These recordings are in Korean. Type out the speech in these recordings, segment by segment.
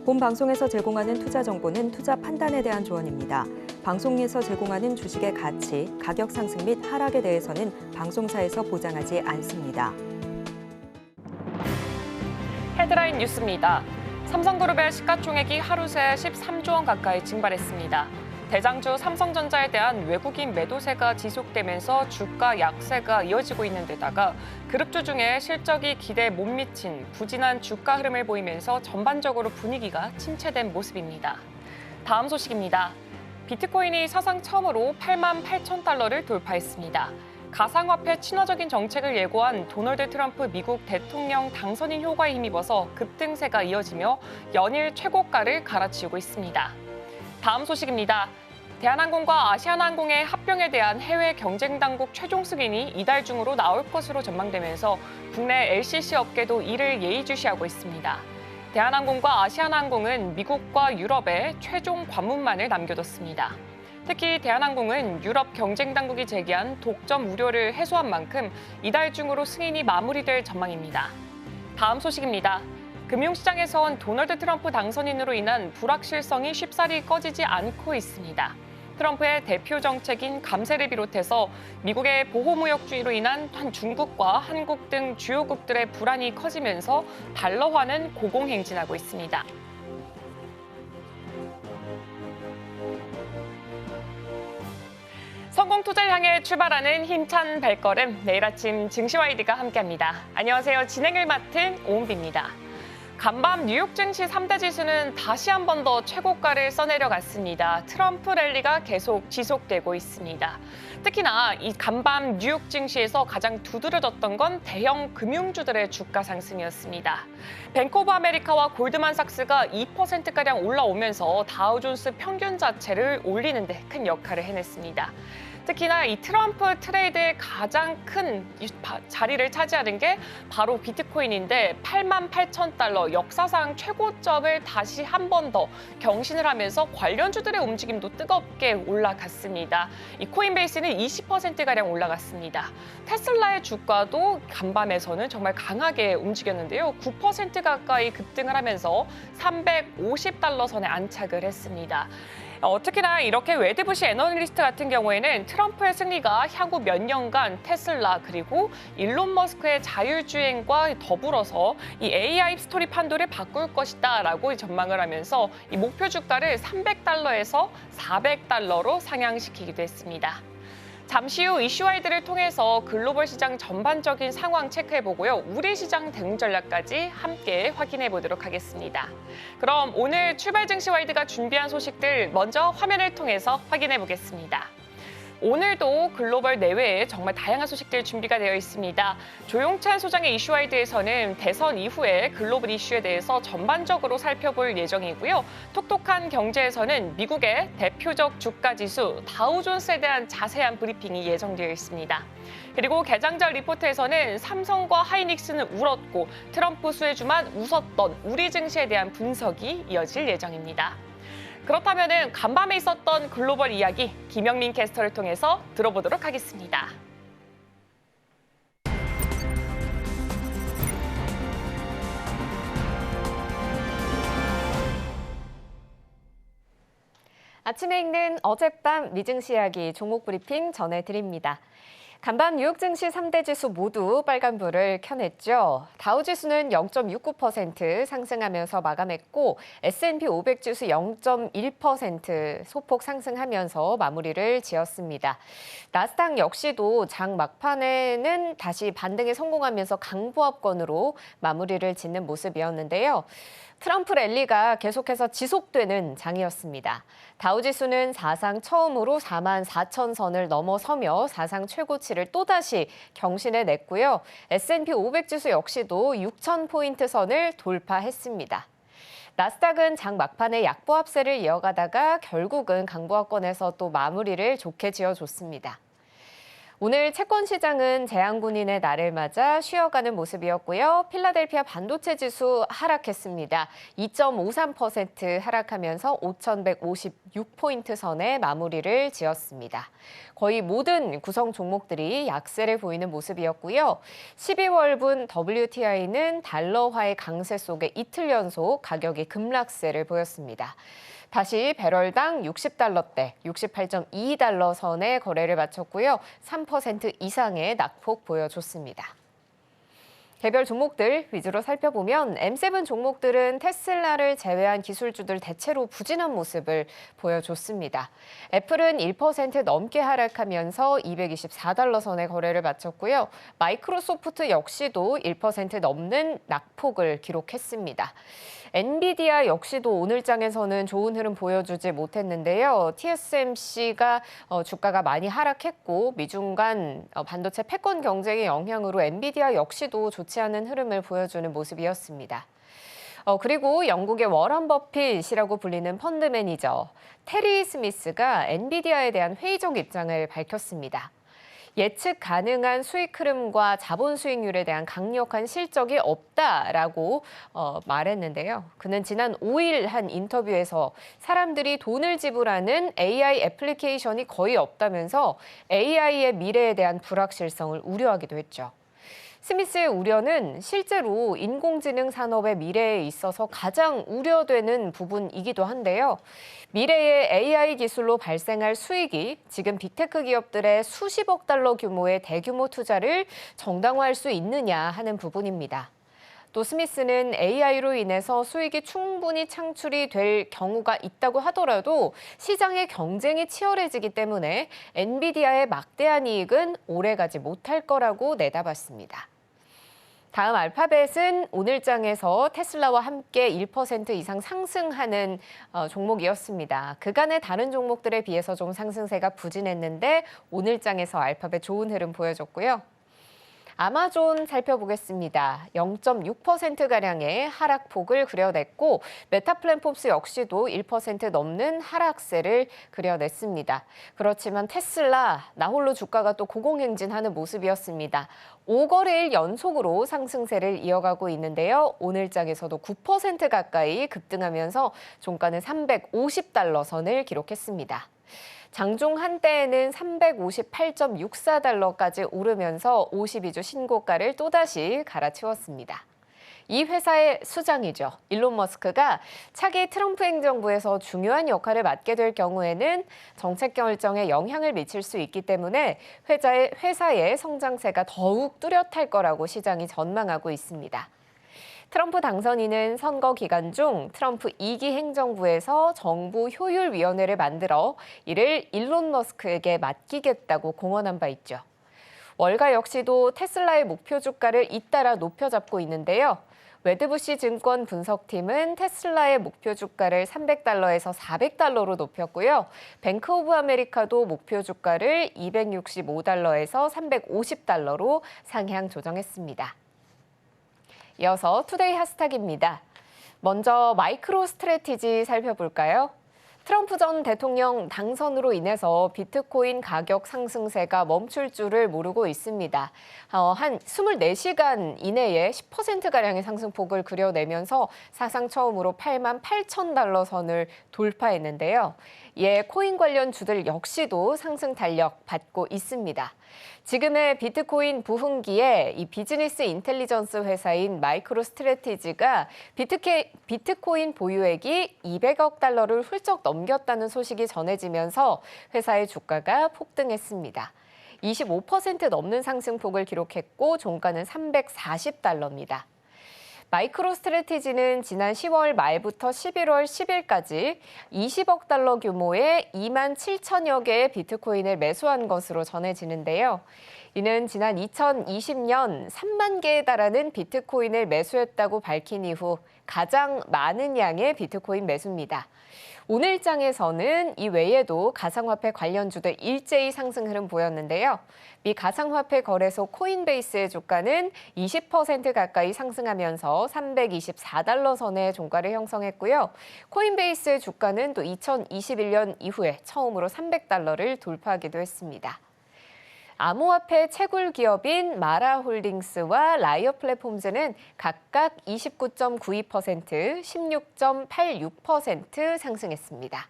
본 방송에서 제공하는 투자 정보는 투자 판단에 대한 조언입니다. 방송에서 제공하는 주식의 가치, 가격 상승 및 하락에 대해서는 방송사에서 보장하지 않습니다. 헤드라인 뉴스입니다. 삼성그룹의 시가총액이 하루 새 13조 원 가까이 증발했습니다. 대장주 삼성전자에 대한 외국인 매도세가 지속되면서 주가 약세가 이어지고 있는 데다가 그룹주 중에 실적이 기대에 못 미친 부진한 주가 흐름을 보이면서 전반적으로 분위기가 침체된 모습입니다. 다음 소식입니다. 비트코인이 사상 처음으로 8만 8천 달러를 돌파했습니다. 가상화폐 친화적인 정책을 예고한 도널드 트럼프 미국 대통령 당선인 효과에 힘입어서 급등세가 이어지며 연일 최고가를 갈아치우고 있습니다. 다음 소식입니다. 대한항공과 아시아나항공의 합병에 대한 해외 경쟁 당국 최종 승인이 이달 중으로 나올 것으로 전망되면서 국내 LCC 업계도 이를 예의주시하고 있습니다. 대한항공과 아시아나항공은 미국과 유럽에 최종 관문만을 남겨뒀습니다. 특히 대한항공은 유럽 경쟁 당국이 제기한 독점 우려를 해소한 만큼 이달 중으로 승인이 마무리될 전망입니다. 다음 소식입니다. 금융시장에선 도널드 트럼프 당선인으로 인한 불확실성이 쉽사리 꺼지지 않고 있습니다. 트럼프의 대표 정책인 감세를 비롯해서 미국의 보호무역주의로 인한 중국과 한국 등 주요국들의 불안이 커지면서 달러화는 고공행진하고 있습니다. 성공 투자를 향해 출발하는 힘찬 발걸음, 내일 아침 증시와이드가 함께합니다. 안녕하세요. 진행을 맡은 오은비입니다. 간밤 뉴욕 증시 3대 지수는 다시 한 번 더 최고가를 써내려갔습니다. 트럼프 랠리가 계속 지속되고 있습니다. 특히나 이 간밤 뉴욕 증시에서 가장 두드러졌던 건 대형 금융주들의 주가 상승이었습니다. 뱅크 오브 아메리카와 골드만삭스가 2%가량 올라오면서 다우존스 평균 자체를 올리는 데 큰 역할을 해냈습니다. 특히나 이 트럼프 트레이드의 가장 큰 자리를 차지하는 게 바로 비트코인인데 8만 8천 달러 역사상 최고점을 다시 한 번 더 경신을 하면서 관련주들의 움직임도 뜨겁게 올라갔습니다. 이 코인베이스는 20%가량 올라갔습니다. 테슬라의 주가도 간밤에서는 정말 강하게 움직였는데요. 9% 가까이 급등을 하면서 350달러 선에 안착을 했습니다. 특히나 이렇게 웨드부시 애널리스트 같은 경우에는 트럼프의 승리가 향후 몇 년간 테슬라 그리고 일론 머스크의 자율주행과 더불어서 이 AI 스토리 판도를 바꿀 것이다라고 전망을 하면서 이 목표 주가를 300달러에서 400달러로 상향시키기도 했습니다. 잠시 후 이슈와이드를 통해서 글로벌 시장 전반적인 상황 체크해보고요. 우리 시장 대응 전략까지 함께 확인해 보도록 하겠습니다. 그럼 오늘 출발 증시와이드가 준비한 소식들 먼저 화면을 통해서 확인해 보겠습니다. 오늘도 글로벌 내외에 정말 다양한 소식들 준비가 되어 있습니다. 조용찬 소장의 이슈와이드에서는 대선 이후에 글로벌 이슈에 대해서 전반적으로 살펴볼 예정이고요. 톡톡한 경제에서는 미국의 대표적 주가지수 다우존스에 대한 자세한 브리핑이 예정되어 있습니다. 그리고 개장절 리포트에서는 삼성과 하이닉스는 울었고 트럼프 수혜주만 웃었던 우리 증시에 대한 분석이 이어질 예정입니다. 그렇다면 간밤에 있었던 글로벌 이야기 김영민 캐스터를 통해서 들어보도록 하겠습니다. 아침에 읽는 어젯밤 미증시 이야기 종목 브리핑 전해드립니다. 간밤 뉴욕 증시 3대 지수 모두 빨간불을 켜냈죠. 다우지수는 0.69% 상승하면서 마감했고 S&P 500 지수 0.1% 소폭 상승하면서 마무리를 지었습니다. 나스닥 역시도 장 막판에는 다시 반등에 성공하면서 강보합권으로 마무리를 짓는 모습이었는데요. 트럼프 랠리가 계속해서 지속되는 장이었습니다. 다우지수는 사상 처음으로 4만 4천 선을 넘어서며 사상 최고치를 또다시 경신해냈고요. S&P 500 지수 역시도 6천 포인트 선을 돌파했습니다. 나스닥은 장 막판에 약보합세를 이어가다가 결국은 강보합권에서 또 마무리를 좋게 지어줬습니다. 오늘 채권 시장은 재앙군인의 날을 맞아 쉬어가는 모습이었고요. 필라델피아 반도체 지수 하락했습니다. 2.53% 하락하면서 5,156포인트 선에 마무리를 지었습니다. 거의 모든 구성 종목들이 약세를 보이는 모습이었고요. 12월분 WTI는 달러화의 강세 속에 이틀 연속 가격이 급락세를 보였습니다. 다시 배럴당 60달러대, 68.22달러 선에 거래를 마쳤고요. 3% 이상의 낙폭 보여줬습니다. 개별 종목들 위주로 살펴보면 M7 종목들은 테슬라를 제외한 기술주들 대체로 부진한 모습을 보여줬습니다. 애플은 1% 넘게 하락하면서 224달러 선에 거래를 마쳤고요. 마이크로소프트 역시도 1% 넘는 낙폭을 기록했습니다. 엔비디아 역시도 오늘장에서는 좋은 흐름 보여주지 못했는데요. TSMC가 주가가 많이 하락했고 미중 간 반도체 패권 경쟁의 영향으로 엔비디아 역시도 좋지 않은 흐름을 보여주는 모습이었습니다. 그리고 영국의 워런 버핏이라고 불리는 펀드 매니저 테리 스미스가 엔비디아에 대한 회의적 입장을 밝혔습니다. 예측 가능한 수익 흐름과 자본 수익률에 대한 강력한 실적이 없다라고 말했는데요. 그는 지난 5일 한 인터뷰에서 사람들이 돈을 지불하는 AI 애플리케이션이 거의 없다면서 AI의 미래에 대한 불확실성을 우려하기도 했죠. 스미스의 우려는 실제로 인공지능 산업의 미래에 있어서 가장 우려되는 부분이기도 한데요. 미래의 AI 기술로 발생할 수익이 지금 빅테크 기업들의 수십억 달러 규모의 대규모 투자를 정당화할 수 있느냐 하는 부분입니다. 또 스미스는 AI로 인해서 수익이 충분히 창출이 될 경우가 있다고 하더라도 시장의 경쟁이 치열해지기 때문에 엔비디아의 막대한 이익은 오래가지 못할 거라고 내다봤습니다. 다음 알파벳은 오늘장에서 테슬라와 함께 1% 이상 상승하는 종목이었습니다. 그간의 다른 종목들에 비해서 좀 상승세가 부진했는데 오늘장에서 알파벳 좋은 흐름 보여줬고요. 아마존 살펴보겠습니다. 0.6%가량의 하락폭을 그려냈고 메타 플랫폼스 역시도 1% 넘는 하락세를 그려냈습니다. 그렇지만 테슬라, 나홀로 주가가 또 고공행진하는 모습이었습니다. 5거래일 연속으로 상승세를 이어가고 있는데요. 오늘장에서도 9% 가까이 급등하면서 종가는 350달러 선을 기록했습니다. 장중 한때에는 358.64달러까지 오르면서 52주 신고가를 또다시 갈아치웠습니다. 이 회사의 수장이죠. 일론 머스크가 차기 트럼프 행정부에서 중요한 역할을 맡게 될 경우에는 정책 결정에 영향을 미칠 수 있기 때문에 회사의 성장세가 더욱 뚜렷할 거라고 시장이 전망하고 있습니다. 트럼프 당선인은 선거 기간 중 트럼프 2기 행정부에서 정부 효율위원회를 만들어 이를 일론 머스크에게 맡기겠다고 공언한 바 있죠. 월가 역시도 테슬라의 목표 주가를 잇따라 높여잡고 있는데요. 웨드부시 증권 분석팀은 테슬라의 목표 주가를 300달러에서 400달러로 높였고요. 뱅크 오브 아메리카도 목표 주가를 265달러에서 350달러로 상향 조정했습니다. 이어서 투데이 핫스탁입니다. 먼저 마이크로 스트래티지 살펴볼까요? 트럼프 전 대통령 당선으로 인해서 비트코인 가격 상승세가 멈출 줄을 모르고 있습니다. 한 24시간 이내에 10%가량의 상승폭을 그려내면서 사상 처음으로 88,000달러 선을 돌파했는데요. 이에 코인 관련 주들 역시도 상승 탄력 받고 있습니다. 지금의 비트코인 부흥기에 이 비즈니스 인텔리전스 회사인 마이크로 스트래티지가 비트코인 보유액이 200억 달러를 훌쩍 넘겼다는 소식이 전해지면서 회사의 주가가 폭등했습니다. 25% 넘는 상승폭을 기록했고 종가는 340달러입니다. 마이크로 스트래티지는 지난 10월 말부터 11월 10일까지 20억 달러 규모의 2만 7천여 개의 비트코인을 매수한 것으로 전해지는데요. 이는 지난 2020년 3만 개에 달하는 비트코인을 매수했다고 밝힌 이후 가장 많은 양의 비트코인 매수입니다. 오늘장에서는 이 외에도 가상화폐 관련주들 일제히 상승 흐름 보였는데요. 미 가상화폐 거래소 코인베이스의 주가는 20% 가까이 상승하면서 324달러 선의 종가를 형성했고요. 코인베이스의 주가는 또 2021년 이후에 처음으로 300달러를 돌파하기도 했습니다. 암호화폐 채굴 기업인 마라홀딩스와 라이어 플랫폼즈는 각각 29.92%, 16.86% 상승했습니다.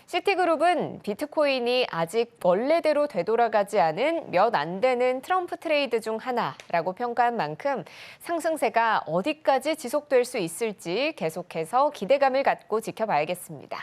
시티그룹은 비트코인이 아직 원래대로 되돌아가지 않은 몇 안 되는 트럼프 트레이드 중 하나라고 평가한 만큼 상승세가 어디까지 지속될 수 있을지 계속해서 기대감을 갖고 지켜봐야겠습니다.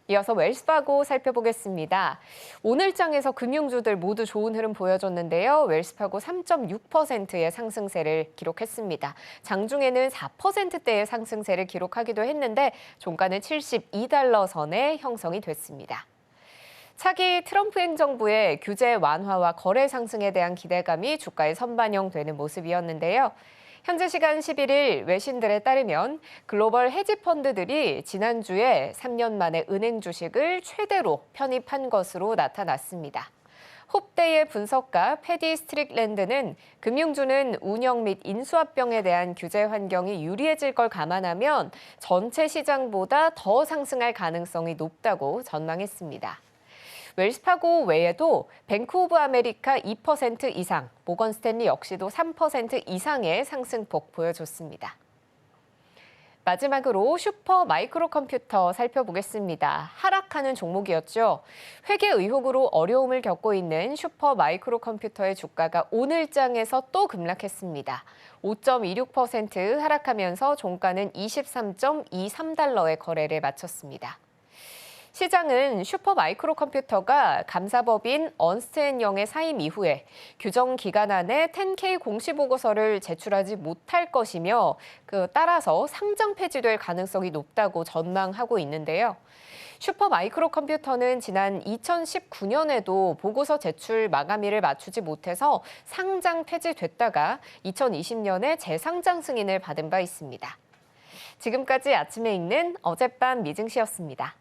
이어서 웰스파고 살펴보겠습니다. 오늘 장에서 금융주들 모두 좋은 흐름 보여줬는데요. 웰스파고 3.6%의 상승세를 기록했습니다. 장중에는 4%대의 상승세를 기록하기도 했는데 종가는 72달러 선에 형성이 됐습니다. 차기 트럼프 행정부의 규제 완화와 거래 상승에 대한 기대감이 주가에 선반영되는 모습이었는데요. 현재 시간 11일 외신들에 따르면 글로벌 헤지펀드들이 지난주에 3년 만에 은행 주식을 최대로 편입한 것으로 나타났습니다. 홉데이의 분석가 패디 스트릭랜드는 금융주는 운영 및 인수합병에 대한 규제 환경이 유리해질 걸 감안하면 전체 시장보다 더 상승할 가능성이 높다고 전망했습니다. 웰스파고 외에도 뱅크 오브 아메리카 2% 이상, 모건 스탠리 역시도 3% 이상의 상승폭 보여줬습니다. 마지막으로 슈퍼 마이크로 컴퓨터 살펴보겠습니다. 하락하는 종목이었죠. 회계 의혹으로 어려움을 겪고 있는 슈퍼 마이크로 컴퓨터의 주가가 오늘 장에서 또 급락했습니다. 5.26% 하락하면서 종가는 23.23달러의 거래를 마쳤습니다. 시장은 슈퍼 마이크로 컴퓨터가 감사법인 언스트앤영의 사임 이후에 규정 기간 안에 10K 공시보고서를 제출하지 못할 것이며 따라서 상장 폐지될 가능성이 높다고 전망하고 있는데요. 슈퍼 마이크로 컴퓨터는 지난 2019년에도 보고서 제출 마감일을 맞추지 못해서 상장 폐지됐다가 2020년에 재상장 승인을 받은 바 있습니다. 지금까지 아침에 읽는 어젯밤 미증시였습니다.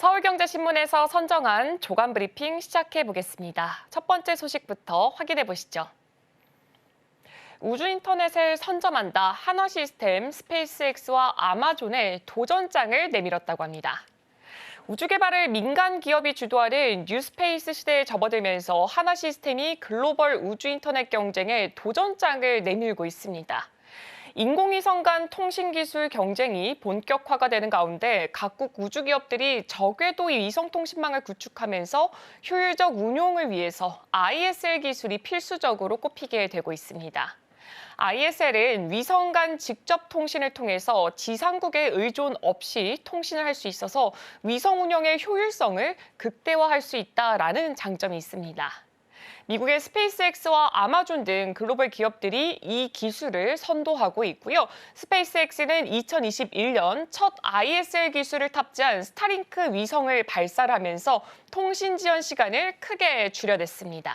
서울경제신문에서 선정한 조간 브리핑 시작해 보겠습니다. 첫 번째 소식부터 확인해 보시죠. 우주인터넷을 선점한다. 한화시스템, 스페이스X와 아마존의 도전장을 내밀었다고 합니다. 우주 개발을 민간 기업이 주도하는 뉴스페이스 시대에 접어들면서 한화시스템이 글로벌 우주인터넷 경쟁에 도전장을 내밀고 있습니다. 인공위성 간 통신기술 경쟁이 본격화가 되는 가운데 각국 우주기업들이 저궤도 위성통신망을 구축하면서 효율적 운용을 위해서 ISL 기술이 필수적으로 꼽히게 되고 있습니다. ISL은 위성 간 직접 통신을 통해서 지상국의 의존 없이 통신을 할 수 있어서 위성 운영의 효율성을 극대화할 수 있다라는 장점이 있습니다. 미국의 스페이스X와 아마존 등 글로벌 기업들이 이 기술을 선도하고 있고요. 스페이스X는 2021년 첫 ISL 기술을 탑재한 스타링크 위성을 발사를 하면서 통신 지연 시간을 크게 줄여냈습니다.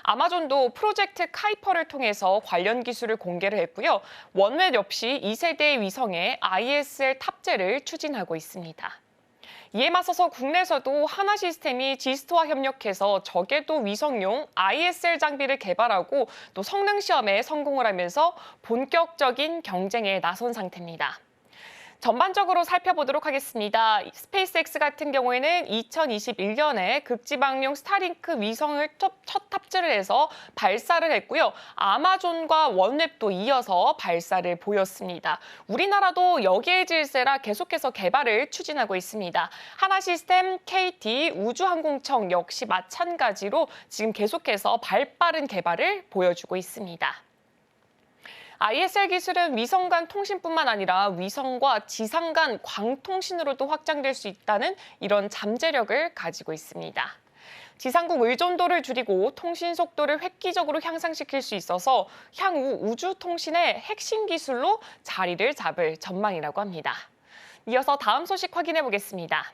아마존도 프로젝트 카이퍼를 통해서 관련 기술을 공개를 했고요. 원웹 역시 2세대 위성에 ISL 탑재를 추진하고 있습니다. 이에 맞서서 국내에서도 한화시스템이 지스트와 협력해서 저궤도 위성용 ISL 장비를 개발하고 또 성능 시험에 성공을 하면서 본격적인 경쟁에 나선 상태입니다. 전반적으로 살펴보도록 하겠습니다. 스페이스X 같은 경우에는 2021년에 극지방용 스타링크 위성을 첫 탑재를 해서 발사를 했고요. 아마존과 원웹도 이어서 발사를 보였습니다. 우리나라도 여기에 질세라 계속해서 개발을 추진하고 있습니다. 한화시스템, KT, 우주항공청 역시 마찬가지로 지금 계속해서 발빠른 개발을 보여주고 있습니다. ISL 기술은 위성 간 통신뿐만 아니라 위성과 지상 간 광통신으로도 확장될 수 있다는 이런 잠재력을 가지고 있습니다. 지상국 의존도를 줄이고 통신 속도를 획기적으로 향상시킬 수 있어서 향후 우주 통신의 핵심 기술로 자리를 잡을 전망이라고 합니다. 이어서 다음 소식 확인해 보겠습니다.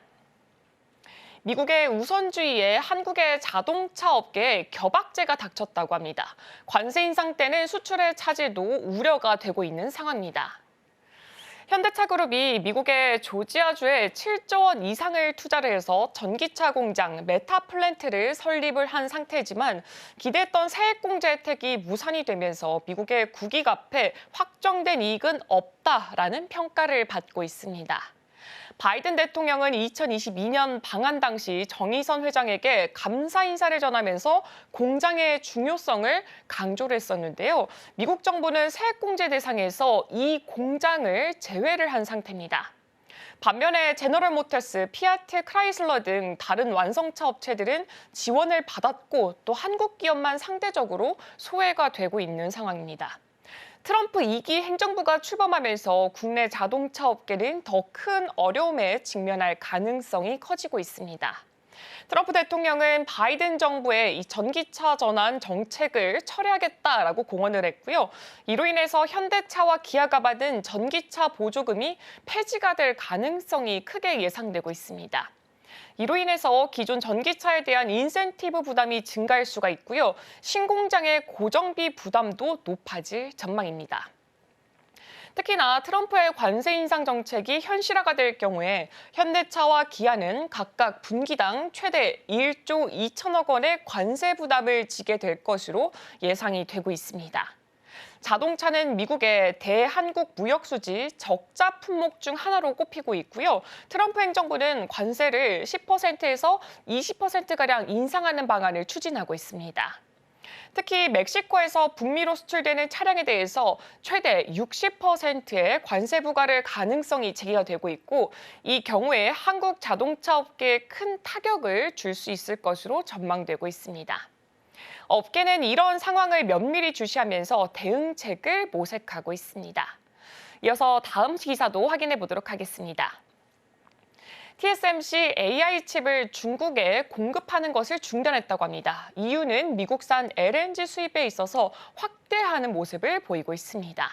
미국의 우선주의에 한국의 자동차 업계에 겨박제가 닥쳤다고 합니다. 관세 인상 때는 수출의 차질도 우려가 되고 있는 상황입니다. 현대차 그룹이 미국의 조지아주에 7조 원 이상을 투자를 해서 전기차 공장 메타플랜트를 설립을 한 상태지만 기대했던 세액공제 혜택이 무산이 되면서 미국의 국익 앞에 확정된 이익은 없다라는 평가를 받고 있습니다. 바이든 대통령은 2022년 방한 당시 정의선 회장에게 감사 인사를 전하면서 공장의 중요성을 강조를 했었는데요. 미국 정부는 세액공제 대상에서 이 공장을 제외를 한 상태입니다. 반면에 제너럴 모터스, 피아트, 크라이슬러 등 다른 완성차 업체들은 지원을 받았고 또 한국 기업만 상대적으로 소외가 되고 있는 상황입니다. 트럼프 2기 행정부가 출범하면서 국내 자동차 업계는 더 큰 어려움에 직면할 가능성이 커지고 있습니다. 트럼프 대통령은 바이든 정부의 이 전기차 전환 정책을 철회하겠다라고 공언을 했고요. 이로 인해서 현대차와 기아가 받은 전기차 보조금이 폐지가 될 가능성이 크게 예상되고 있습니다. 이로 인해서 기존 전기차에 대한 인센티브 부담이 증가할 수가 있고요. 신공장의 고정비 부담도 높아질 전망입니다. 특히나 트럼프의 관세 인상 정책이 현실화가 될 경우에 현대차와 기아는 각각 분기당 최대 1조 2천억 원의 관세 부담을 지게 될 것으로 예상이 되고 있습니다. 자동차는 미국의 대한국 무역 수지 적자 품목 중 하나로 꼽히고 있고요. 트럼프 행정부는 관세를 10%에서 20%가량 인상하는 방안을 추진하고 있습니다. 특히 멕시코에서 북미로 수출되는 차량에 대해서 최대 60%의 관세 부과를 가능성이 제기가 되고 있고 이 경우에 한국 자동차 업계에 큰 타격을 줄 수 있을 것으로 전망되고 있습니다. 업계는 이런 상황을 면밀히 주시하면서 대응책을 모색하고 있습니다. 이어서 다음 기사도 확인해 보도록 하겠습니다. TSMC AI 칩을 중국에 공급하는 것을 중단했다고 합니다. 이유는 미국산 LNG 수입에 있어서 확대하는 모습을 보이고 있습니다.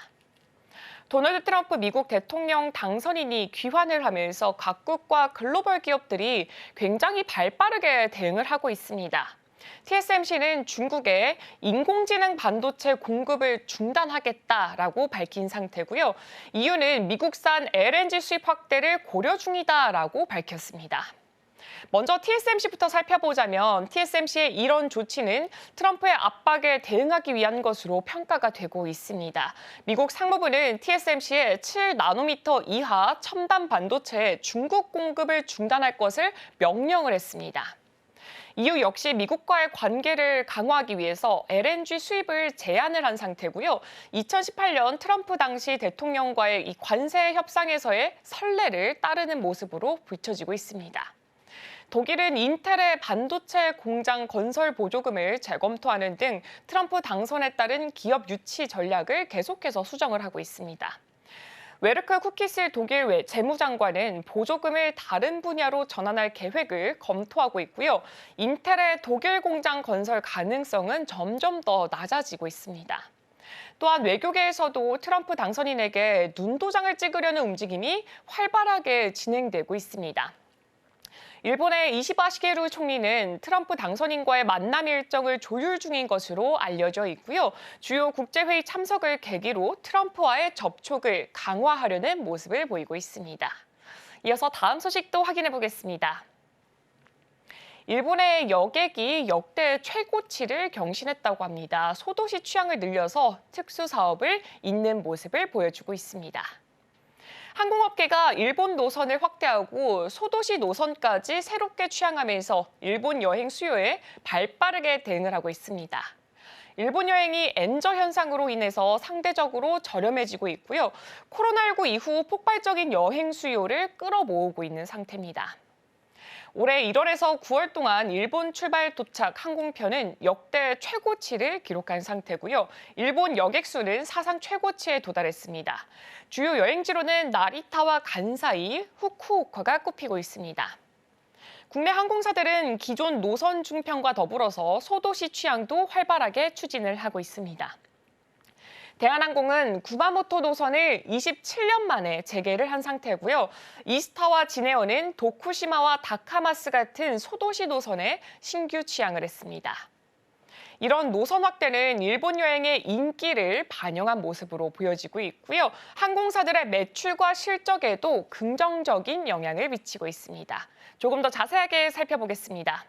도널드 트럼프 미국 대통령 당선인이 귀환을 하면서 각국과 글로벌 기업들이 굉장히 발빠르게 대응을 하고 있습니다. TSMC는 중국에 인공지능 반도체 공급을 중단하겠다라고 밝힌 상태고요. 이유는 미국산 LNG 수입 확대를 고려 중이다라고 밝혔습니다. 먼저 TSMC부터 살펴보자면 TSMC의 이런 조치는 트럼프의 압박에 대응하기 위한 것으로 평가가 되고 있습니다. 미국 상무부는 TSMC의 7나노미터 이하 첨단 반도체 중국 공급을 중단할 것을 명령을 했습니다. 이후 역시 미국과의 관계를 강화하기 위해서 LNG 수입을 제한을 한 상태고요. 2018년 트럼프 당시 대통령과의 이 관세 협상에서의 선례를 따르는 모습으로 비춰지고 있습니다. 독일은 인텔의 반도체 공장 건설 보조금을 재검토하는 등 트럼프 당선에 따른 기업 유치 전략을 계속해서 수정을 하고 있습니다. 웨르크 쿠키스 독일 재무장관은 보조금을 다른 분야로 전환할 계획을 검토하고 있고요. 인텔의 독일 공장 건설 가능성은 점점 더 낮아지고 있습니다. 또한 외교계에서도 트럼프 당선인에게 눈도장을 찍으려는 움직임이 활발하게 진행되고 있습니다. 일본의 이시바 시게루 총리는 트럼프 당선인과의 만남 일정을 조율 중인 것으로 알려져 있고요. 주요 국제회의 참석을 계기로 트럼프와의 접촉을 강화하려는 모습을 보이고 있습니다. 이어서 다음 소식도 확인해 보겠습니다. 일본의 여객이 역대 최고치를 경신했다고 합니다. 소도시 취항을 늘려서 특수사업을 잇는 모습을 보여주고 있습니다. 항공업계가 일본 노선을 확대하고 소도시 노선까지 새롭게 취항하면서 일본 여행 수요에 발빠르게 대응을 하고 있습니다. 일본 여행이 엔저 현상으로 인해서 상대적으로 저렴해지고 있고요. 코로나19 이후 폭발적인 여행 수요를 끌어모으고 있는 상태입니다. 올해 1월에서 9월 동안 일본 출발 도착 항공편은 역대 최고치를 기록한 상태고요. 일본 여객 수는 사상 최고치에 도달했습니다. 주요 여행지로는 나리타와 간사이, 후쿠오카가 꼽히고 있습니다. 국내 항공사들은 기존 노선 중편과 더불어서 소도시 취항도 활발하게 추진을 하고 있습니다. 대한항공은 구마모토 노선을 27년 만에 재개를 한 상태고요. 이스타와 진에어는 도쿠시마와 다카마스 같은 소도시 노선에 신규 취항을 했습니다. 이런 노선 확대는 일본 여행의 인기를 반영한 모습으로 보여지고 있고요. 항공사들의 매출과 실적에도 긍정적인 영향을 미치고 있습니다. 조금 더 자세하게 살펴보겠습니다.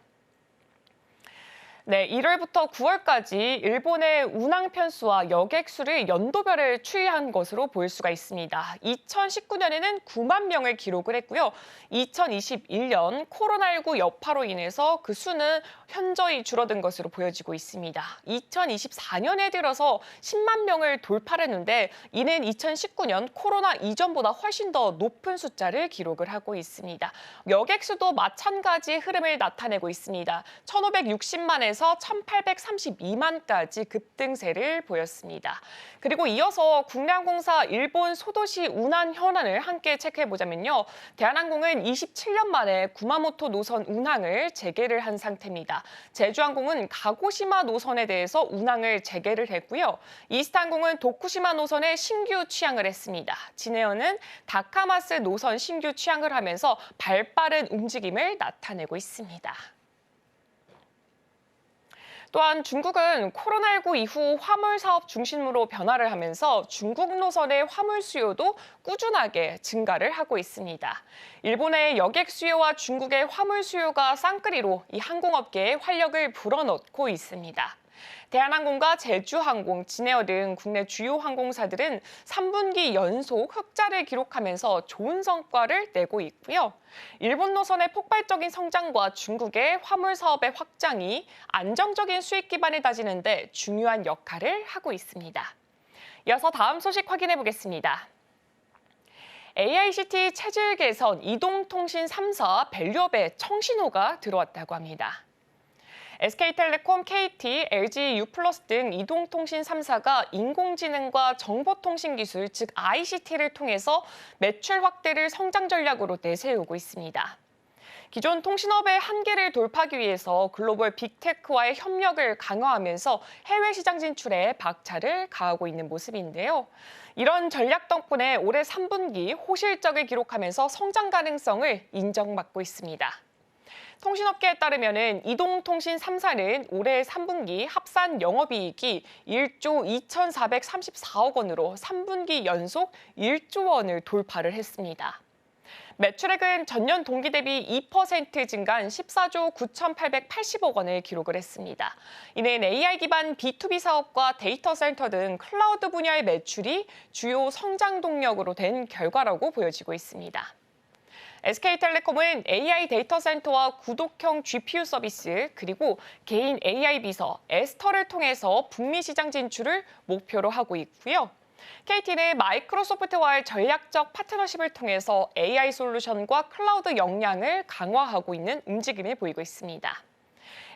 네, 1월부터 9월까지 일본의 운항 편수와 여객 수를 연도별에 추이한 것으로 볼 수가 있습니다. 2019년에는 9만 명을 기록을 했고요. 2021년 코로나19 여파로 인해서 그 수는 현저히 줄어든 것으로 보여지고 있습니다. 2024년에 들어서 10만 명을 돌파했는데 이는 2019년 코로나 이전보다 훨씬 더 높은 숫자를 기록을 하고 있습니다. 여객 수도 마찬가지 흐름을 나타내고 있습니다. 1,560만에서 1,832만까지 급등세를 보였습니다. 그리고 이어서 국내 항공사 일본 소도시 운항 현안을 함께 체크해보자면요. 대한항공은 27년 만에 구마모토 노선 운항을 재개를 한 상태입니다. 제주항공은 가고시마 노선에 대해서 운항을 재개를 했고요. 이스타항공은 도쿠시마 노선에 신규 취항을 했습니다. 진에어는 다카마스 노선 신규 취항을 하면서 발빠른 움직임을 나타내고 있습니다. 또한 중국은 코로나19 이후 화물 사업 중심으로 변화를 하면서 중국 노선의 화물 수요도 꾸준하게 증가를 하고 있습니다. 일본의 여객 수요와 중국의 화물 수요가 쌍끌이로 이 항공업계에 활력을 불어넣고 있습니다. 대한항공과 제주항공, 진에어 등 국내 주요 항공사들은 3분기 연속 흑자를 기록하면서 좋은 성과를 내고 있고요. 일본 노선의 폭발적인 성장과 중국의 화물 사업의 확장이 안정적인 수익 기반을 다지는 데 중요한 역할을 하고 있습니다. 이어서 다음 소식 확인해 보겠습니다. AICT 체질 개선 이동통신 3사 밸류업에 청신호가 들어왔다고 합니다. SK텔레콤, KT, LG, U+ 등 이동통신 3사가 인공지능과 정보통신기술, 즉 ICT를 통해서 매출 확대를 성장 전략으로 내세우고 있습니다. 기존 통신업의 한계를 돌파하기 위해서 글로벌 빅테크와의 협력을 강화하면서 해외 시장 진출에 박차를 가하고 있는 모습인데요. 이런 전략 덕분에 올해 3분기 호실적을 기록하면서 성장 가능성을 인정받고 있습니다. 통신업계에 따르면 이동통신 3사는 올해 3분기 합산 영업이익이 1조 2,434억 원으로 3분기 연속 1조 원을 돌파를 했습니다. 매출액은 전년 동기 대비 2% 증가한 14조 9,880억 원을 기록을 했습니다. 이는 AI 기반 B2B 사업과 데이터 센터 등 클라우드 분야의 매출이 주요 성장 동력으로 된 결과라고 보여지고 있습니다. SK텔레콤은 AI 데이터 센터와 구독형 GPU 서비스 그리고 개인 AI 비서 에스터를 통해서 북미 시장 진출을 목표로 하고 있고요. KT는 마이크로소프트와의 전략적 파트너십을 통해서 AI 솔루션과 클라우드 역량을 강화하고 있는 움직임을 보이고 있습니다.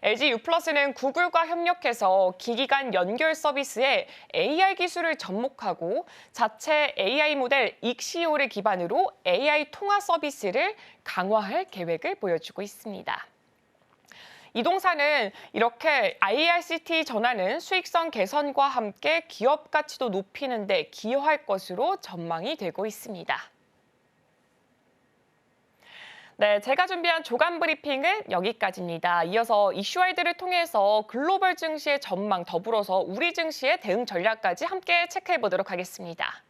LG U+는 구글과 협력해서 기기 간 연결 서비스에 AI 기술을 접목하고 자체 AI 모델 익시오를 기반으로 AI 통화 서비스를 강화할 계획을 보여주고 있습니다. 이동사는 이렇게 IRCT 전환은 수익성 개선과 함께 기업 가치도 높이는 데 기여할 것으로 전망이 되고 있습니다. 네, 제가 준비한 조간 브리핑은 여기까지입니다. 이어서 이슈와이드를 통해서 글로벌 증시의 전망 더불어서 우리 증시의 대응 전략까지 함께 체크해 보도록 하겠습니다.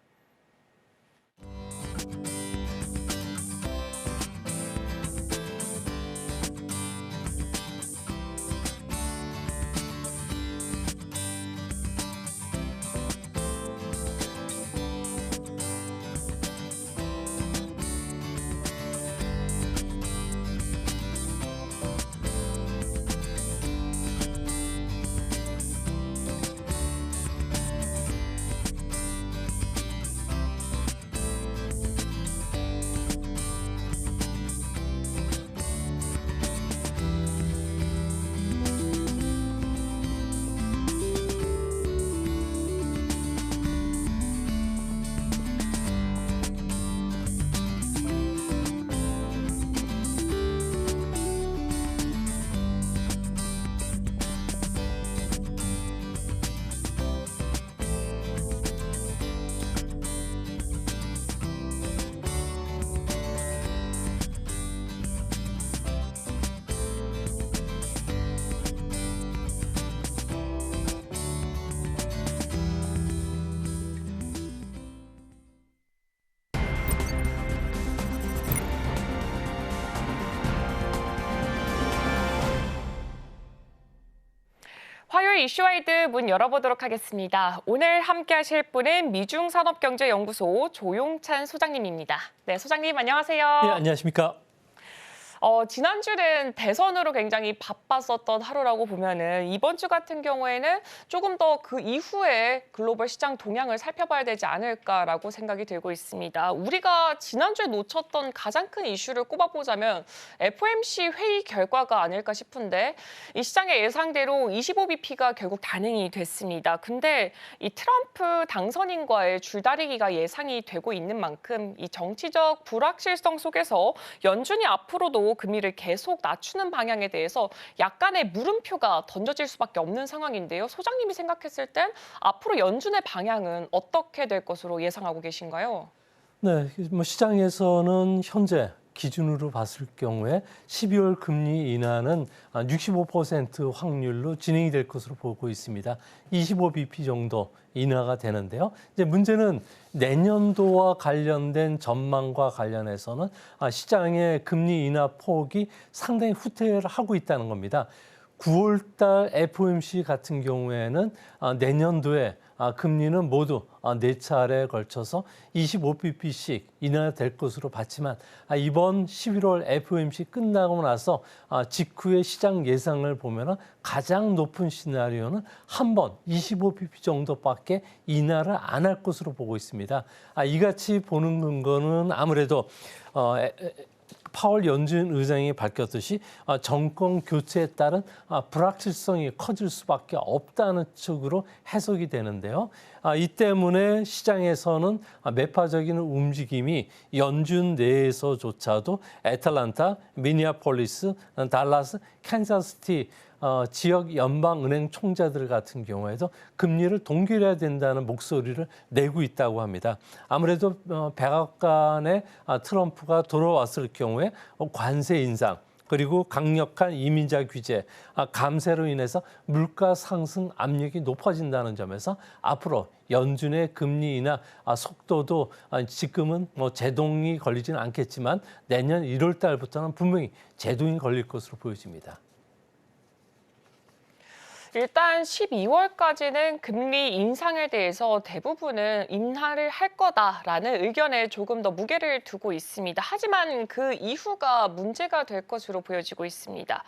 이슈와이드 문 열어보도록 하겠습니다. 오늘 함께 하실 분은 미중산업경제연구소 조용찬 소장님입니다. 네, 소장님 안녕하세요. 네, 안녕하십니까. 지난주는 대선으로 굉장히 바빴었던 하루라고 보면은 이번 주 같은 경우에는 조금 더 그 이후에 글로벌 시장 동향을 살펴봐야 되지 않을까라고 생각이 들고 있습니다. 우리가 지난주에 놓쳤던 가장 큰 이슈를 꼽아보자면 FOMC 회의 결과가 아닐까 싶은데 이 시장의 예상대로 25bp가 결국 단행이 됐습니다. 근데 이 트럼프 당선인과의 줄다리기가 예상이 되고 있는 만큼 이 정치적 불확실성 속에서 연준이 앞으로도 금리를 계속 낮추는 방향에 대해서 약간의 물음표가 던져질 수밖에 없는 상황인데요. 소장님이 생각했을 땐 앞으로 연준의 방향은 어떻게 될 것으로 예상하고 계신가요? 네, 시장에서는 현재 기준으로 봤을 경우에 12월 금리 인하는 65% 확률로 진행이 될 것으로 보고 있습니다. 25bp 정도 인하가 되는데요. 이제 문제는 내년도와 관련된 전망과 관련해서는 시장의 금리 인하 폭이 상당히 후퇴를 하고 있다는 겁니다. 9월 달 FOMC 같은 경우에는 내년도에 금리는 모두 4차례에 걸쳐서 25bp씩 인하될 것으로 봤지만 이번 11월 FOMC 끝나고 나서 직후의 시장 예상을 보면 가장 높은 시나리오는 한 번 25bp 정도밖에 인하를 안 할 것으로 보고 있습니다. 이같이 보는 근거는 아무래도 파월 연준 의장이 밝혔듯이 정권 교체에 따른 불확실성이 커질 수밖에 없다는 쪽으로 해석이 되는데요. 이 때문에 시장에서는 매파적인 움직임이 연준 내에서조차도 애틀란타, 미니애폴리스, 달라스, 캔자스시티 지역 연방은행 총재들 같은 경우에도 금리를 동결해야 된다는 목소리를 내고 있다고 합니다. 아무래도 백악관에 트럼프가 돌아왔을 경우에 관세 인상 그리고 강력한 이민자 규제, 감세로 인해서 물가 상승 압력이 높아진다는 점에서 앞으로 연준의 금리 인하 속도도 지금은 제동이 걸리지는 않겠지만 내년 1월 달부터는 분명히 제동이 걸릴 것으로 보여집니다. 일단 12월까지는 금리 인상에 대해서 대부분은 인하를 할 거다라는 의견에 조금 더 무게를 두고 있습니다. 하지만 그 이후가 문제가 될 것으로 보여지고 있습니다.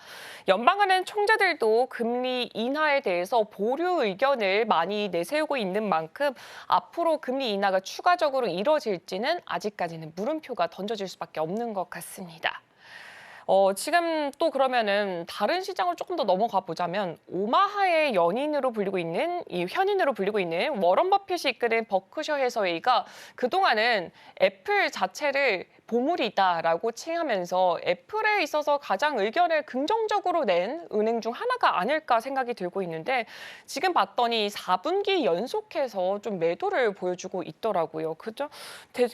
연방은행 총재들도 금리 인하에 대해서 보류 의견을 많이 내세우고 있는 만큼 앞으로 금리 인하가 추가적으로 이뤄질지는 아직까지는 물음표가 던져질 수밖에 없는 것 같습니다. 지금 또 그러면은 다른 시장을 조금 더 넘어가 보자면 오마하의 현인으로 불리고 있는 워런 버핏이 이끄는 버크셔 해서웨이가 그동안은 애플 자체를 보물이다라고 칭하면서 애플에 있어서 가장 의견을 긍정적으로 낸 은행 중 하나가 아닐까 생각이 들고 있는데 지금 봤더니 4분기 연속해서 좀 매도를 보여주고 있더라고요. 그죠?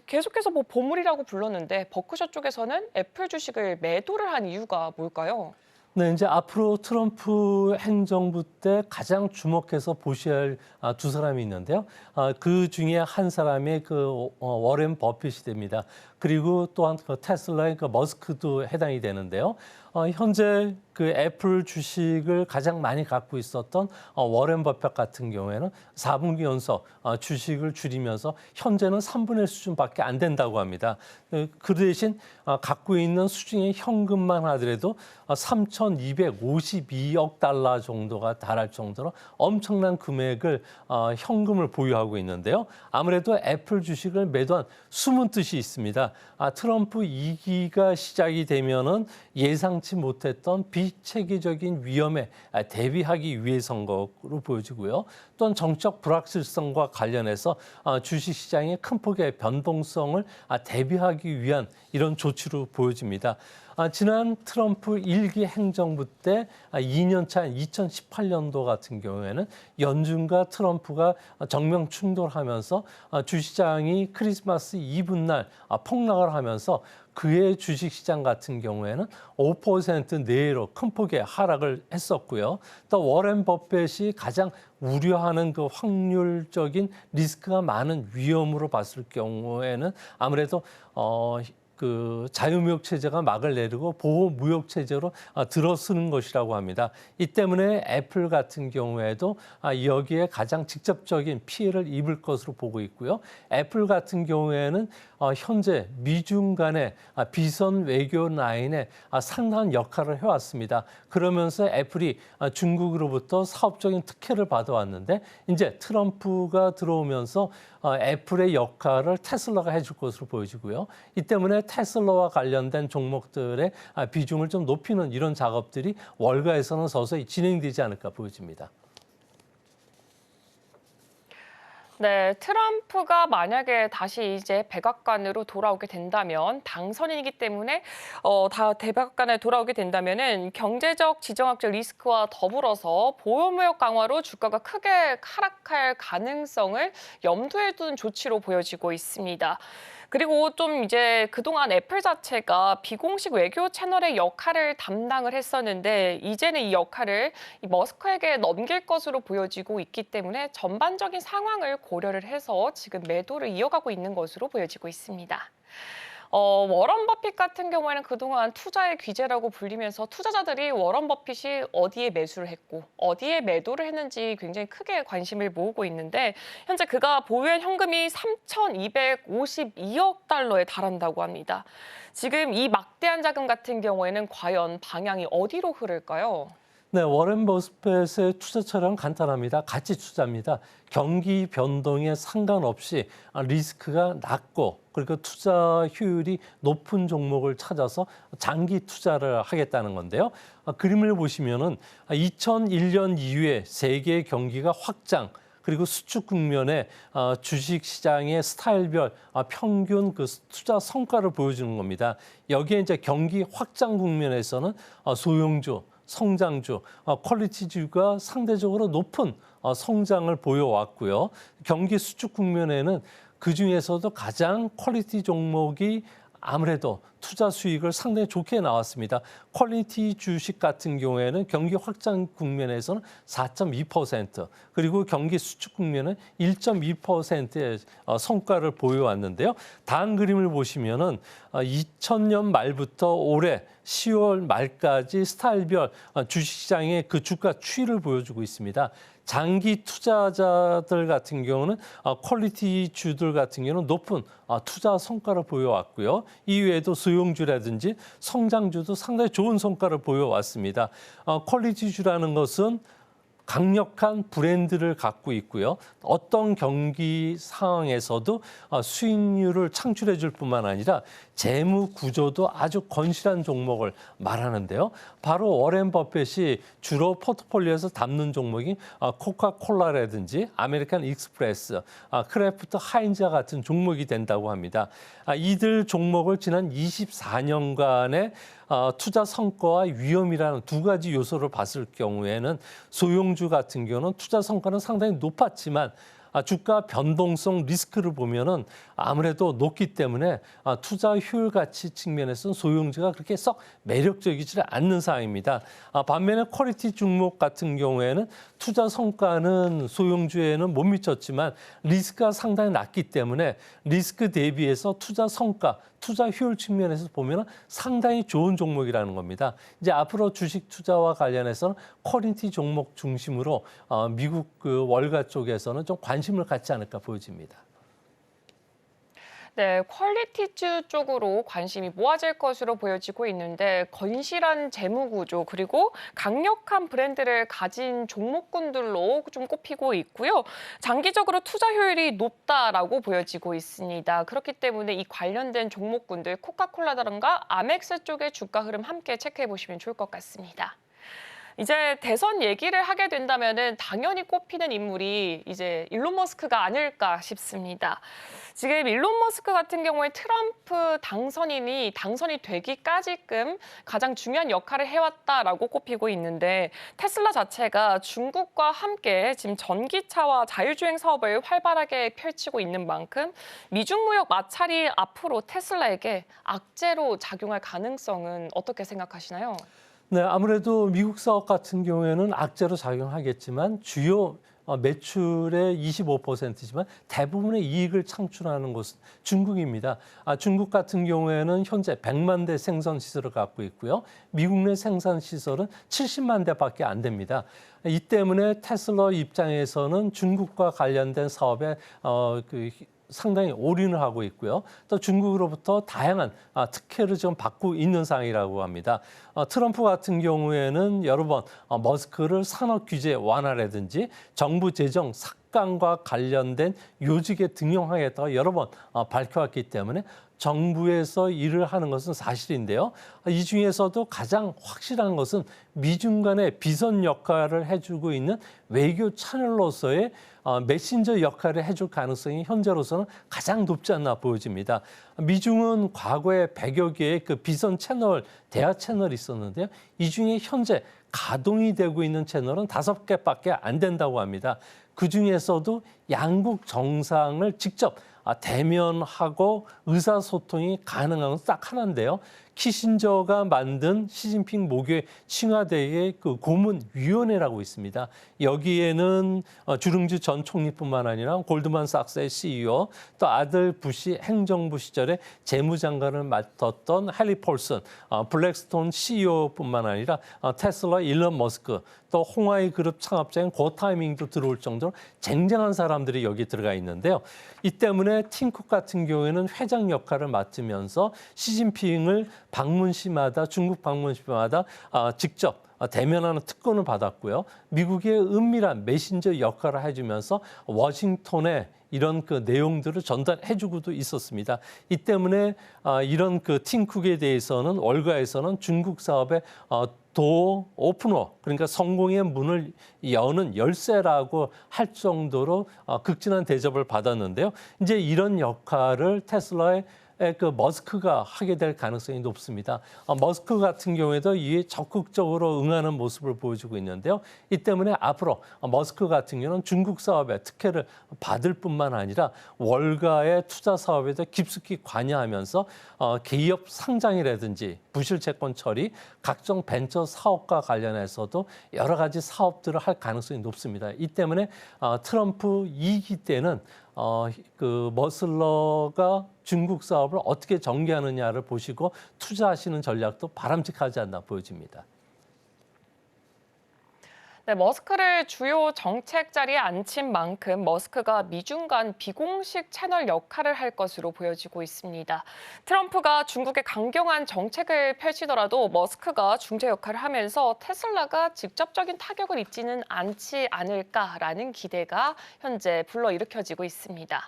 계속해서 뭐 보물이라고 불렀는데 버크셔 쪽에서는 애플 주식을 매도를 한 이유가 뭘까요? 네, 이제 앞으로 트럼프 행정부 때 가장 주목해서 보셔야 할 두 사람이 있는데요. 그 중에 한 사람이 워렌 버핏이 됩니다. 그리고 또한 테슬라의 머스크도 해당이 되는데요. 현재 그 애플 주식을 가장 많이 갖고 있었던 워렌 버핏 같은 경우에는 4분기 연속 주식을 줄이면서 현재는 3분의 1 수준밖에 안 된다고 합니다. 그 대신 갖고 있는 수중의 현금만 하더라도 3,252억 달러 정도가 달할 정도로 엄청난 금액을 현금을 보유하고 있는데요. 아무래도 애플 주식을 매도한 숨은 뜻이 있습니다. 트럼프 2기가 시작이 되면은 예상치 못했던 비체계적인 위험에 대비하기 위해서인 것으로 보여지고요. 또한 정책 불확실성과 관련해서 주식시장의 큰 폭의 변동성을 대비하기 위한 이런 조치로 보여집니다. 지난 트럼프 1기 행정부 때 2년 차인 2018년도 같은 경우에는 연준과 트럼프가 정면 충돌하면서 주시장이 크리스마스 이브날 폭락을 하면서 그의 주식시장 같은 경우에는 5% 내외로 큰 폭의 하락을 했었고요. 또 워렌 버핏이 가장 우려하는 그 확률적인 리스크가 많은 위험으로 봤을 경우에는 아무래도 그 자유무역 체제가 막을 내리고 보호무역 체제로 들어서는 것이라고 합니다. 이 때문에 애플 같은 경우에도 여기에 가장 직접적인 피해를 입을 것으로 보고 있고요. 애플 같은 경우에는 현재 미중 간의 비선 외교 라인에 상당한 역할을 해왔습니다. 그러면서 애플이 중국으로부터 사업적인 특혜를 받아왔는데 이제 트럼프가 들어오면서 애플의 역할을 테슬라가 해줄 것으로 보여지고요. 이 때문에 테슬라와 관련된 종목들의 비중을 좀 높이는 이런 작업들이 월가에서는 서서히 진행되지 않을까 보여집니다. 네, 트럼프가 만약에 다시 이제 백악관으로 돌아오게 된다면 당선인이기 때문에 다 백악관에 돌아오게 된다면은 경제적 지정학적 리스크와 더불어서 보호무역 강화로 주가가 크게 하락할 가능성을 염두에 둔 조치로 보여지고 있습니다. 그리고 좀 이제 그동안 애플 자체가 비공식 외교 채널의 역할을 담당을 했었는데 이제는 이 역할을 머스크에게 넘길 것으로 보여지고 있기 때문에 전반적인 상황을 고려를 해서 지금 매도를 이어가고 있는 것으로 보여지고 있습니다. 워런 버핏 같은 경우에는 그동안 투자의 귀재라고 불리면서 투자자들이 워런 버핏이 어디에 매수를 했고 어디에 매도를 했는지 굉장히 크게 관심을 모으고 있는데 현재 그가 보유한 현금이 3,252억 달러에 달한다고 합니다. 지금 이 막대한 자금 같은 경우에는 과연 방향이 어디로 흐를까요? 네, 워렌 버핏의 투자 철학은 간단합니다. 가치 투자입니다. 경기 변동에 상관없이 리스크가 낮고 그리고 투자 효율이 높은 종목을 찾아서 장기 투자를 하겠다는 건데요. 그림을 보시면은 2001년 이후에 세계 경기가 확장 그리고 수축 국면에 주식시장의 스타일별 평균 그 투자 성과를 보여주는 겁니다. 여기에 이제 경기 확장 국면에서는 소형주, 성장주, 퀄리티주가 상대적으로 높은 성장을 보여왔고요. 경기 수축 국면에는 그중에서도 가장 퀄리티 종목이 아무래도 투자 수익을 상당히 좋게 나왔습니다. 퀄리티 주식 같은 경우에는 경기 확장 국면에서는 4.2%, 그리고 경기 수축 국면은 1.2%의 성과를 보여왔는데요. 다음 그림을 보시면은 2000년 말부터 올해 10월 말까지 스타일별 주식시장의 그 주가 추이를 보여주고 있습니다. 장기 투자자들 같은 경우는 퀄리티 주들 같은 경우는 높은 투자 성과를 보여왔고요. 이외에도 소형주라든지 성장주도 상당히 좋은 성과를 보여왔습니다. 퀄리티주라는 것은 강력한 브랜드를 갖고 있고요. 어떤 경기 상황에서도 수익률을 창출해 줄 뿐만 아니라 재무 구조도 아주 건실한 종목을 말하는데요. 바로 워렌 버핏이 주로 포트폴리오에서 담는 종목이 코카콜라라든지 아메리칸 익스프레스, 크래프트 하인즈와 같은 종목이 된다고 합니다. 이들 종목을 지난 24년간의 투자 성과와 위험이라는 두 가지 요소를 봤을 경우에는 소형주 같은 경우는 투자 성과는 상당히 높았지만 주가 변동성 리스크를 보면은 아무래도 높기 때문에 투자 효율 가치 측면에서는 소형주가 그렇게 썩 매력적이지 않는 상황입니다. 반면에 퀄리티 종목 같은 경우에는 투자 성과는 소형주에는 못 미쳤지만 리스크가 상당히 낮기 때문에 리스크 대비해서 투자 성과, 투자 효율 측면에서 보면 상당히 좋은 종목이라는 겁니다. 이제 앞으로 주식 투자와 관련해서는 퀄리티 종목 중심으로 미국 그 월가 쪽에서는 좀 관심을 갖지 않을까 보여집니다. 네, 퀄리티주 쪽으로 관심이 모아질 것으로 보여지고 있는데 건실한 재무 구조 그리고 강력한 브랜드를 가진 종목군들로 좀 꼽히고 있고요. 장기적으로 투자 효율이 높다라고 보여지고 있습니다. 그렇기 때문에 이 관련된 종목군들 코카콜라라든가 아멕스 쪽의 주가 흐름 함께 체크해 보시면 좋을 것 같습니다. 이제 대선 얘기를 하게 된다면은 당연히 꼽히는 인물이 이제 일론 머스크가 아닐까 싶습니다. 지금 일론 머스크 같은 경우에 트럼프 당선인이 당선이 되기까지끔 가장 중요한 역할을 해왔다라고 꼽히고 있는데 테슬라 자체가 중국과 함께 지금 전기차와 자율주행 사업을 활발하게 펼치고 있는 만큼 미중 무역 마찰이 앞으로 테슬라에게 악재로 작용할 가능성은 어떻게 생각하시나요? 네, 아무래도 미국 사업 같은 경우에는 악재로 작용하겠지만 주요 매출의 25%지만 대부분의 이익을 창출하는 곳은 중국입니다. 중국 같은 경우에는 현재 100만 대 생산 시설을 갖고 있고요. 미국 내 생산 시설은 70만 대밖에 안 됩니다. 이 때문에 테슬라 입장에서는 중국과 관련된 사업에 상당히 올인을 하고 있고요. 또 중국으로부터 다양한 특혜를 좀 받고 있는 상황이라고 합니다. 트럼프 같은 경우에는 여러 번 머스크를 산업 규제 완화라든지 정부 재정 삭감과 관련된 요직에 등용하겠다고 여러 번 밝혀왔기 때문에 정부에서 일을 하는 것은 사실인데요. 이 중에서도 가장 확실한 것은 미중 간의 비선 역할을 해주고 있는 외교 채널로서의 메신저 역할을 해줄 가능성이 현재로서는 가장 높지 않나 보여집니다. 미중은 과거에 100여 개의 그 비선 채널, 대화 채널이 있었는데요. 이 중에 현재 가동이 되고 있는 채널은 5개밖에 안 된다고 합니다. 그중에서도 양국 정상을 직접 대면하고 의사소통이 가능한 건 딱 하나인데요. 키신저가 만든 시진핑 모교의 칭화대의 그 고문위원회라고 있습니다. 여기에는 주릉주 전 총리뿐만 아니라 골드만삭스의 CEO, 또 아들 부시 행정부 시절에 재무장관을 맡았던 헨리 폴슨, 블랙스톤 CEO뿐만 아니라 테슬라 일론 머스크, 또 홍하이 그룹 창업자인 고타이밍도 들어올 정도로 쟁쟁한 사람들이 여기 들어가 있는데요. 이 때문에 팀쿡 같은 경우에는 회장 역할을 맡으면서 시진핑을 방문 시마다 중국 방문 시마다 직접 대면하는 특권을 받았고요. 미국의 은밀한 메신저 역할을 해주면서 워싱턴에 이런 그 내용들을 전달해주고도 있었습니다. 이 때문에 이런 그 팀쿡에 대해서는 월가에서는 중국 사업의 도 오프너, 그러니까 성공의 문을 여는 열쇠라고 할 정도로 극진한 대접을 받았는데요. 이제 이런 역할을 테슬라의 그 머스크가 하게 될 가능성이 높습니다. 머스크 같은 경우에도 이에 적극적으로 응하는 모습을 보여주고 있는데요. 이 때문에 앞으로 머스크 같은 경우는 중국 사업에 특혜를 받을 뿐만 아니라 월가의 투자 사업에도 깊숙이 관여하면서 기업 상장이라든지 부실 채권 처리, 각종 벤처 사업과 관련해서도 여러 가지 사업들을 할 가능성이 높습니다. 이 때문에 트럼프 2기 때는 그 머슬러가 중국 사업을 어떻게 전개하느냐를 보시고 투자하시는 전략도 바람직하지 않나 보여집니다. 네, 머스크를 주요 정책 자리에 앉힌 만큼 머스크가 미중 간 비공식 채널 역할을 할 것으로 보여지고 있습니다. 트럼프가 중국에 강경한 정책을 펼치더라도 머스크가 중재 역할을 하면서 테슬라가 직접적인 타격을 입지는 않지 않을까라는 기대가 현재 불러일으켜지고 있습니다.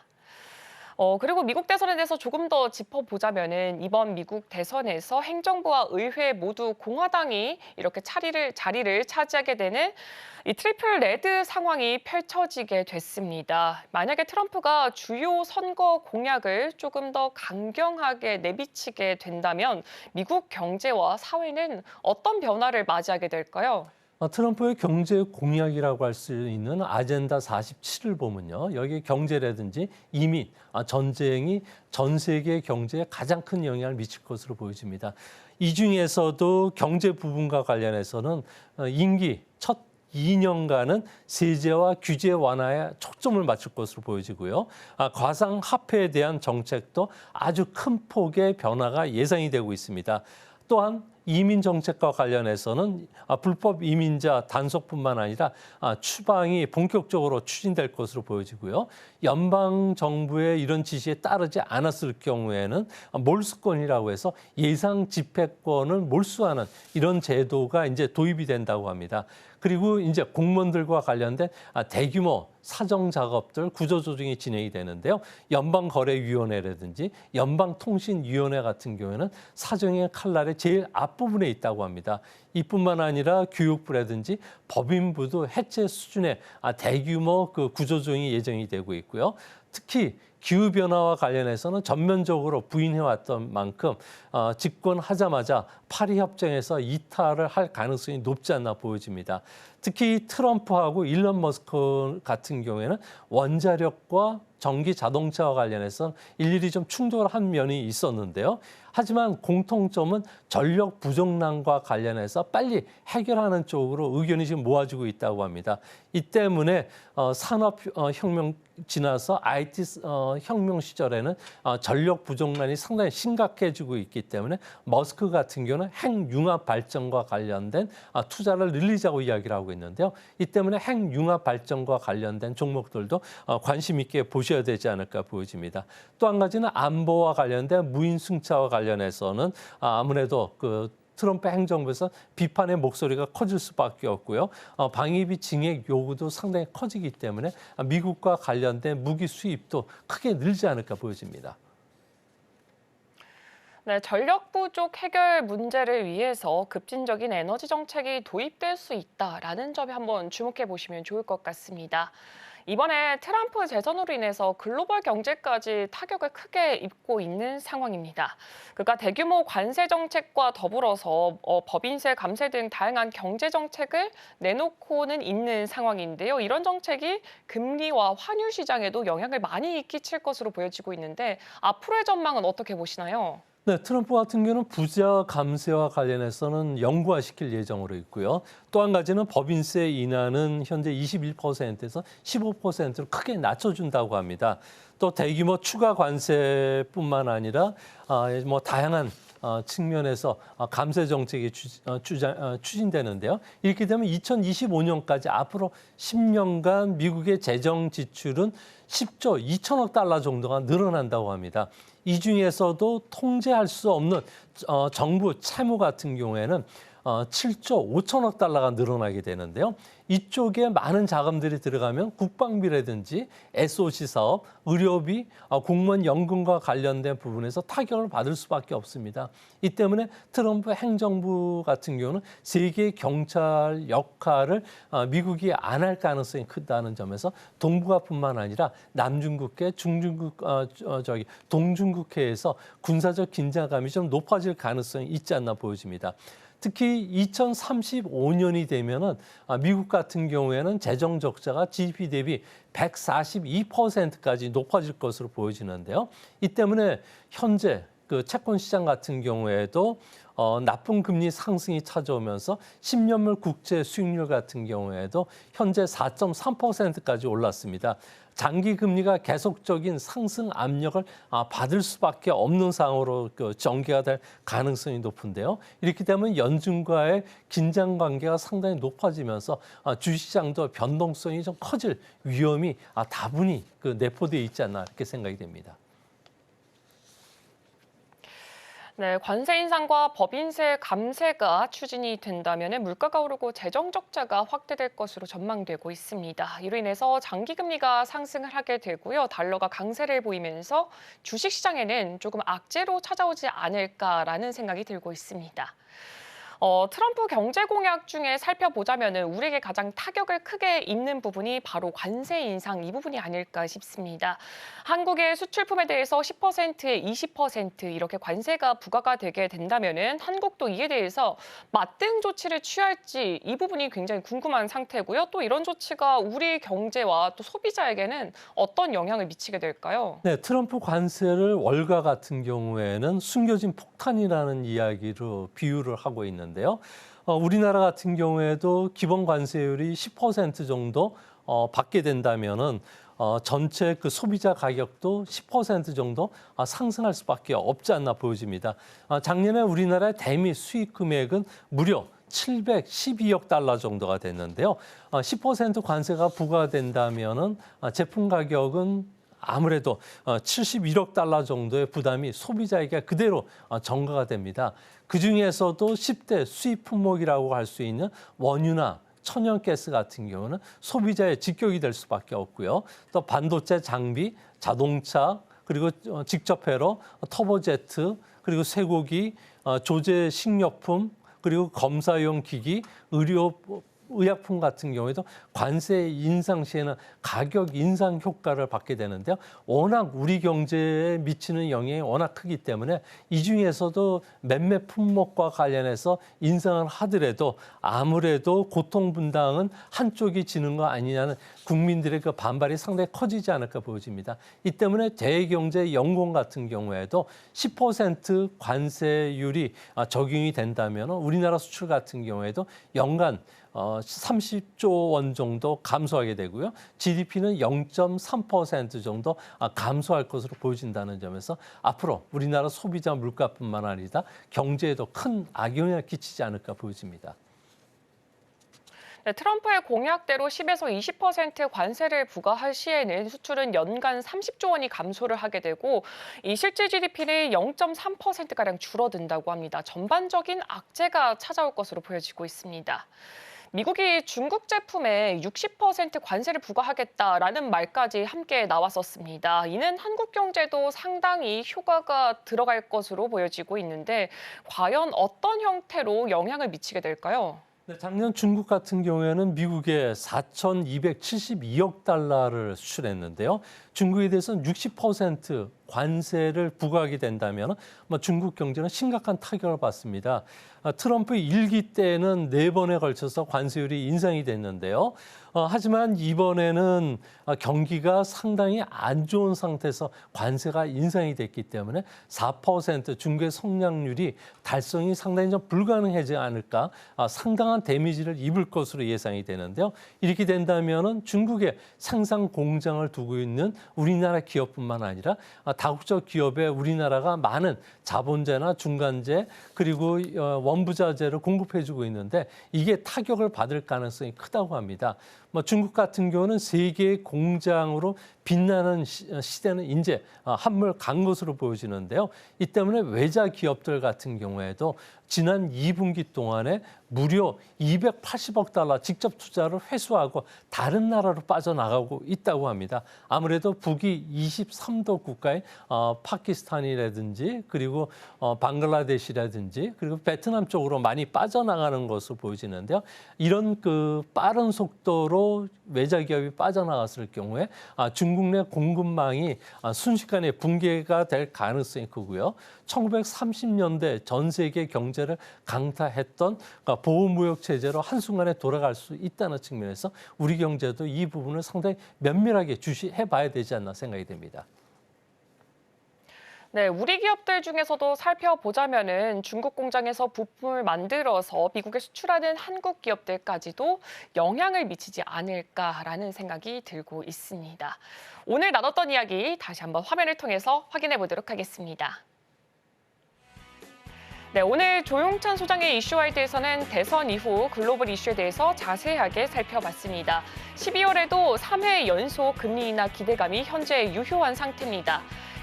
그리고 미국 대선에 대해서 조금 더 짚어보자면은 이번 미국 대선에서 행정부와 의회 모두 공화당이 이렇게 자리를 차지하게 되는 이 트리플 레드 상황이 펼쳐지게 됐습니다. 만약에 트럼프가 주요 선거 공약을 조금 더 강경하게 내비치게 된다면 미국 경제와 사회는 어떤 변화를 맞이하게 될까요? 트럼프의 경제 공약이라고 할 수 있는 아젠다 47을 보면요. 여기 경제라든지 이민, 전쟁이 전 세계 경제에 가장 큰 영향을 미칠 것으로 보여집니다. 이 중에서도 경제 부분과 관련해서는 임기 첫 2년간은 세제와 규제 완화에 초점을 맞출 것으로 보여지고요. 과상화폐에 대한 정책도 아주 큰 폭의 변화가 예상이 되고 있습니다. 또한 이민 정책과 관련해서는 불법 이민자 단속뿐만 아니라 추방이 본격적으로 추진될 것으로 보여지고요. 연방 정부의 이런 지시에 따르지 않았을 경우에는 몰수권이라고 해서 예상 집행권을 몰수하는 이런 제도가 이제 도입이 된다고 합니다. 그리고 이제 공무원들과 관련된 대규모 사정 작업들 구조조정이 진행이 되는데요. 연방거래위원회라든지 연방통신위원회 같은 경우에는 사정의 칼날의 제일 앞부분에 있다고 합니다. 이뿐만 아니라 교육부라든지 법인부도 해체 수준의 대규모 그 구조조정이 예정이 되고 있고요. 특히 기후변화와 관련해서는 전면적으로 부인해왔던 만큼 집권하자마자 파리협정에서 이탈을 할 가능성이 높지 않나 보여집니다. 특히 트럼프하고 일론 머스크 같은 경우에는 원자력과 전기 자동차와 관련해서 일일이 좀 충돌한 면이 있었는데요. 하지만 공통점은 전력 부족난과 관련해서 빨리 해결하는 쪽으로 의견이 지금 모아지고 있다고 합니다. 이 때문에 산업혁명 지나서 IT 혁명 시절에는 전력 부족난이 상당히 심각해지고 있기 때문에 머스크 같은 경우는 핵융합 발전과 관련된 투자를 늘리자고 이야기를 하고 있는데요. 이 때문에 핵융합 발전과 관련된 종목들도 관심 있게 보셔야 되지 않을까 보여집니다. 또 한 가지는 안보와 관련된 무인 승차와 관련해서는 아무래도 트럼프 행정부에서 비판의 목소리가 커질 수밖에 없고요. 방위비 증액 요구도 상당히 커지기 때문에 미국과 관련된 무기 수입도 크게 늘지 않을까 보여집니다. 네, 전력 부족 해결 문제를 위해서 급진적인 에너지 정책이 도입될 수 있다라는 점에 한번 주목해 보시면 좋을 것 같습니다. 이번에 트럼프 재선으로 인해서 글로벌 경제까지 타격을 크게 입고 있는 상황입니다. 그러니까 대규모 관세 정책과 더불어서 법인세 감세 등 다양한 경제 정책을 내놓고는 있는 상황인데요. 이런 정책이 금리와 환율 시장에도 영향을 많이 끼칠 것으로 보여지고 있는데 앞으로의 전망은 어떻게 보시나요? 네, 트럼프 같은 경우는 부자 감세와 관련해서는 영구화시킬 예정으로 있고요. 또 한 가지는 법인세 인하는 현재 21%에서 15%로 크게 낮춰준다고 합니다. 또 대규모 추가 관세뿐만 아니라 다양한 측면에서 감세 정책이 추진되는데요. 이렇게 되면 2025년까지 앞으로 10년간 미국의 재정 지출은 10조 2천억 달러 정도가 늘어난다고 합니다. 이 중에서도 통제할 수 없는 정부 채무 같은 경우에는 7조 5천억 달러가 늘어나게 되는데요. 이쪽에 많은 자금들이 들어가면 국방비라든지 SOC 사업, 의료비, 공무원 연금과 관련된 부분에서 타격을 받을 수밖에 없습니다. 이 때문에 트럼프 행정부 같은 경우는 세계 경찰 역할을 미국이 안 할 가능성이 크다는 점에서 동북아뿐만 아니라 남중국해, 동중국해에서 군사적 긴장감이 좀 높아질 가능성이 있지 않나 보여집니다. 특히 2035년이 되면은 미국 같은 경우에는 재정 적자가 GDP 대비 142%까지 높아질 것으로 보여지는데요. 이 때문에 현재 채권 시장 같은 경우에도 나쁜 금리 상승이 찾아오면서 10년물 국채 수익률 같은 경우에도 현재 4.3%까지 올랐습니다. 장기 금리가 계속적인 상승 압력을 받을 수밖에 없는 상황으로 전개가 될 가능성이 높은데요. 이렇게 되면 연준과의 긴장 관계가 상당히 높아지면서 주식시장도 변동성이 좀 커질 위험이 다분히 내포되어 있지 않나 이렇게 생각이 됩니다. 네, 관세 인상과 법인세 감세가 추진이 된다면 물가가 오르고 재정 적자가 확대될 것으로 전망되고 있습니다. 이로 인해서 장기 금리가 상승을 하게 되고요. 달러가 강세를 보이면서 주식시장에는 조금 악재로 찾아오지 않을까라는 생각이 들고 있습니다. 트럼프 경제 공약 중에 살펴보자면은 우리에게 가장 타격을 크게 입는 부분이 바로 관세 인상 이 부분이 아닐까 싶습니다. 한국의 수출품에 대해서 10%에 20% 이렇게 관세가 부과가 되게 된다면은 한국도 이에 대해서 맞대응 조치를 취할지 이 부분이 굉장히 궁금한 상태고요. 또 이런 조치가 우리 경제와 또 소비자에게는 어떤 영향을 미치게 될까요? 네, 트럼프 관세를 월가 같은 경우에는 숨겨진 폭탄이라는 이야기로 비유를 하고 있는데요. 우리나라 같은 경우에도 기본 관세율이 10% 정도 받게 된다면은 전체 소비자 가격도 10% 정도 상승할 수밖에 없지 않나 보여집니다. 작년에 우리나라의 대미 수입 금액은 무려 712억 달러 정도가 됐는데요. 10% 관세가 부과된다면은 제품 가격은 아무래도 71억 달러 정도의 부담이 소비자에게 그대로 전가가 됩니다. 그중에서도 10대 수입 품목이라고 할 수 있는 원유나 천연가스 같은 경우는 소비자의 직격이 될 수밖에 없고요. 또 반도체 장비, 자동차, 그리고 직접 회로, 터보제트, 그리고 쇠고기, 조제 식료품, 그리고 검사용 기기, 의료 의약품 같은 경우에도 관세 인상 시에는 가격 인상 효과를 받게 되는데요. 워낙 우리 경제에 미치는 영향이 워낙 크기 때문에 이 중에서도 몇몇 품목과 관련해서 인상을 하더라도 아무래도 고통 분담은 한쪽이 지는 거 아니냐는 국민들의 그 반발이 상당히 커지지 않을까 보여집니다. 이 때문에 대경제 연구원 같은 경우에도 10% 관세율이 적용이 된다면 우리나라 수출 같은 경우에도 연간 30조 원 정도 감소하게 되고요. GDP는 0.3% 정도 감소할 것으로 보여진다는 점에서 앞으로 우리나라 소비자 물가뿐만 아니라 경제에도 큰 악영향을 끼치지 않을까 보여집니다. 네, 트럼프의 공약대로 10에서 20% 관세를 부과할 시에는 수출은 연간 30조 원이 감소를 하게 되고 이 실질 GDP는 0.3%가량 줄어든다고 합니다. 전반적인 악재가 찾아올 것으로 보여지고 있습니다. 미국이 중국 제품에 60% 관세를 부과하겠다라는 말까지 함께 나왔었습니다. 이는 한국 경제도 상당히 효과가 들어갈 것으로 보여지고 있는데 과연 어떤 형태로 영향을 미치게 될까요? 네, 작년 중국 같은 경우에는 미국에 4,272억 달러를 수출했는데요. 중국에 대해서는 60% 관세를 부과하게 된다면 중국 경제는 심각한 타격을 받습니다. 트럼프 1기 때는 4번에 걸쳐서 관세율이 인상이 됐는데요. 하지만 이번에는 경기가 상당히 안 좋은 상태에서 관세가 인상이 됐기 때문에 4% 중국의 성장률이 달성이 상당히 좀 불가능하지 않을까 상당한 데미지를 입을 것으로 예상이 되는데요. 이렇게 된다면 중국에 생산 공장을 두고 있는 우리나라 기업뿐만 아니라 다국적 기업에 우리나라가 많은 자본재나 중간재 그리고 원부자재를 공급해주고 있는데 이게 타격을 받을 가능성이 크다고 합니다. 중국 같은 경우는 세계의 공장으로 빛나는 시대는 이제 한물 간 것으로 보여지는데요. 이 때문에 외자 기업들 같은 경우에도 지난 2분기 동안에 무려 280억 달러 직접 투자를 회수하고 다른 나라로 빠져나가고 있다고 합니다. 아무래도 북이 23도 국가인 파키스탄이라든지 그리고 방글라데시라든지 그리고 베트남 쪽으로 많이 빠져나가는 것으로 보여지는데요. 이런 그 빠른 속도로 외자 기업이 빠져나갔을 경우에 중국 내 공급망이 순식간에 붕괴가 될 가능성이 크고요. 1930년대 전 세계 경제를 강타했던 보호무역 체제로 한순간에 돌아갈 수 있다는 측면에서 우리 경제도 이 부분을 상당히 면밀하게 주시해 봐야 되지 않나 생각이 됩니다. 네, 우리 기업들 중에서도 살펴보자면은 중국 공장에서 부품을 만들어서 미국에 수출하는 한국 기업들까지도 영향을 미치지 않을까라는 생각이 들고 있습니다. 오늘 나눴던 이야기 다시 한번 화면을 통해서 확인해 보도록 하겠습니다. 네, 오늘 조용찬 소장의 이슈와이드에서는 대선 이후 글로벌 이슈에 대해서 자세하게 살펴봤습니다. 12월에도 3회 연속 금리 인하 기대감이 현재 유효한 상태입니다.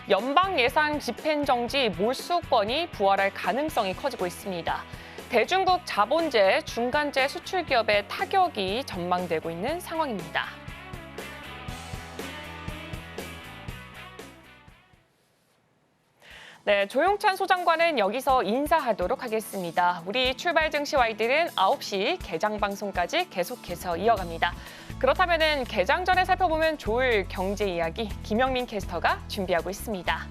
연방 예상 집행정지 몰수권이 부활할 가능성이 커지고 있습니다. 대중국 자본재, 중간재 수출 기업의 타격이 전망되고 있는 상황입니다. 네, 조용찬 소장과는 여기서 인사하도록 하겠습니다. 우리 출발 증시 와이드는 9시 개장 방송까지 계속해서 이어갑니다. 그렇다면 개장 전에 살펴보면 좋을 경제 이야기 김영민 캐스터가 준비하고 있습니다.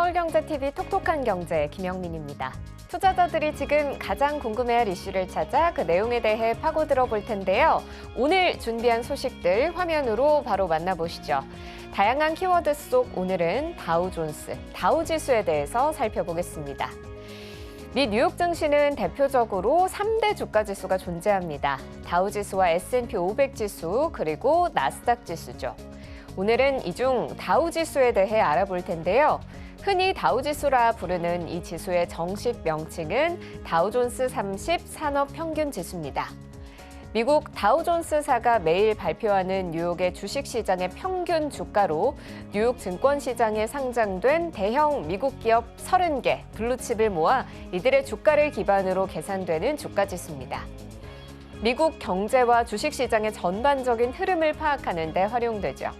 서울경제TV 톡톡한 경제 김영민입니다. 투자자들이 지금 가장 궁금해할 이슈를 찾아 그 내용에 대해 파고들어 볼 텐데요. 오늘 준비한 소식들 화면으로 바로 만나보시죠. 다양한 키워드 속 오늘은 다우존스, 다우지수에 대해서 살펴보겠습니다. 미 뉴욕 증시는 대표적으로 3대 주가 지수가 존재합니다. 다우지수와 S&P 500 지수, 그리고 나스닥 지수죠. 오늘은 이 중 다우지수에 대해 알아볼 텐데요. 흔히 다우지수라 부르는 이 지수의 정식 명칭은 다우존스 30 산업평균지수입니다. 미국 다우존스사가 매일 발표하는 뉴욕의 주식시장의 평균 주가로 뉴욕 증권시장에 상장된 대형 미국 기업 30개 블루칩을 모아 이들의 주가를 기반으로 계산되는 주가지수입니다. 미국 경제와 주식시장의 전반적인 흐름을 파악하는 데 활용되죠.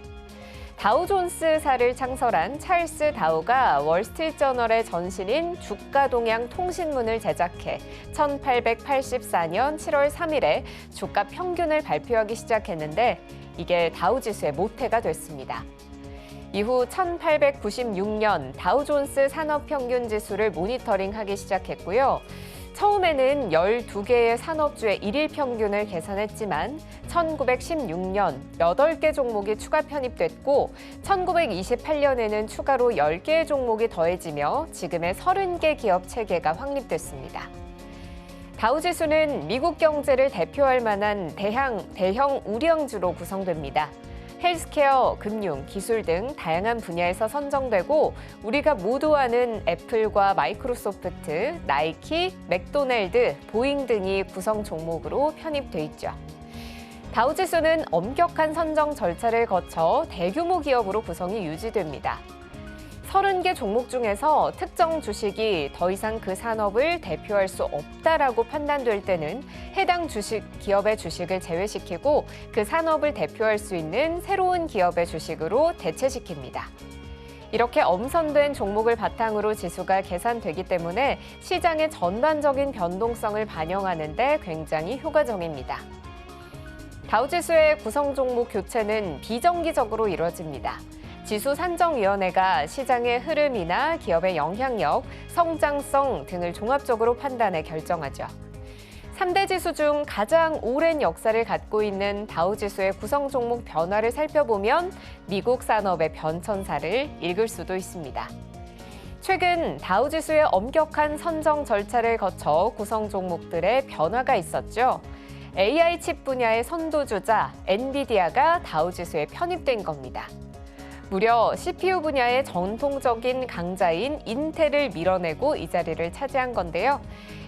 다우존스사를 창설한 찰스 다우가 월스트리트저널의 전신인 주가동향 통신문을 제작해 1884년 7월 3일에 주가 평균을 발표하기 시작했는데 이게 다우지수의 모태가 됐습니다. 이후 1896년 다우존스 산업평균지수를 모니터링하기 시작했고요. 처음에는 12개의 산업주의 일일 평균을 계산했지만 1916년 8개 종목이 추가 편입됐고 1928년에는 추가로 10개의 종목이 더해지며 지금의 30개 기업 체계가 확립됐습니다. 다우지수는 미국 경제를 대표할 만한 대형 우량주로 구성됩니다. 헬스케어, 금융, 기술 등 다양한 분야에서 선정되고 우리가 모두 아는 애플과 마이크로소프트, 나이키, 맥도날드, 보잉 등이 구성 종목으로 편입돼 있죠. 다우지수는 엄격한 선정 절차를 거쳐 대규모 기업으로 구성이 유지됩니다. 30개 종목 중에서 특정 주식이 더 이상 그 산업을 대표할 수 없다라고 판단될 때는 해당 기업의 주식을 제외시키고 그 산업을 대표할 수 있는 새로운 기업의 주식으로 대체시킵니다. 이렇게 엄선된 종목을 바탕으로 지수가 계산되기 때문에 시장의 전반적인 변동성을 반영하는 데 굉장히 효과적입니다. 다우지수의 구성 종목 교체는 비정기적으로 이루어집니다. 지수산정위원회가 시장의 흐름이나 기업의 영향력, 성장성 등을 종합적으로 판단해 결정하죠. 3대 지수 중 가장 오랜 역사를 갖고 있는 다우지수의 구성 종목 변화를 살펴보면 미국 산업의 변천사를 읽을 수도 있습니다. 최근 다우지수의 엄격한 선정 절차를 거쳐 구성 종목들의 변화가 있었죠. AI 칩 분야의 선도주자 엔비디아가 다우지수에 편입된 겁니다. 무려 CPU 분야의 전통적인 강자인 인텔을 밀어내고 이 자리를 차지한 건데요.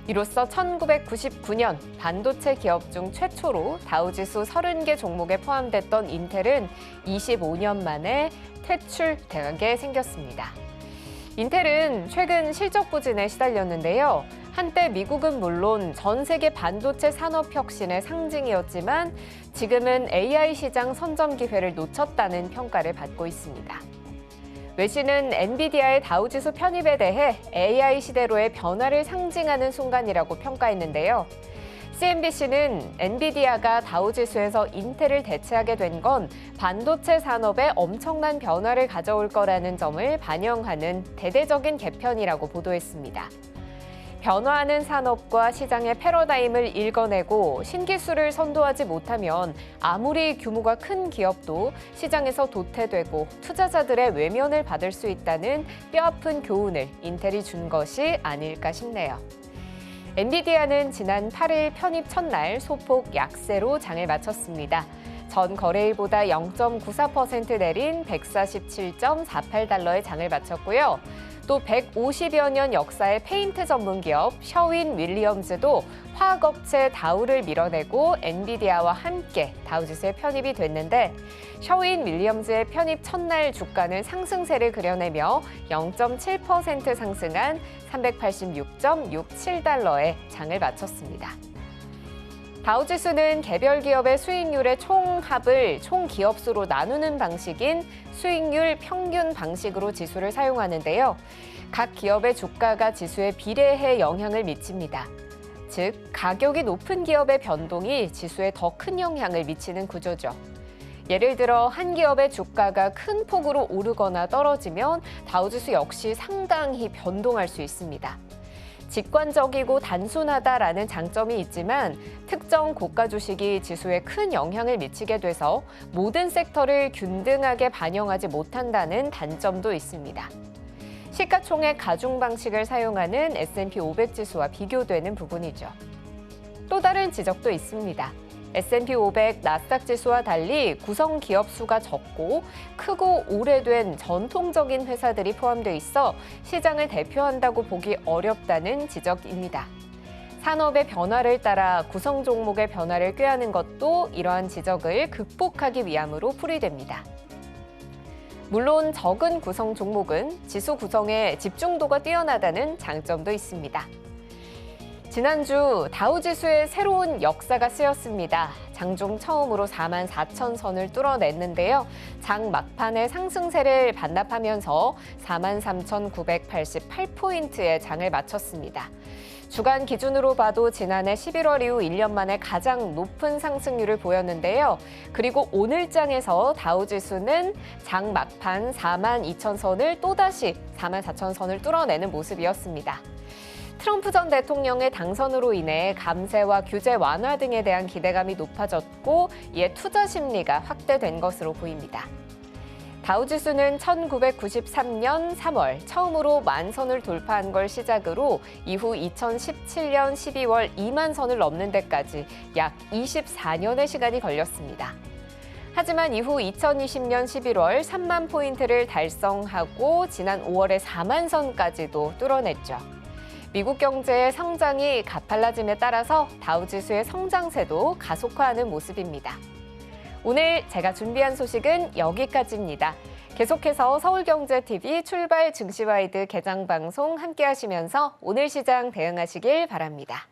이로써 1999년 반도체 기업 중 최초로 다우지수 30개 종목에 포함됐던 인텔은 25년 만에 퇴출되게 생겼습니다. 인텔은 최근 실적 부진에 시달렸는데요. 한때 미국은 물론 전 세계 반도체 산업 혁신의 상징이었지만 지금은 AI 시장 선점 기회를 놓쳤다는 평가를 받고 있습니다. 외신은 엔비디아의 다우지수 편입에 대해 AI 시대로의 변화를 상징하는 순간이라고 평가했는데요. CNBC는 엔비디아가 다우지수에서 인텔을 대체하게 된 건 반도체 산업에 엄청난 변화를 가져올 거라는 점을 반영하는 대대적인 개편이라고 보도했습니다. 변화하는 산업과 시장의 패러다임을 읽어내고 신기술을 선도하지 못하면 아무리 규모가 큰 기업도 시장에서 도태되고 투자자들의 외면을 받을 수 있다는 뼈아픈 교훈을 인텔이 준 것이 아닐까 싶네요. 엔비디아는 지난 8일 편입 첫날 소폭 약세로 장을 마쳤습니다. 전 거래일보다 0.94% 내린 147.48달러의 장을 마쳤고요. 또 150여 년 역사의 페인트 전문 기업 셔윈 윌리엄즈도 화학업체 다우를 밀어내고 엔비디아와 함께 다우지수에 편입이 됐는데 셔윈 윌리엄즈의 편입 첫날 주가는 상승세를 그려내며 0.7% 상승한 386.67달러에 장을 마쳤습니다. 다우지수는 개별 기업의 수익률의 총합을 총기업 수로 나누는 방식인 수익률 평균 방식으로 지수를 사용하는데요. 각 기업의 주가가 지수에 비례해 영향을 미칩니다. 즉, 가격이 높은 기업의 변동이 지수에 더 큰 영향을 미치는 구조죠. 예를 들어 한 기업의 주가가 큰 폭으로 오르거나 떨어지면 다우지수 역시 상당히 변동할 수 있습니다. 직관적이고 단순하다라는 장점이 있지만 특정 고가 주식이 지수에 큰 영향을 미치게 돼서 모든 섹터를 균등하게 반영하지 못한다는 단점도 있습니다. 시가총액 가중 방식을 사용하는 S&P 500 지수와 비교되는 부분이죠. 또 다른 지적도 있습니다. S&P 500 나스닥 지수와 달리 구성 기업 수가 적고 크고 오래된 전통적인 회사들이 포함돼 있어 시장을 대표한다고 보기 어렵다는 지적입니다. 산업의 변화를 따라 구성 종목의 변화를 꾀하는 것도 이러한 지적을 극복하기 위함으로 풀이됩니다. 물론 적은 구성 종목은 지수 구성에 집중도가 뛰어나다는 장점도 있습니다. 지난주 다우지수의 새로운 역사가 쓰였습니다. 장중 처음으로 44,000선을 뚫어냈는데요. 장 막판에 상승세를 반납하면서 43,988포인트의 장을 마쳤습니다. 주간 기준으로 봐도 지난해 11월 이후 1년 만에 가장 높은 상승률을 보였는데요. 그리고 오늘 장에서 다우지수는 장 막판 42,000선을 또다시 44,000선을 뚫어내는 모습이었습니다. 트럼프 전 대통령의 당선으로 인해 감세와 규제 완화 등에 대한 기대감이 높아졌고 이에 투자 심리가 확대된 것으로 보입니다. 다우지수는 1993년 3월 처음으로 만선을 돌파한 걸 시작으로 이후 2017년 12월 2만 선을 넘는 데까지 약 24년의 시간이 걸렸습니다. 하지만 이후 2020년 11월 3만 포인트를 달성하고 지난 5월에 4만 선까지도 뚫어냈죠. 미국 경제의 성장이 가팔라짐에 따라서 다우지수의 성장세도 가속화하는 모습입니다. 오늘 제가 준비한 소식은 여기까지입니다. 계속해서 서울경제TV 출발 증시와이드 개장 방송 함께 하시면서 오늘 시장 대응하시길 바랍니다.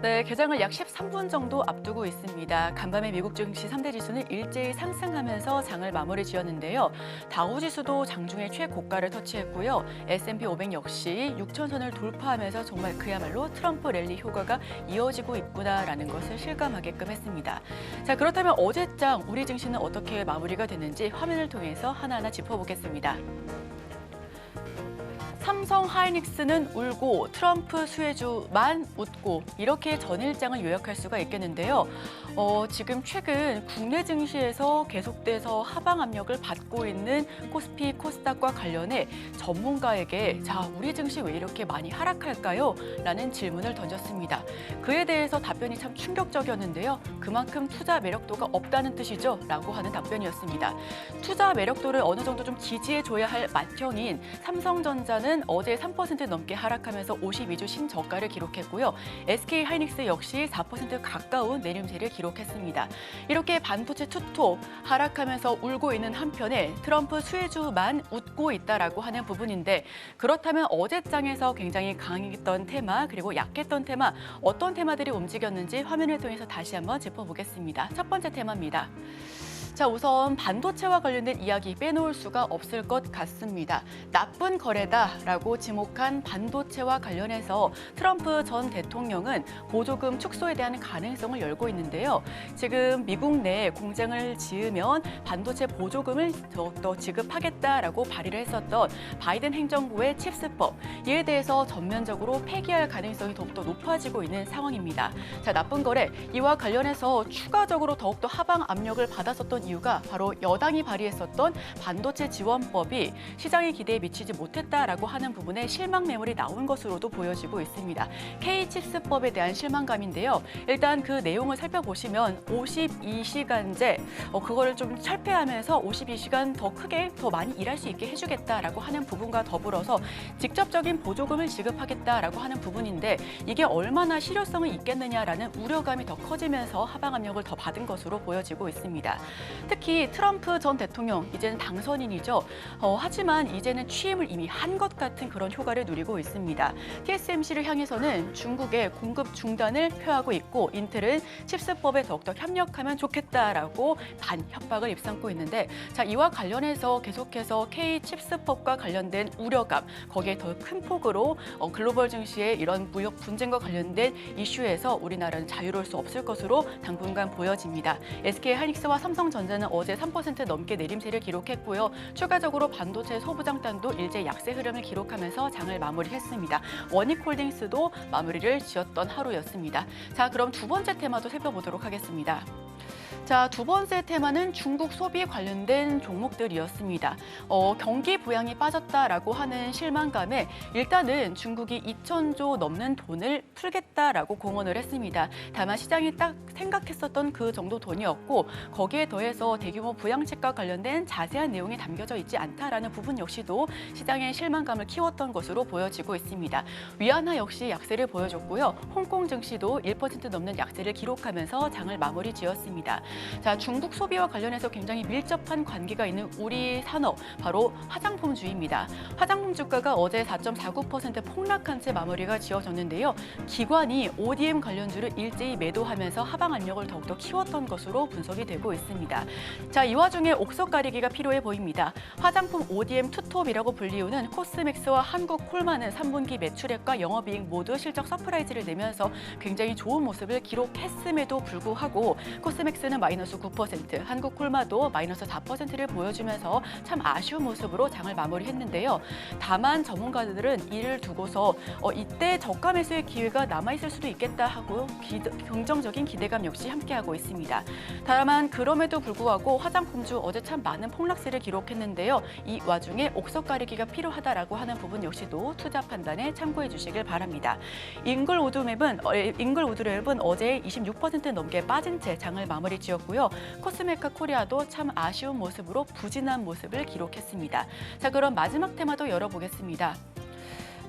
네, 개장을 약 13분 정도 앞두고 있습니다. 간밤에 미국 증시 3대 지수는 일제히 상승하면서 장을 마무리 지었는데요. 다우지수도 장중에 최고가를 터치했고요. S&P 500 역시 6,000선을 돌파하면서 정말 그야말로 트럼프 랠리 효과가 이어지고 있구나라는 것을 실감하게끔 했습니다. 자, 그렇다면 어제장 우리 증시는 어떻게 마무리가 됐는지 화면을 통해서 하나하나 짚어보겠습니다. 삼성 하이닉스는 울고 트럼프 수혜주만 웃고 이렇게 전일장을 요약할 수가 있겠는데요. 지금 최근 국내 증시에서 계속돼서 하방 압력을 받고 있는 코스피, 코스닥과 관련해 전문가에게 자, 우리 증시 왜 이렇게 많이 하락할까요? 라는 질문을 던졌습니다. 그에 대해서 답변이 참 충격적이었는데요. 그만큼 투자 매력도가 없다는 뜻이죠? 라고 하는 답변이었습니다. 투자 매력도를 어느 정도 좀 지지해줘야 할 맏형인 삼성전자는 어제 3% 넘게 하락하면서 52주 신저가를 기록했고요. SK 하이닉스 역시 4% 가까운 내림세를 기록했습니다. 이렇게 반도체 투톱 하락하면서 울고 있는 한편에 트럼프 수혜주만 웃고 있다라고 하는 부분인데 그렇다면 어제장에서 굉장히 강했던 테마 그리고 약했던 테마 어떤 테마들이 움직였는지 화면을 통해서 다시 한번 짚어보겠습니다. 첫 번째 테마입니다. 자, 우선 반도체와 관련된 이야기 빼놓을 수가 없을 것 같습니다. 나쁜 거래다라고 지목한 반도체와 관련해서 트럼프 전 대통령은 보조금 축소에 대한 가능성을 열고 있는데요. 지금 미국 내 공장을 지으면 반도체 보조금을 더욱더 지급하겠다라고 발의를 했었던 바이든 행정부의 칩스법, 이에 대해서 전면적으로 폐기할 가능성이 더욱더 높아지고 있는 상황입니다. 자, 나쁜 거래, 이와 관련해서 추가적으로 더욱더 하방 압력을 받았었던 나왔던 이유가 바로 여당이 발의했었던 반도체 지원법이 시장의 기대에 미치지 못했다라고 하는 부분에 실망 매물이 나온 것으로도 보여지고 있습니다. K칩스법에 대한 실망감인데요. 일단 그 내용을 살펴보시면 52시간제 그거를 좀 철폐하면서 52시간 더 크게 더 많이 일할 수 있게 해주겠다라고 하는 부분과 더불어서 직접적인 보조금을 지급하겠다라고 하는 부분인데 이게 얼마나 실효성이 있겠느냐라는 우려감이 더 커지면서 하방 압력을 더 받은 것으로 보여지고 있습니다. 특히 트럼프 전 대통령 이제는 당선인이죠. 하지만 이제는 취임을 이미 한 것 같은 그런 효과를 누리고 있습니다. TSMC를 향해서는 중국의 공급 중단을 표하고 있고 인텔은 칩스법에 더욱더 협력하면 좋겠다라고 반협박을 입삼고 있는데 자 이와 관련해서 계속해서 K칩스법과 관련된 우려감 거기에 더 큰 폭으로 글로벌 증시의 이런 무역 분쟁과 관련된 이슈에서 우리나라는 자유로울 수 없을 것으로 당분간 보여집니다. SK하이닉스와 삼성전자는 어제 3% 넘게 내림세를 기록했고요. 추가적으로 반도체 소부장단도 일제 약세 흐름을 기록하면서 장을 마무리했습니다. 원익홀딩스도 마무리를 지었던 하루였습니다. 자, 그럼 두 번째 테마도 살펴보도록 하겠습니다. 자, 두 번째 테마는 중국 소비에 관련된 종목들이었습니다. 경기 부양이 빠졌다라고 하는 실망감에 일단은 중국이 2,000조 넘는 돈을 풀겠다라고 공언을 했습니다. 다만 시장이 딱 생각했었던 그 정도 돈이었고 거기에 더해서 대규모 부양책과 관련된 자세한 내용이 담겨져 있지 않다라는 부분 역시도 시장의 실망감을 키웠던 것으로 보여지고 있습니다. 위안화 역시 약세를 보여줬고요. 홍콩 증시도 1% 넘는 약세를 기록하면서 장을 마무리 지었습니다. 자, 중국 소비와 관련해서 굉장히 밀접한 관계가 있는 우리 산업, 바로 화장품주입니다. 화장품 주가가 어제 4.49% 폭락한 채 마무리가 지어졌는데요. 기관이 ODM 관련주를 일제히 매도하면서 하방 압력을 더욱더 키웠던 것으로 분석이 되고 있습니다. 자, 이 와중에 옥석 가리기가 필요해 보입니다. 화장품 ODM 투톱이라고 불리우는 코스맥스와 한국콜마는 3분기 매출액과 영업이익 모두 실적 서프라이즈를 내면서 굉장히 좋은 모습을 기록했음에도 불구하고 코스맥스는 마이너스 9%, 한국콜마도 마이너스 4%를 보여주면서 참 아쉬운 모습으로 장을 마무리했는데요. 다만 전문가들은 이를 두고서 이때 저가 매수의 기회가 남아있을 수도 있겠다 하고 긍정적인 기대감 역시 함께하고 있습니다. 다만 그럼에도 불구하고 화장품주 어제 참 많은 폭락세를 기록했는데요. 이 와중에 옥석 가리기가 필요하다라고 하는 부분 역시도 투자 판단에 참고해 주시길 바랍니다. 잉글우드랩은 어제 26% 넘게 빠진 채 장을 마무리 지었고요. 코스메카 코리아도 참 아쉬운 모습으로 부진한 모습을 기록했습니다. 자, 그럼 마지막 테마도 열어보겠습니다.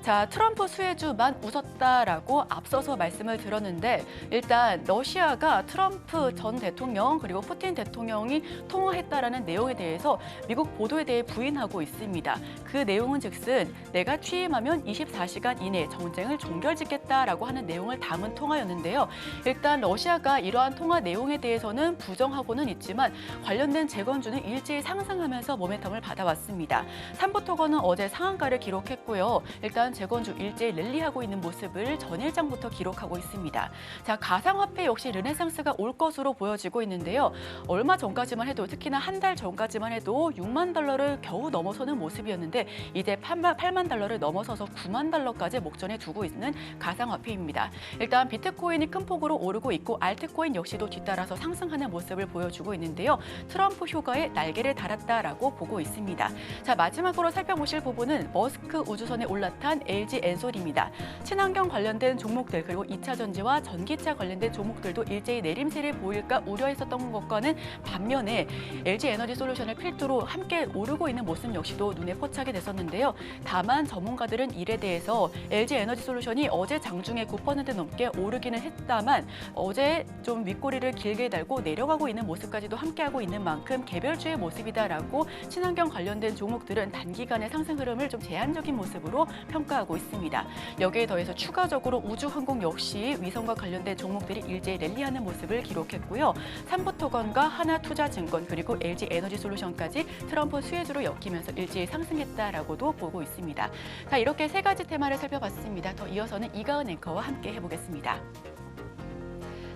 자, 트럼프 수혜주만 웃었다라고 앞서서 말씀을 드렸는데 일단 러시아가 트럼프 전 대통령 그리고 푸틴 대통령이 통화했다라는 내용에 대해서 미국 보도에 대해 부인하고 있습니다. 그 내용은 즉슨 내가 취임하면 24시간 이내에 전쟁을 종결짓겠다라고 하는 내용을 담은 통화였는데요. 일단 러시아가 이러한 통화 내용에 대해서는 부정하고는 있지만 관련된 재건주는 일제히 상승하면서 모멘텀을 받아왔습니다. 삼부토건은 어제 상한가를 기록했고요. 일단 재건주 일제히 랠리하고 있는 모습을 전일장부터 기록하고 있습니다. 자, 가상화폐 역시 르네상스가 올 것으로 보여지고 있는데요. 얼마 전까지만 해도 특히나 한 달 전까지만 해도 6만 달러를 겨우 넘어서는 모습이었는데 이제 8만 달러를 넘어서서 9만 달러까지 목전에 두고 있는 가상화폐입니다. 일단 비트코인이 큰 폭으로 오르고 있고 알트코인 역시도 뒤따라서 상승하는 모습을 보여주고 있는데요. 트럼프 효과에 날개를 달았다라고 보고 있습니다. 자, 마지막으로 살펴보실 부분은 머스크 우주선에 올라탄 LG 엔솔입니다. 친환경 관련된 종목들 그리고 2차 전지와 전기차 관련된 종목들도 일제히 내림세를 보일까 우려했었던 것과는 반면에 LG 에너지 솔루션을 필두로 함께 오르고 있는 모습 역시도 눈에 포착이 됐었는데요. 다만 전문가들은 이에 대해서 LG 에너지 솔루션이 어제 장중에 9% 넘게 오르기는 했다만 어제 좀 윗꼬리를 길게 달고 내려가고 있는 모습까지도 함께하고 있는 만큼 개별주의 모습이다라고 친환경 관련된 종목들은 단기간의 상승 흐름을 좀 제한적인 모습으로 평가하고 있습니다. 여기에 더해서 추가적으로 우주항공 역시 위성과 관련된 종목들이 일제히 랠리하는 모습을 기록했고요. 삼부토건과 하나투자증권 그리고 LG 에너지 솔루션까지 트럼프 수혜주로 엮이면서 일제히 상승했다라고도 보고 있습니다. 자, 이렇게 세 가지 테마를 살펴봤습니다. 더 이어서는 이가은 앵커와 함께 해보겠습니다.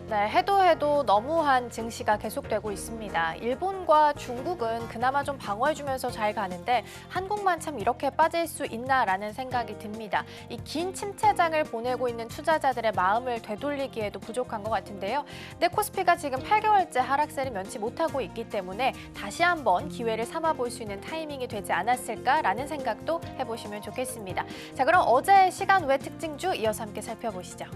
네, 해도 너무한 증시가 계속되고 있습니다. 일본과 중국은 그나마 좀 방어해주면서 잘 가는데 한국만 참 이렇게 빠질 수 있나라는 생각이 듭니다. 이 긴 침체장을 보내고 있는 투자자들의 마음을 되돌리기에도 부족한 것 같은데요. 근데 코스피가 지금 8개월째 하락세를 면치 못하고 있기 때문에 다시 한번 기회를 삼아볼 수 있는 타이밍이 되지 않았을까라는 생각도 해보시면 좋겠습니다. 자, 그럼 어제 시간 외 특징주 이어서 함께 살펴보시죠.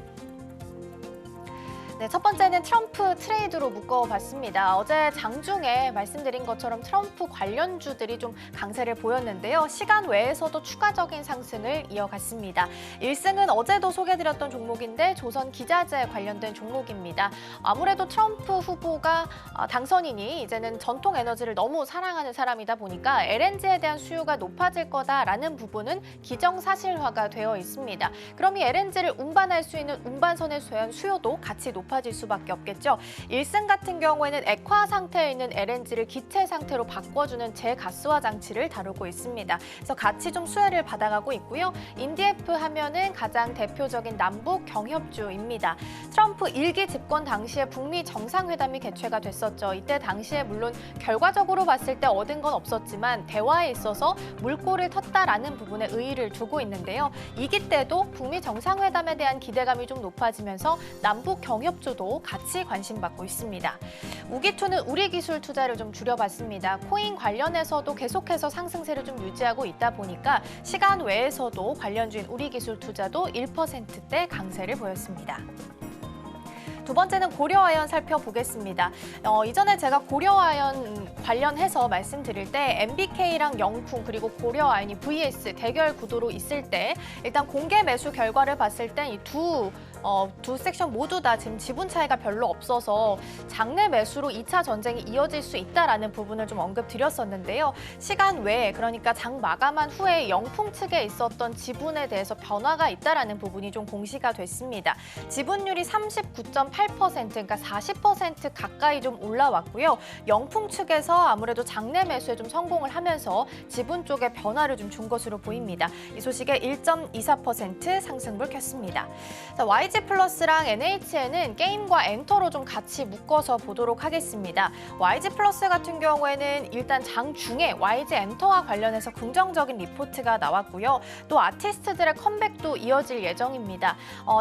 네, 첫 번째는 트럼프 트레이드로 묶어봤습니다. 어제 장중에 말씀드린 것처럼 트럼프 관련주들이 좀 강세를 보였는데요. 시간 외에서도 추가적인 상승을 이어갔습니다. 1승은 어제도 소개드렸던 종목인데 조선기자재 관련된 종목입니다. 아무래도 트럼프 후보가 당선인이 이제는 전통 에너지를 너무 사랑하는 사람이다 보니까 LNG에 대한 수요가 높아질 거다라는 부분은 기정사실화가 되어 있습니다. 그럼 이 LNG를 운반할 수 있는 운반선에 대한 수요도 같이 높아질 수밖에 없겠죠. 1승 같은 경우에는 액화 상태에 있는 LNG를 기체 상태로 바꿔주는 재가스화 장치를 다루고 있습니다. 그래서 같이 좀 수혜를 받아가고 있고요. 인디에프 하면은 가장 대표적인 남북 경협주입니다. 트럼프 1기 집권 당시에 북미 정상회담이 개최가 됐었죠. 이때 당시에 물론 결과적으로 봤을 때 얻은 건 없었지만 대화에 있어서 물꼬를 텄다라는 부분에 의의를 두고 있는데요. 2기 때도 북미 정상회담에 대한 기대감이 좀 높아지면서 남북 경협주도 같이 관심받고 있습니다. 우기투는 우리 기술 투자를 좀 줄여봤습니다. 코인 관련해서도 계속해서 상승세를 좀 유지하고 있다 보니까 시간 외에서도 관련주인 우리 기술 투자도 1%대 강세를 보였습니다. 두 번째는 고려아연 살펴보겠습니다. 이전에 제가 고려아연 관련해서 말씀드릴 때 MBK랑 영풍 그리고 고려아연이 VS 대결 구도로 있을 때 일단 공개 매수 결과를 봤을 때 이 두 섹션 모두 다 지금 지분 차이가 별로 없어서 장내 매수로 2차 전쟁이 이어질 수 있다라는 부분을 좀 언급드렸었는데요. 시간 외에 그러니까 장 마감한 후에 영풍 측에 있었던 지분에 대해서 변화가 있다라는 부분이 좀 공시가 됐습니다. 지분율이 39.8% 그러니까 40% 가까이 좀 올라왔고요. 영풍 측에서 아무래도 장내 매수에 좀 성공을 하면서 지분 쪽에 변화를 좀 준 것으로 보입니다. 이 소식에 1.24% 상승불 켰습니다. 자, YG플러스랑 NHN은 게임과 엔터로 좀 같이 묶어서 보도록 하겠습니다. YG플러스 같은 경우에는 일단 장중에 YG 엔터와 관련해서 긍정적인 리포트가 나왔고요. 또 아티스트들의 컴백도 이어질 예정입니다.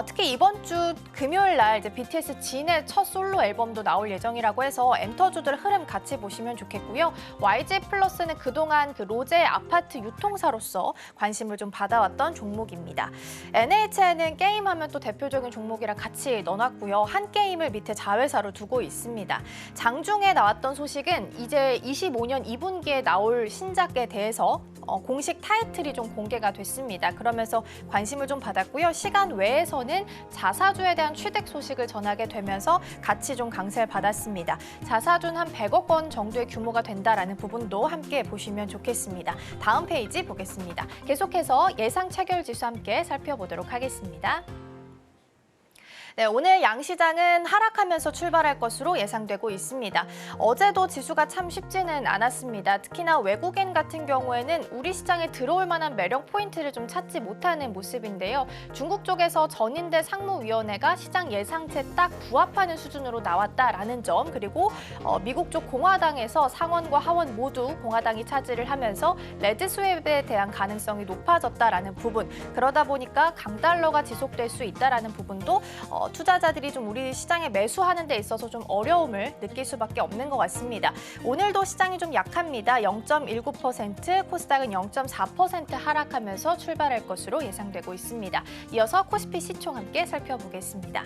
특히 이번 주 금요일 날 이제 BTS 진의 첫 솔로 앨범도 나올 예정이라고 해서 엔터주들 흐름 같이 보시면 좋겠고요. YG플러스는 그동안 그 로제 아파트 유통사로서 관심을 좀 받아왔던 종목입니다. NHN은 게임하면 또 대표적인 종목이랑 같이 넣어놨고요. 한 게임을 밑에 자회사로 두고 있습니다. 장중에 나왔던 소식은 이제 25년 2분기에 나올 신작에 대해서 공식 타이틀이 좀 공개가 됐습니다. 그러면서 관심을 좀 받았고요. 시간 외에서는 자사주에 대한 취득 소식을 전하게 되면서 같이 좀 강세를 받았습니다. 자사주는 한 100억 원 정도의 규모가 된다라는 부분도 함께 보시면 좋겠습니다. 다음 페이지 보겠습니다. 계속해서 예상 체결 지수 함께 살펴보도록 하겠습니다. 네, 오늘 양시장은 하락하면서 출발할 것으로 예상되고 있습니다. 어제도 지수가 참 쉽지는 않았습니다. 특히나 외국인 같은 경우에는 우리 시장에 들어올 만한 매력 포인트를 좀 찾지 못하는 모습인데요. 중국 쪽에서 전인대 상무위원회가 시장 예상치에 딱 부합하는 수준으로 나왔다라는 점, 그리고 미국 쪽 공화당에서 상원과 하원 모두 공화당이 차지를 하면서 레드 스왑에 대한 가능성이 높아졌다라는 부분, 그러다 보니까 강달러가 지속될 수 있다라는 부분도 투자자들이 좀 우리 시장에 매수하는 데 있어서 좀 어려움을 느낄 수밖에 없는 것 같습니다. 오늘도 시장이 좀 약합니다. 0.19%, 코스닥은 0.4% 하락하면서 출발할 것으로 예상되고 있습니다. 이어서 코스피 시총 함께 살펴보겠습니다.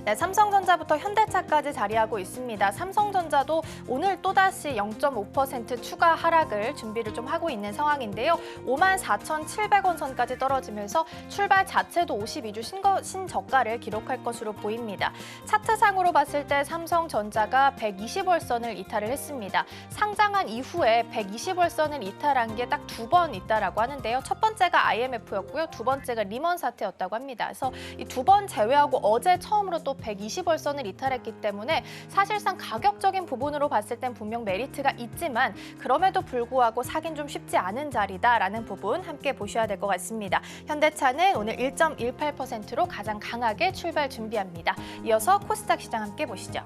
네, 삼성전자부터 현대차까지 자리하고 있습니다. 삼성전자도 오늘 또다시 0.5% 추가 하락을 준비를 좀 하고 있는 상황인데요. 54,700원 선까지 떨어지면서 출발 자체도 52주 신저가를 기록할 것으로 보입니다. 차트상으로 봤을 때 삼성전자가 120월선을 이탈을 했습니다. 상장한 이후에 120월선을 이탈한 게 딱 두 번 있다라고 하는데요. 첫 번째가 IMF였고요. 두 번째가 리먼 사태였다고 합니다. 그래서 이 두 번 제외하고 어제 처음으로 또 120월선을 이탈했기 때문에 사실상 가격적인 부분으로 봤을 땐 분명 메리트가 있지만 그럼에도 불구하고 사긴 좀 쉽지 않은 자리다라는 부분 함께 보셔야 될 것 같습니다. 현대차는 오늘 1.18%로 가장 강하게 출발 준비합니다. 이어서 코스닥 시장 함께 보시죠.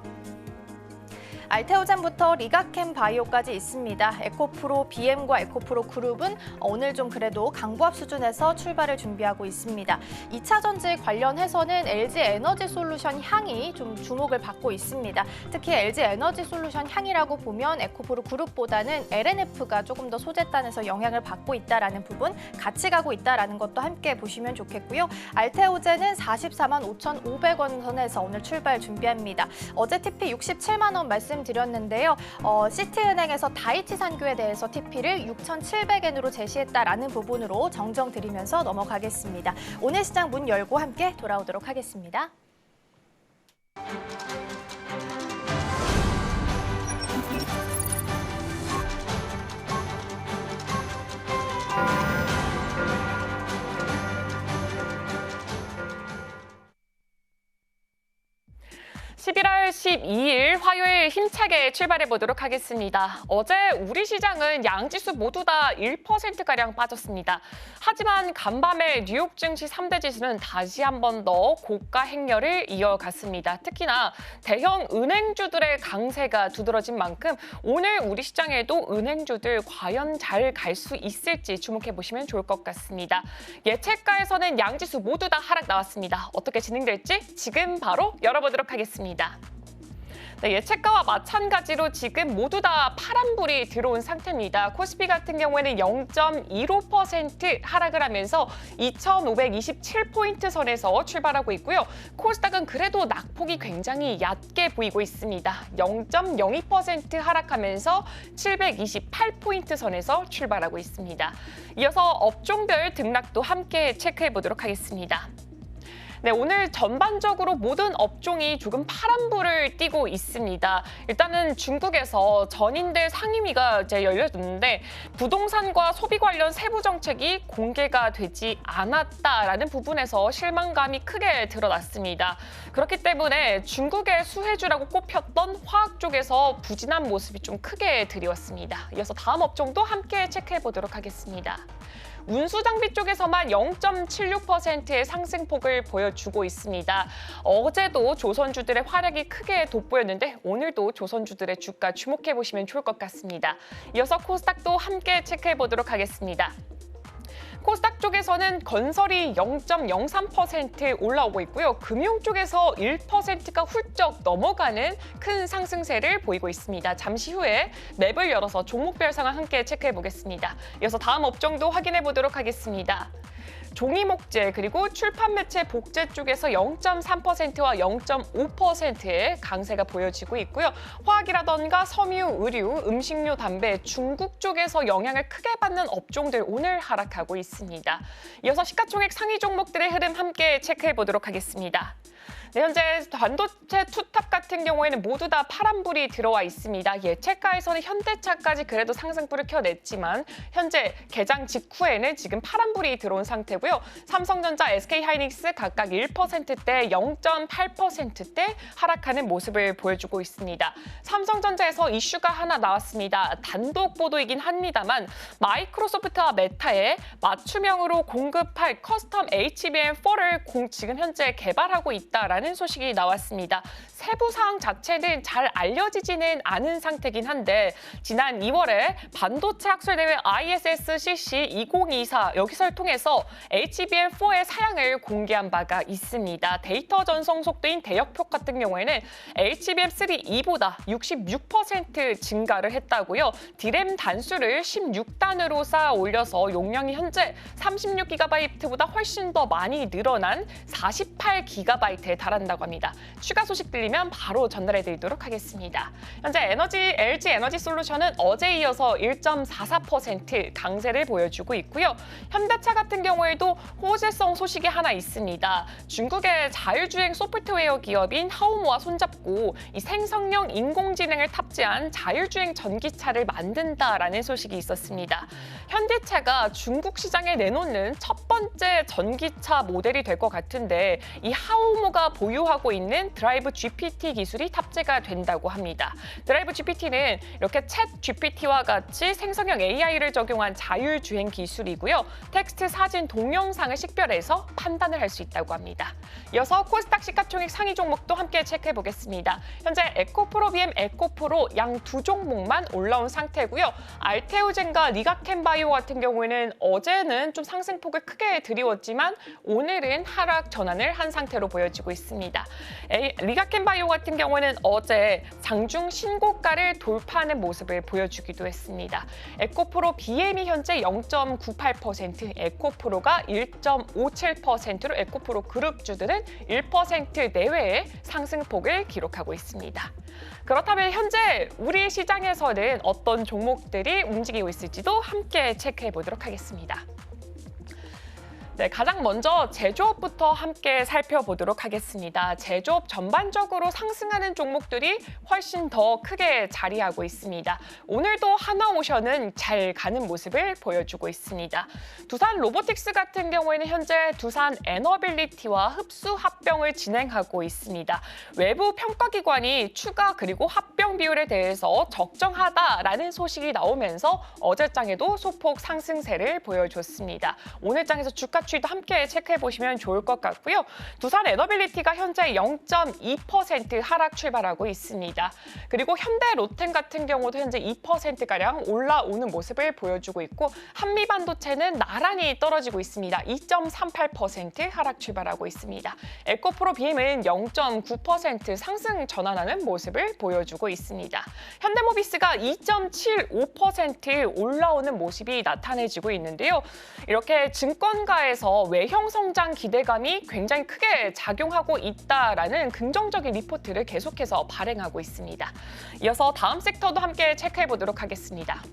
알테오젠부터 리가캠 바이오까지 있습니다. 에코프로 BM과 에코프로 그룹은 오늘 좀 그래도 강보합 수준에서 출발을 준비하고 있습니다. 2차 전지 관련해서는 LG 에너지 솔루션 향이 좀 주목을 받고 있습니다. 특히 LG 에너지 솔루션 향이라고 보면 에코프로 그룹보다는 LNF가 조금 더 소재단에서 영향을 받고 있다라는 부분, 같이 가고 있다라는 것도 함께 보시면 좋겠고요. 알테오젠은 44만 5,500원 선에서 오늘 출발 준비합니다. 어제 TP 67만 원 말씀드렸는데요. 시티은행에서 다이치산교에 대해서 TP를 6,700엔으로 제시했다라는 부분으로 정정드리면서 넘어가겠습니다. 오늘 시장 문 열고 함께 돌아오도록 하겠습니다. (11월 12일) 화요일 힘차게 출발해 보도록 하겠습니다. 어제 우리 시장은 양지수 모두 다 1%가량 빠졌습니다. 하지만 간밤에 뉴욕 증시 3대 지수는 다시 한 번 더 고가 행렬을 이어갔습니다. 특히나 대형 은행주들의 강세가 두드러진 만큼 오늘 우리 시장에도 은행주들 과연 잘 갈 수 있을지 주목해 보시면 좋을 것 같습니다. 예측가에서는 양지수 모두 다 하락 나왔습니다. 어떻게 진행될지 지금 바로 열어보도록 하겠습니다. 네, 예측가와 마찬가지로 지금 모두 다 파란불이 들어온 상태입니다. 코스피 같은 경우에는 0.15% 하락을 하면서 2,527포인트 선에서 출발하고 있고요. 코스닥은 그래도 낙폭이 굉장히 얕게 보이고 있습니다. 0.02% 하락하면서 728포인트 선에서 출발하고 있습니다. 이어서 업종별 등락도 함께 체크해 보도록 하겠습니다. 네, 오늘 전반적으로 모든 업종이 조금 파란불을 띠고 있습니다. 일단은 중국에서 전인대 상임위가 이제 열렸는데 부동산과 소비 관련 세부 정책이 공개가 되지 않았다라는 부분에서 실망감이 크게 드러났습니다. 그렇기 때문에 중국의 수혜주라고 꼽혔던 화학 쪽에서 부진한 모습이 좀 크게 드리웠습니다. 이어서 다음 업종도 함께 체크해 보도록 하겠습니다. 운수장비 쪽에서만 0.76%의 상승폭을 보여주고 있습니다. 어제도 조선주들의 활약이 크게 돋보였는데 오늘도 조선주들의 주가 주목해 보시면 좋을 것 같습니다. 이어서 코스닥도 함께 체크해 보도록 하겠습니다. 코스닥 쪽에서는 건설이 0.03% 올라오고 있고요. 금융 쪽에서 1%가 훌쩍 넘어가는 큰 상승세를 보이고 있습니다. 잠시 후에 맵을 열어서 종목별 상황 함께 체크해 보겠습니다. 이어서 다음 업종도 확인해 보도록 하겠습니다. 종이목재 그리고 출판 매체 복제 쪽에서 0.3%와 0.5%의 강세가 보여지고 있고요. 화학이라던가 섬유, 의류, 음식료, 담배, 중국 쪽에서 영향을 크게 받는 업종들 오늘 하락하고 있습니다. 이어서 시가총액 상위 종목들의 흐름 함께 체크해 보도록 하겠습니다. 네, 현재 반도체 투탑 같은 경우에는 모두 다 파란불이 들어와 있습니다. 예측가에서는 현대차까지 그래도 상승불을 켜냈지만 현재 개장 직후에는 지금 파란불이 들어온 상태고요. 삼성전자, SK하이닉스 각각 1%대, 0.8%대 하락하는 모습을 보여주고 있습니다. 삼성전자에서 이슈가 하나 나왔습니다. 단독 보도이긴 합니다만 마이크로소프트와 메타에 맞춤형으로 공급할 커스텀 HBM4를 지금 현재 개발하고 있다라는 소식이 나왔습니다. 세부 사항 자체는 잘 알려지지는 않은 상태긴 한데 지난 2월에 반도체 학술대회 ISSCC 2024 여기서를 통해서 HBM4의 사양을 공개한 바가 있습니다. 데이터 전송 속도인 대역폭 같은 경우에는 HBM3E보다 66% 증가를 했다고요. D램 단수를 16단으로 쌓아 올려서 용량이 현재 36GB보다 훨씬 더 많이 늘어난 48GB에 달한다고 합니다. 추가 소식 들리면 바로 전달해 드리도록 하겠습니다. 현재 LG 에너지 솔루션은 어제 이어서 1.44% 강세를 보여주고 있고요. 현대차 같은 경우에도 호재성 소식이 하나 있습니다. 중국의 자율주행 소프트웨어 기업인 하오모와 손잡고 이 생성형 인공지능을 탑재한 자율주행 전기차를 만든다라는 소식이 있었습니다. 현대차가 중국 시장에 내놓는 첫 번째 전기차 모델이 될 것 같은데 이 하오모가 보유하고 있는 드라이브 GPT 기술이 탑재가 된다고 합니다. 드라이브 GPT는 이렇게 챗 GPT와 같이 생성형 AI를 적용한 자율주행 기술이고요. 텍스트, 사진, 동영상을 식별해서 판단을 할 수 있다고 합니다. 이어서 코스닥 시가총액 상위 종목도 함께 체크해 보겠습니다. 현재 에코프로, BM 에코프로 양 두 종목만 올라온 상태고요. 알테오젠과 리가켄바이오 같은 경우에는 어제는 좀 상승폭을 크게 드리웠지만 오늘은 하락 전환을 한 상태로 보여지고 있습니다. 리가켄바이오 같은 경우에는 어제 장중 신고가를 돌파하는 모습을 보여주기도 했습니다. 에코프로 BM이 현재 0.98%, 에코프로가 1.57%로 에코프로 그룹주들은 1% 내외의 상승폭을 기록하고 있습니다. 그렇다면 현재 우리 시장에서는 어떤 종목들이 움직이고 있을지도 함께 체크해 보도록 하겠습니다. 네, 가장 먼저 제조업부터 함께 살펴보도록 하겠습니다. 제조업 전반적으로 상승하는 종목들이 훨씬 더 크게 자리하고 있습니다. 오늘도 하나오션은 잘 가는 모습을 보여주고 있습니다. 두산 로보틱스 같은 경우에는 현재 두산 에너빌리티와 흡수 합병을 진행하고 있습니다. 외부 평가기관이 추가 그리고 합병 비율에 대해서 적정하다라는 소식이 나오면서 어제장에도 소폭 상승세를 보여줬습니다. 오늘장에서 주가 추이도 함께 체크해 보시면 좋을 것 같고요. 두산 에너빌리티가 현재 0.2% 하락 출발하고 있습니다. 그리고 현대 로템 같은 경우도 현재 2%가량 올라오는 모습을 보여주고 있고 한미반도체는 나란히 떨어지고 있습니다. 2.38% 하락 출발하고 있습니다. 에코프로 BM은 0.9% 상승 전환하는 모습을 보여주고 있습니다. 현대모비스가 2.75% 올라오는 모습이 나타내지고 있는데요. 이렇게 증권가에서 외형 성장 기대감이 굉장히 크게 작용하고 있다라는 긍정적인 리포트를 계속해서 발행하고 있습니다. 이어서 다음 섹터도 함께 체크해 보도록 하겠습니다.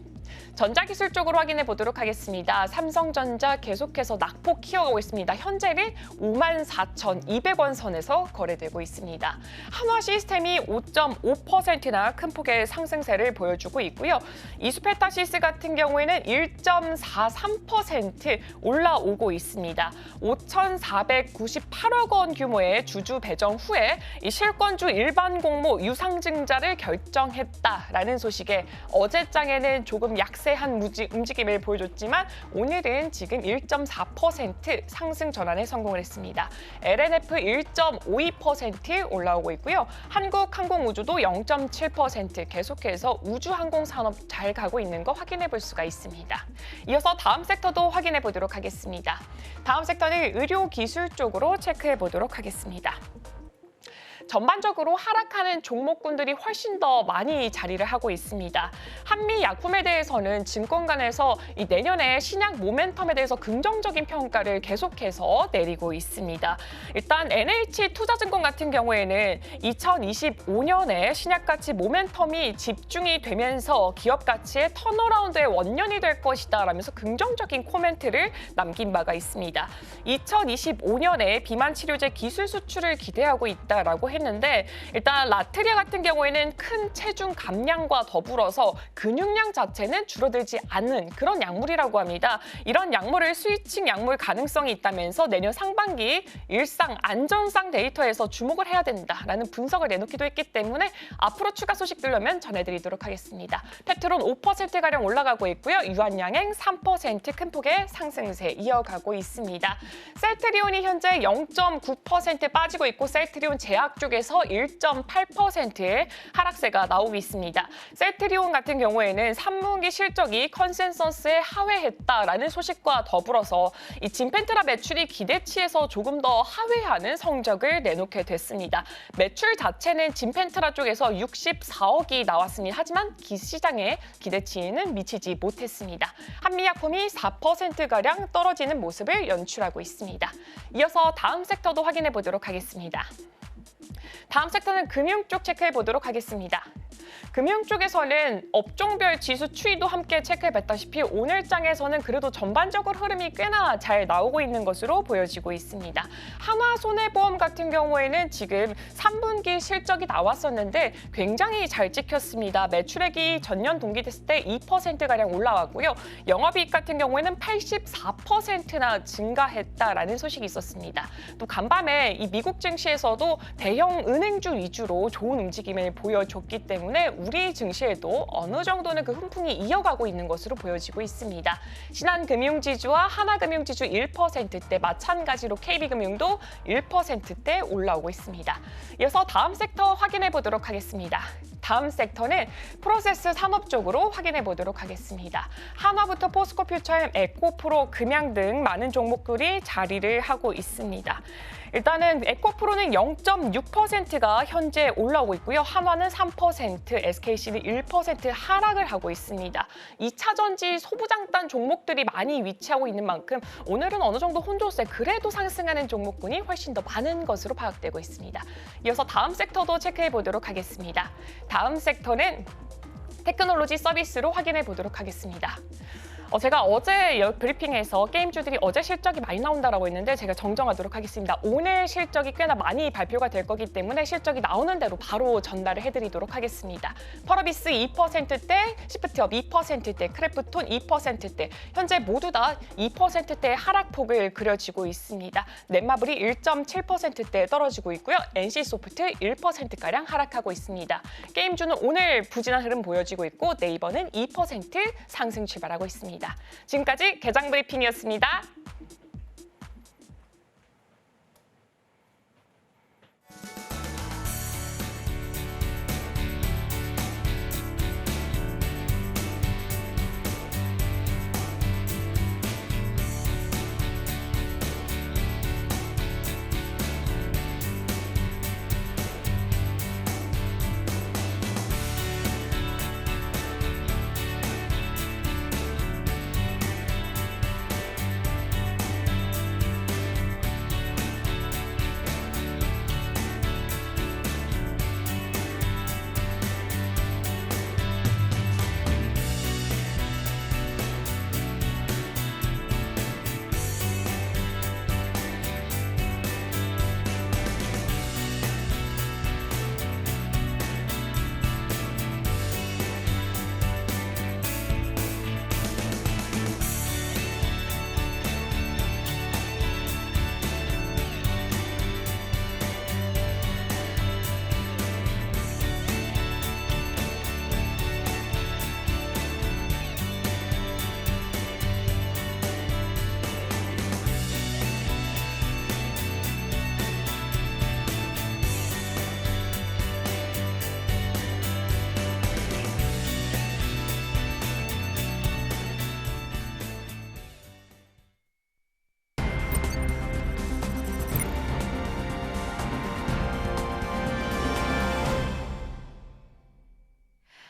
전자기술 쪽으로 확인해 보도록 하겠습니다. 삼성전자 계속해서 낙폭 키워가고 있습니다. 현재는 54,200원 선에서 거래되고 있습니다. 한화시스템이 5.5%나 큰 폭의 상승세를 보여주고 있고요. 이수페타시스 같은 경우에는 1.43% 올라오고 있습니다. 5,498억 원 규모의 주주 배정 후에 이 실권주 일반 공모 유상증자를 결정했다라는 소식에 어제장에는 조금 약세한 움직임을 보여줬지만 오늘은 지금 1.4% 상승 전환에 성공을 했습니다. LNF 1.52% 올라오고 있고요. 한국항공우주도 0.7% 계속해서 우주항공산업 잘 가고 있는 거 확인해 볼 수가 있습니다. 이어서 다음 섹터도 확인해 보도록 하겠습니다. 다음 섹터는 의료기술 쪽으로 체크해 보도록 하겠습니다. 전반적으로 하락하는 종목군들이 훨씬 더 많이 자리를 하고 있습니다. 한미약품에 대해서는 증권간에서 이 내년에 신약 모멘텀에 대해서 긍정적인 평가를 계속해서 내리고 있습니다. 일단 NH투자증권 같은 경우에는 2025년에 신약가치 모멘텀이 집중이 되면서 기업가치의 턴어라운드의 원년이 될 것이다 라면서 긍정적인 코멘트를 남긴 바가 있습니다. 2025년에 비만 치료제 기술 수출을 기대하고 있다라고 했는데 일단 라트리아 같은 경우에는 큰 체중 감량과 더불어서 근육량 자체는 줄어들지 않는 그런 약물이라고 합니다. 이런 약물을 스위칭 약물 가능성이 있다면서 내년 상반기 일상 안전상 데이터에서 주목을 해야 된다라는 분석을 내놓기도 했기 때문에 앞으로 추가 소식 들려면 전해드리도록 하겠습니다. 페트론 5%가량 올라가고 있고요. 유한양행 3% 큰 폭의 상승세 이어가고 있습니다. 셀트리온이 현재 0.9% 빠지고 있고 셀트리온 제약 쪽에서 1.8%의 하락세가 나오고 있습니다. 셀트리온 같은 경우에는 3분기 실적이 컨센서스에 하회했다라는 소식과 더불어서 이 진펜트라 매출이 기대치에서 조금 더 하회하는 성적을 내놓게 됐습니다. 매출 자체는 진펜트라 쪽에서 64억이 나왔습니다. 하지만 시장의 기대치에는 미치지 못했습니다. 한미약품이 4%가량 떨어지는 모습을 연출하고 있습니다. 이어서 다음 섹터도 확인해 보도록 하겠습니다. 다음 섹터는 금융 쪽 체크해 보도록 하겠습니다. 금융 쪽에서는 업종별 지수 추이도 함께 체크해봤다시피 오늘 장에서는 그래도 전반적으로 흐름이 꽤나 잘 나오고 있는 것으로 보여지고 있습니다. 한화손해보험 같은 경우에는 지금 3분기 실적이 나왔었는데 굉장히 잘 찍혔습니다. 매출액이 전년 동기 됐을 때 2%가량 올라왔고요. 영업이익 같은 경우에는 84%나 증가했다라는 소식이 있었습니다. 또 간밤에 이 미국 증시에서도 대형 은행주 위주로 좋은 움직임을 보여줬기 때문에 우리 증시에도 어느 정도는 그 훈풍이 이어가고 있는 것으로 보여지고 있습니다. 신한금융지주와 하나금융지주 1%대, 마찬가지로 KB금융도 1%대 올라오고 있습니다. 이어서 다음 섹터 확인해 보도록 하겠습니다. 다음 섹터는 프로세스 산업 쪽으로 확인해 보도록 하겠습니다. 한화부터 포스코퓨처엠, 에코프로, 금양 등 많은 종목들이 자리를 하고 있습니다. 일단은 에코프로는 0.6%가 현재 올라오고 있고요. 한화는 3%, SKC는 1% 하락을 하고 있습니다. 2차 전지 소부장단 종목들이 많이 위치하고 있는 만큼 오늘은 어느 정도 혼조세, 그래도 상승하는 종목군이 훨씬 더 많은 것으로 파악되고 있습니다. 이어서 다음 섹터도 체크해 보도록 하겠습니다. 다음 섹터는 테크놀로지 서비스로 확인해 보도록 하겠습니다. 제가 어제 브리핑에서 게임주들이 어제 실적이 많이 나온다라고 했는데 제가 정정하도록 하겠습니다. 오늘 실적이 꽤나 많이 발표가 될 거기 때문에 실적이 나오는 대로 바로 전달을 해드리도록 하겠습니다. 펄어비스 2%대, 시프트업 2%대, 크래프톤 2%대, 현재 모두 다 2%대의 하락폭을 그려지고 있습니다. 넷마블이 1.7%대 떨어지고 있고요. NC소프트 1%가량 하락하고 있습니다. 게임주는 오늘 부진한 흐름 보여지고 있고 네이버는 2% 상승 출발하고 있습니다. 지금까지 개장 브리핑이었습니다.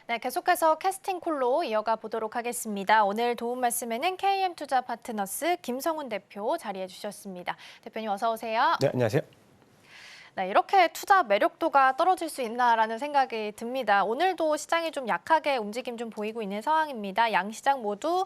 네, 계속해서 캐스팅 콜로 이어가 보도록 하겠습니다. 오늘 도움 말씀에는 KM투자 파트너스 김성훈 대표 자리해 주셨습니다. 대표님 어서 오세요. 네, 안녕하세요. 네, 이렇게 투자 매력도가 떨어질 수 있나라는 생각이 듭니다. 오늘도 시장이 좀 약하게 움직임 좀 보이고 있는 상황입니다. 양시장 모두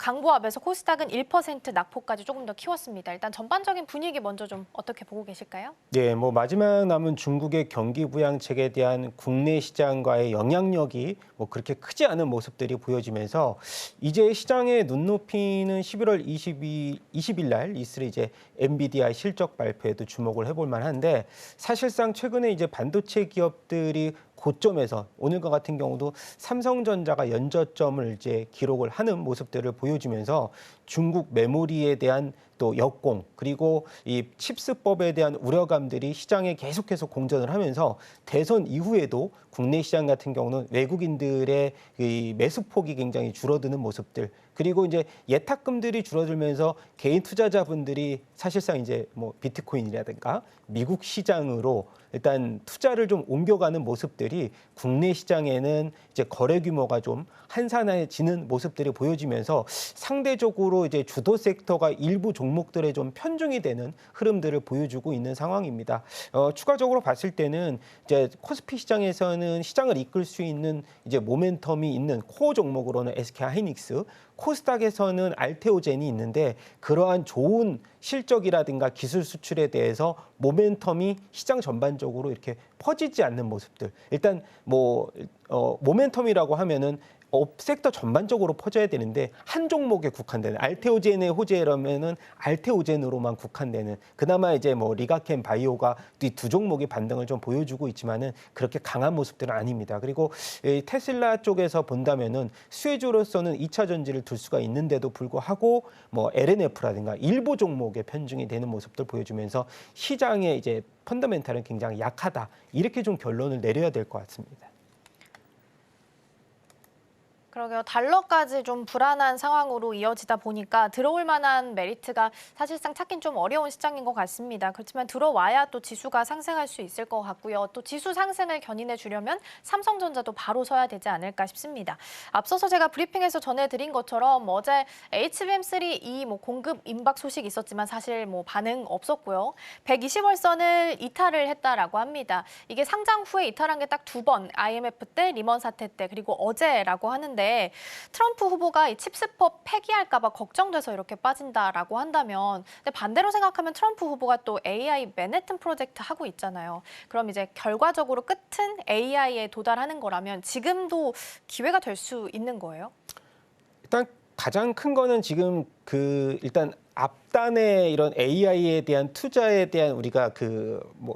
강보합에서 코스닥은 1% 낙폭까지 조금 더 키웠습니다. 일단 전반적인 분위기 먼저 좀 어떻게 보고 계실까요? 네, 마지막 남은 중국의 경기 부양책에 대한 국내 시장과의 영향력이 그렇게 크지 않은 모습들이 보여지면서 이제 시장의 눈높이는 11월 20일 날 있을 이제 엔비디아 실적 발표에도 주목을 해볼 만한데 사실상 최근에 이제 반도체 기업들이 고점에서 오늘과 같은 경우도 삼성전자가 연저점을 이제 기록을 하는 모습들을 보여주면서 중국 메모리에 대한 또 역공 그리고 이 칩스법에 대한 우려감들이 시장에 계속해서 공전을 하면서 대선 이후에도 국내 시장 같은 경우는 외국인들의 이 매수폭이 굉장히 줄어드는 모습들 그리고 이제 예탁금들이 줄어들면서 개인 투자자분들이 사실상 이제 비트코인이라든가 미국 시장으로 일단 투자를 좀 옮겨가는 모습들이 국내 시장에는 이제 거래 규모가 좀 한산해지는 모습들이 보여지면서 상대적으로 이제 주도 섹터가 일부 종목들에 좀 편중이 되는 흐름들을 보여주고 있는 상황입니다. 추가적으로 봤을 때는 이제 코스피 시장에서는 시장을 이끌 수 있는 이제 모멘텀이 있는 코어 종목으로는 SK하이닉스, 코스닥에서는 알테오젠이 있는데 그러한 좋은 실적이라든가 기술 수출에 대해서 모멘텀이 시장 전반적으로 이렇게 퍼지지 않는 모습들. 일단 모멘텀이라고 하면은 섹터 전반적으로 퍼져야 되는데 한 종목에 국한되는 알테오젠의 호재라면은 알테오젠으로만 국한되는 그나마 이제 리가켄 바이오가 이 두 종목이 반등을 좀 보여주고 있지만은 그렇게 강한 모습들은 아닙니다. 그리고 테슬라 쪽에서 본다면은 수혜주로서는 2차 전지를 둘 수가 있는데도 불구하고 LNF라든가 일부 종목에 편중이 되는 모습들 보여주면서 시장의 이제 펀더멘탈은 굉장히 약하다 이렇게 좀 결론을 내려야 될 것 같습니다. 그러게요. 달러까지 좀 불안한 상황으로 이어지다 보니까 들어올 만한 메리트가 사실상 찾긴 좀 어려운 시장인 것 같습니다. 그렇지만 들어와야 또 지수가 상승할 수 있을 것 같고요. 또 지수 상승을 견인해 주려면 삼성전자도 바로 서야 되지 않을까 싶습니다. 앞서서 제가 브리핑에서 전해드린 것처럼 어제 HBM3E 공급 임박 소식이 있었지만 사실 반응 없었고요. 120월선을 이탈을 했다라고 합니다. 이게 상장 후에 이탈한 게 딱 2번, IMF 때, 리먼 사태 때, 그리고 어제라고 하는데 트럼프 후보가 이 칩스법 폐기할까 봐 걱정돼서 이렇게 빠진다라고 한다면 근데 반대로 생각하면 트럼프 후보가 또 AI 맨해튼 프로젝트 하고 있잖아요. 그럼 이제 결과적으로 끝은 AI에 도달하는 거라면 지금도 기회가 될 수 있는 거예요? 일단 가장 큰 거는 지금 일단 앞단의 이런 AI에 대한 투자에 대한 우리가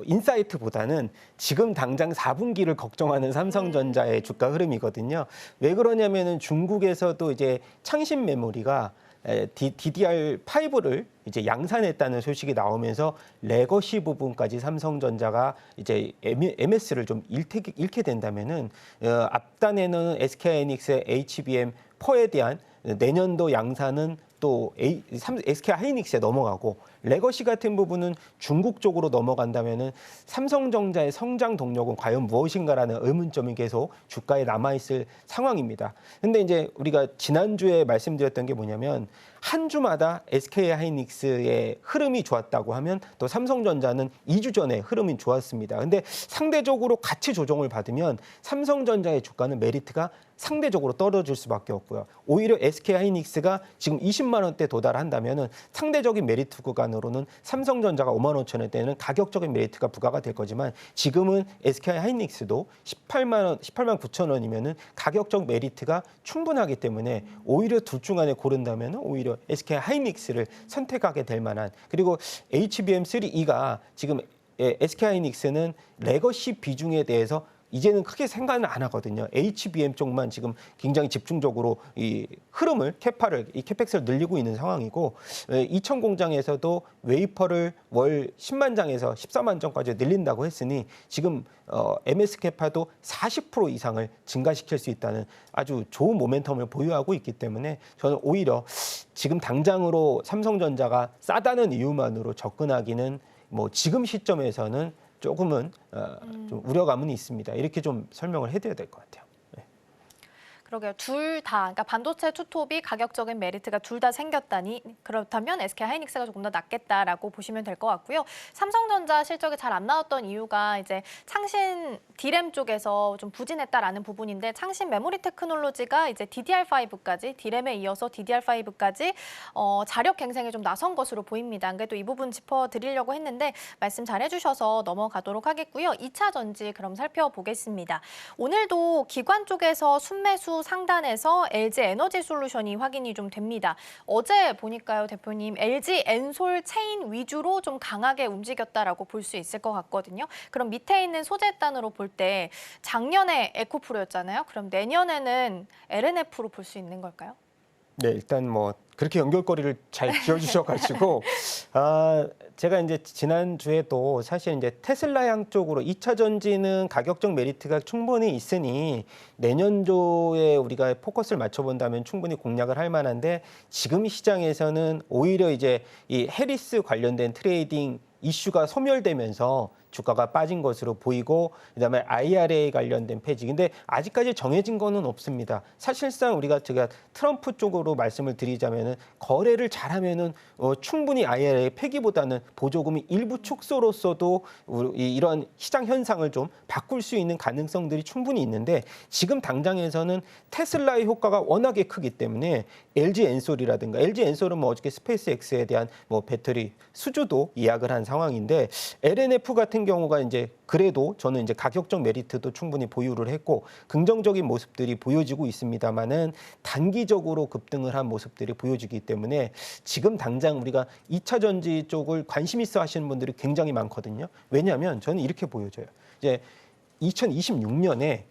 인사이트보다는 지금 당장 4분기를 걱정하는 삼성전자의 주가 흐름이거든요. 왜 그러냐면은 중국에서도 이제 창신 메모리가 DDR5를 이제 양산했다는 소식이 나오면서 레거시 부분까지 삼성전자가 이제 MS를 좀 잃게 된다면은 앞단에는 SK하이닉스의 HBM4에 대한 내년도 양산은 또 SK하이닉스에 넘어가고 레거시 같은 부분은 중국 쪽으로 넘어간다면은 삼성전자의 성장 동력은 과연 무엇인가라는 의문점이 계속 주가에 남아있을 상황입니다. 근데 이제 우리가 지난주에 말씀드렸던 게 뭐냐면 한 주마다 SK하이닉스의 흐름이 좋았다고 하면 또 삼성전자는 2주 전에 흐름이 좋았습니다. 근데 상대적으로 같이 조정을 받으면 삼성전자의 주가는 메리트가 상대적으로 떨어질 수밖에 없고요. 오히려 SK하이닉스가 지금 20만 원대 도달한다면은 상대적인 메리트 구간으로는 삼성전자가 5만 5천 원대는 가격적인 메리트가 부과가 될 거지만 지금은 SK하이닉스도 18만 9천 원이면은 가격적 메리트가 충분하기 때문에 오히려 둘 중 안에 고른다면은 오히려 SK하이닉스를 선택하게 될 만한 그리고 HBM3E가 지금 SK하이닉스는 레거시 비중에 대해서 이제는 크게 생각은 안 하거든요. HBM 쪽만 지금 굉장히 집중적으로 이 흐름을 캐펙스를 늘리고 있는 상황이고 이천 공장에서도 웨이퍼를 월 10만 장에서 14만 장까지 늘린다고 했으니 지금 MS 캐파도 40% 이상을 증가시킬 수 있다는 아주 좋은 모멘텀을 보유하고 있기 때문에 저는 오히려 지금 당장으로 삼성전자가 싸다는 이유만으로 접근하기는 지금 시점에서는 조금은 좀 우려감은 있습니다. 이렇게 좀 설명을 해드려야 될 것 같아요. 그러게요. 둘 다, 그러니까 반도체 투톱이 가격적인 메리트가 둘 다 생겼다니 그렇다면 SK하이닉스가 조금 더 낫겠다라고 보시면 될 것 같고요. 삼성전자 실적이 잘 안 나왔던 이유가 이제 창신 D램 쪽에서 좀 부진했다라는 부분인데 창신 메모리 테크놀로지가 이제 DDR5까지 D램에 이어서 DDR5까지 자력 갱생에 좀 나선 것으로 보입니다. 그래도 이 부분 짚어드리려고 했는데 말씀 잘 해주셔서 넘어가도록 하겠고요. 2차 전지 그럼 살펴보겠습니다. 오늘도 기관 쪽에서 순매수 상단에서 LG 에너지 솔루션이 확인이 좀 됩니다. 어제 보니까요, 대표님, LG 엔솔 체인 위주로 좀 강하게 움직였다라고 볼 수 있을 것 같거든요. 그럼 밑에 있는 소재단으로 볼 때 작년에 에코프로였잖아요. 그럼 내년에는 LNF로 볼 수 있는 걸까요? 네, 일단 그렇게 연결고리를 잘 지어주셔가지고 제가 이제 지난주에도 사실 이제 테슬라 양 쪽으로 2차 전지는 가격적 메리트가 충분히 있으니 내년도에 우리가 포커스를 맞춰본다면 충분히 공략을 할 만한데 지금 시장에서는 오히려 이제 이 해리스 관련된 트레이딩 이슈가 소멸되면서 주가가 빠진 것으로 보이고 그다음에 IRA 관련된 폐지. 근데 아직까지 정해진 거는 없습니다. 사실상 제가 트럼프 쪽으로 말씀을 드리자면은 거래를 잘하면은 충분히 IRA 폐기보다는 보조금이 일부 축소로서도 이런 시장 현상을 좀 바꿀 수 있는 가능성들이 충분히 있는데 지금 당장에서는 테슬라의 효과가 워낙에 크기 때문에 LG 엔솔이라든가 LG 엔솔은 뭐 어저께 스페이스X에 대한 뭐 배터리 수주도 예약을 한 상황인데 LNF 같은 경우가 이제 그래도 저는 이제 가격적 메리트도 충분히 보유를 했고 긍정적인 모습들이 보여지고 있습니다만은 단기적으로 급등을 한 모습들이 보여지기 때문에 지금 당장 우리가 2차 전지 쪽을 관심 있어 하시는 분들이 굉장히 많거든요. 왜냐하면 저는 이렇게 보여져요. 이제 2026년에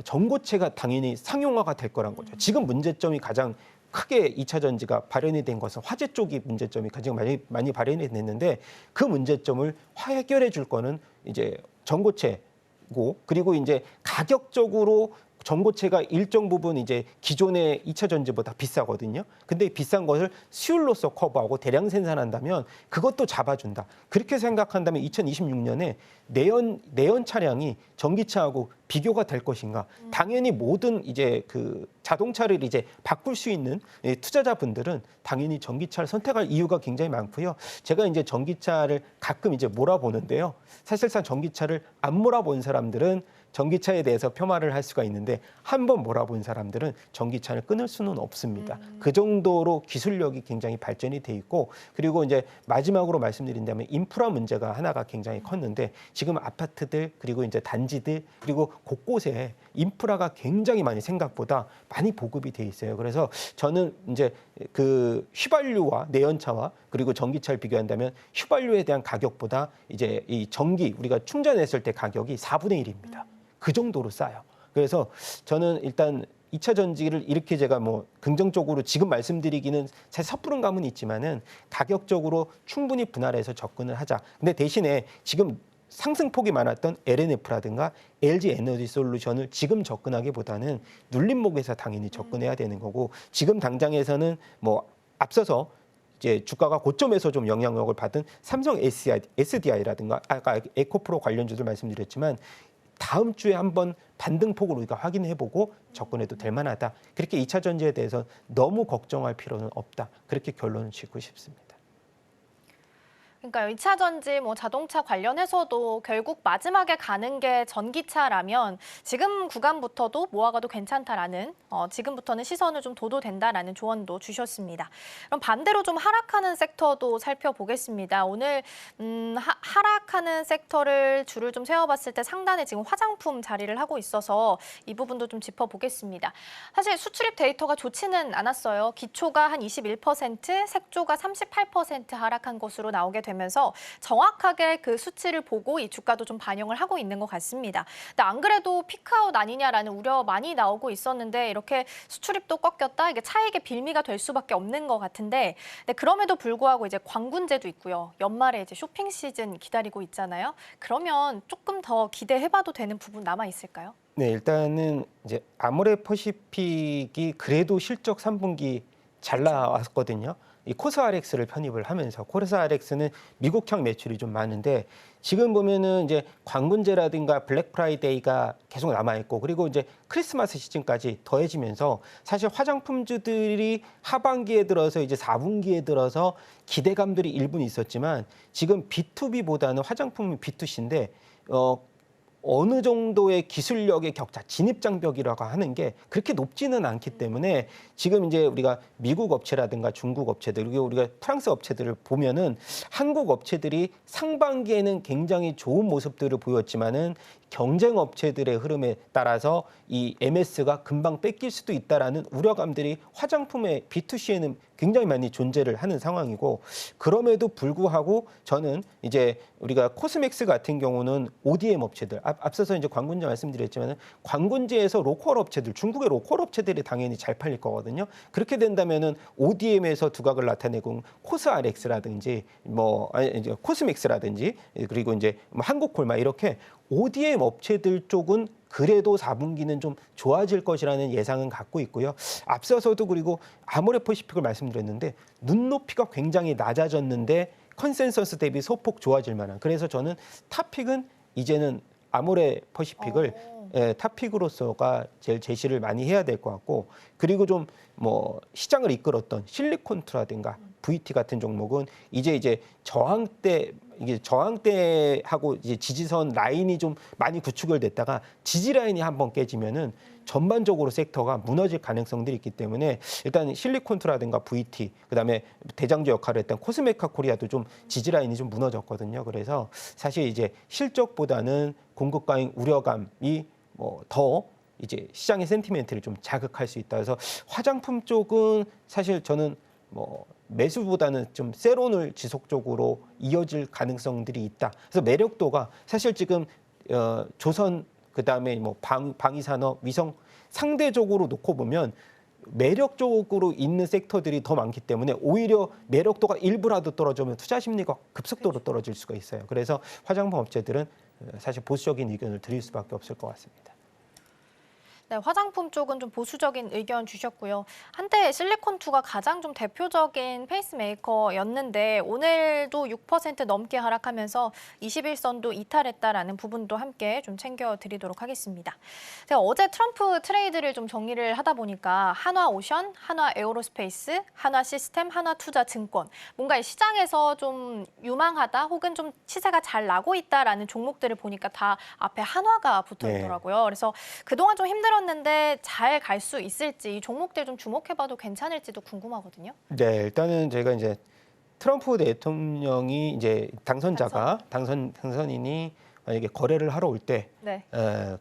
전고체가 당연히 상용화가 될 거란 거죠. 지금 문제점이 가장 크게 2차 전지가 발현이 된 것은 화재 쪽이 문제점이 가장 많이 발현이 됐는데 그 문제점을 해결해 줄 거는 이제 전고체고 그리고 이제 가격적으로 전고체가 일정 부분 이제 기존의 2차 전지보다 비싸거든요. 근데 비싼 것을 수율로서 커버하고 대량 생산한다면 그것도 잡아준다. 그렇게 생각한다면 2026년에 내연 차량이 전기차하고 비교가 될 것인가? 당연히 모든 이제 그 자동차를 이제 바꿀 수 있는 투자자분들은 당연히 전기차를 선택할 이유가 굉장히 많고요. 제가 이제 전기차를 가끔 이제 몰아보는데요. 사실상 전기차를 안 몰아본 사람들은 전기차에 대해서 폄하를 할 수가 있는데 한 번 몰아본 사람들은 전기차를 끊을 수는 없습니다. 그 정도로 기술력이 굉장히 발전이 돼 있고 그리고 이제 마지막으로 말씀드린다면 인프라 문제가 하나가 굉장히 컸는데 지금 아파트들 그리고 이제 단지들 그리고 곳곳에 인프라가 굉장히 많이 생각보다 많이 보급이 돼 있어요. 그래서 저는 이제 그 휘발유와 내연차와 그리고 전기차를 비교한다면 휘발유에 대한 가격보다 이제 이 전기 우리가 충전했을 때 가격이 4분의 1입니다. 그 정도로 싸요. 그래서 저는 일단 2차 전지를 이렇게 제가 뭐 긍정적으로 지금 말씀드리기는 사실 섣부른 감은 있지만은 가격적으로 충분히 분할해서 접근을 하자. 근데 대신에 지금 상승폭이 많았던 LNF라든가 LG 에너지 솔루션을 지금 접근하기보다는 눌림목에서 당연히 접근해야 되는 거고 지금 당장에서는 뭐 앞서서 이제 주가가 고점에서 좀 영향력을 받은 삼성 SDI라든가 아까 에코프로 관련주들 말씀드렸지만 다음 주에 한번 반등폭을 우리가 확인해보고 접근해도 될 만하다. 그렇게 2차 전지에 대해서 너무 걱정할 필요는 없다. 그렇게 결론을 짓고 싶습니다. 그러니까 2차 전지, 뭐 자동차 관련해서도 결국 마지막에 가는 게 전기차라면 지금 구간부터도 모아가도 괜찮다라는 지금부터는 시선을 좀 둬도 된다라는 조언도 주셨습니다. 그럼 반대로 좀 하락하는 섹터도 살펴보겠습니다. 오늘 하락하는 섹터를 줄을 좀 세워봤을 때 상단에 지금 화장품 자리를 하고 있어서 이 부분도 좀 짚어보겠습니다. 사실 수출입 데이터가 좋지는 않았어요. 기초가 한 21%, 색조가 38% 하락한 것으로 나오게 되면서 정확하게 그 수치를 보고 이 주가도 좀 반영을 하고 있는 것 같습니다. 근데 안 그래도 피크아웃 아니냐라는 우려 많이 나오고 있었는데 이렇게 수출입도 꺾였다 이게 차익의 빌미가 될 수밖에 없는 것 같은데 근데 그럼에도 불구하고 이제 관군제도 있고요. 연말에 이제 쇼핑 시즌 기다리고 있잖아요. 그러면 조금 더 기대해봐도 되는 부분 남아 있을까요? 네, 일단은 이제 아모레퍼시픽이 그래도 실적 3분기 잘 나왔거든요. 이 코스RX를 편입을 하면서 코스RX는 미국형 매출이 좀 많은데 지금 보면은 이제 관군제라든가 블랙 프라이데이가 계속 남아 있고 그리고 이제 크리스마스 시즌까지 더해지면서 사실 화장품주들이 하반기에 들어서 이제 4분기에 들어서 기대감들이 일부 있었지만 지금 B2B보다는 화장품은 B2C인데 어느 정도의 기술력의 격차, 진입장벽이라고 하는 게 그렇게 높지는 않기 때문에 지금 이제 우리가 미국 업체라든가 중국 업체들, 그리고 우리가 프랑스 업체들을 보면은 한국 업체들이 상반기에는 굉장히 좋은 모습들을 보였지만은 경쟁 업체들의 흐름에 따라서 이 MS가 금방 뺏길 수도 있다라는 우려감들이 화장품의 B2C에는 굉장히 많이 존재를 하는 상황이고 그럼에도 불구하고 저는 이제 우리가 코스맥스 같은 경우는 ODM 업체들 앞서서 이제 관군제 말씀드렸지만 관군제에서 로컬 업체들 중국의 로컬 업체들이 당연히 잘 팔릴 거거든요. 그렇게 된다면은 ODM에서 두각을 나타내고 코스RX라든지 뭐 이제 코스맥스라든지 그리고 이제 뭐 한국콜마 이렇게 ODM 업체들 쪽은 그래도 4분기는 좀 좋아질 것이라는 예상은 갖고 있고요. 앞서서도 그리고 아모레퍼시픽을 말씀드렸는데 눈높이가 굉장히 낮아졌는데 컨센서스 대비 소폭 좋아질 만한. 그래서 저는 탑픽은 이제는 아모레 퍼시픽을 탑픽으로서가 제일 제시를 많이 해야 될 것 같고, 그리고 좀 뭐 시장을 이끌었던 실리콘투라든가 VT 같은 종목은 이제 저항대하고 이제 지지선 라인이 좀 많이 구축을 됐다가 지지 라인이 한번 깨지면은 전반적으로 섹터가 무너질 가능성들이 있기 때문에 일단 실리콘투라든가 VT, 그다음에 대장주 역할을 했던 코스메카 코리아도 좀 지지 라인이 좀 무너졌거든요. 그래서 사실 이제 실적보다는 공급 과잉 우려감이 뭐 더 이제 시장의 센티멘트를 좀 자극할 수 있다. 그래서 화장품 쪽은 사실 저는 뭐 매수보다는 좀 세론을 지속적으로 이어질 가능성들이 있다. 그래서 매력도가 사실 지금 조선 그다음에 뭐 방위산업, 위성 상대적으로 놓고 보면 매력적으로 있는 섹터들이 더 많기 때문에 오히려 매력도가 일부라도 떨어지면 투자 심리가 급속도로 떨어질 수가 있어요. 그래서 화장품 업체들은 사실 보수적인 의견을 드릴 수밖에 없을 것 같습니다. 네, 화장품 쪽은 좀 보수적인 의견 주셨고요. 한때 실리콘2가 가장 좀 대표적인 페이스메이커였는데 오늘도 6% 넘게 하락하면서 21선도 이탈했다라는 부분도 함께 좀 챙겨드리도록 하겠습니다. 제가 어제 트럼프 트레이드를 좀 정리를 하다 보니까 한화오션, 한화에어로스페이스, 한화시스템, 한화투자증권 뭔가 이 시장에서 좀 유망하다 혹은 좀 시세가 잘 나고 있다라는 종목들을 보니까 다 앞에 한화가 붙어 있더라고요. 그래서 그동안 좀 힘들었는데 잘 갈 수 있을지 이 종목들 좀 주목해봐도 괜찮을지도 궁금하거든요. 네, 일단은 제가 이제 트럼프 대통령이 이제 당선인이 만약에 거래를 하러 올 때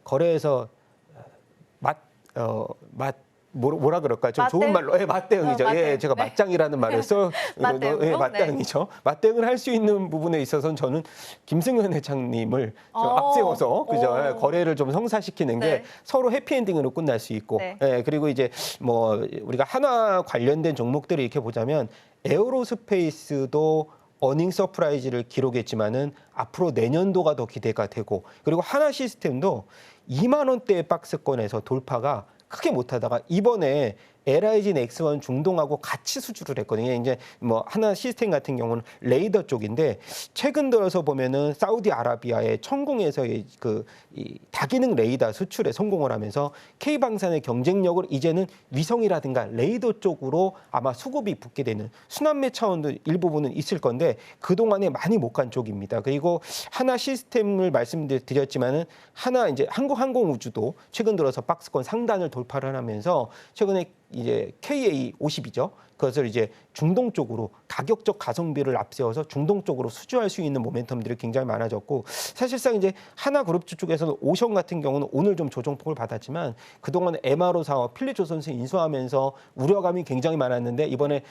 거래에서 뭐라 그럴까? 좀 좋은 말로 맞대응이죠. 맞대응. 제가 맞짱이라는 말을 맞대응이죠. 맞대응을 할 수 있는 부분에 있어서는 저는 김승현 회장님을 좀 앞세워서 거래를 좀 성사시키는 게 서로 해피엔딩으로 끝날 수 있고, 그리고 이제 뭐 우리가 한화 관련된 종목들을 이렇게 보자면 에어로스페이스도 어닝 서프라이즈를 기록했지만은 앞으로 내년도가 더 기대가 되고, 그리고 하나 시스템도 2만 원대의 박스권에서 돌파가 크게 못하다가 이번에 LIG X1 중동하고 같이 수주를 했거든요. 이제 뭐 하나 시스템 같은 경우는 레이더 쪽인데 최근 들어서 보면은 사우디아라비아의 천궁에서의 이 다기능 레이더 수출에 성공을 하면서 K방산의 경쟁력을 이제는 위성이라든가 레이더 쪽으로 아마 수급이 붙게 되는 순환매 차원도 일부분은 있을 건데 그동안에 많이 못 간 쪽입니다. 그리고 하나 시스템을 말씀드렸지만은 하나 이제 한국항공우주도 최근 들어서 박스권 상단을 돌파를 하면서 최근에 이제 KA50이죠. 그것을 이제 중동 쪽으로 가격적 가성비를 앞세워서 중동 쪽으로 수주할 수 있는 모멘텀들이 굉장히 많아졌고, 사실상 이제 하나그룹주 쪽에서는 오션 같은 경우는 오늘 좀 조정폭을 받았지만 그동안 MRO 사업 필리조선수 인수하면서 우려감이 굉장히 많았는데 이번에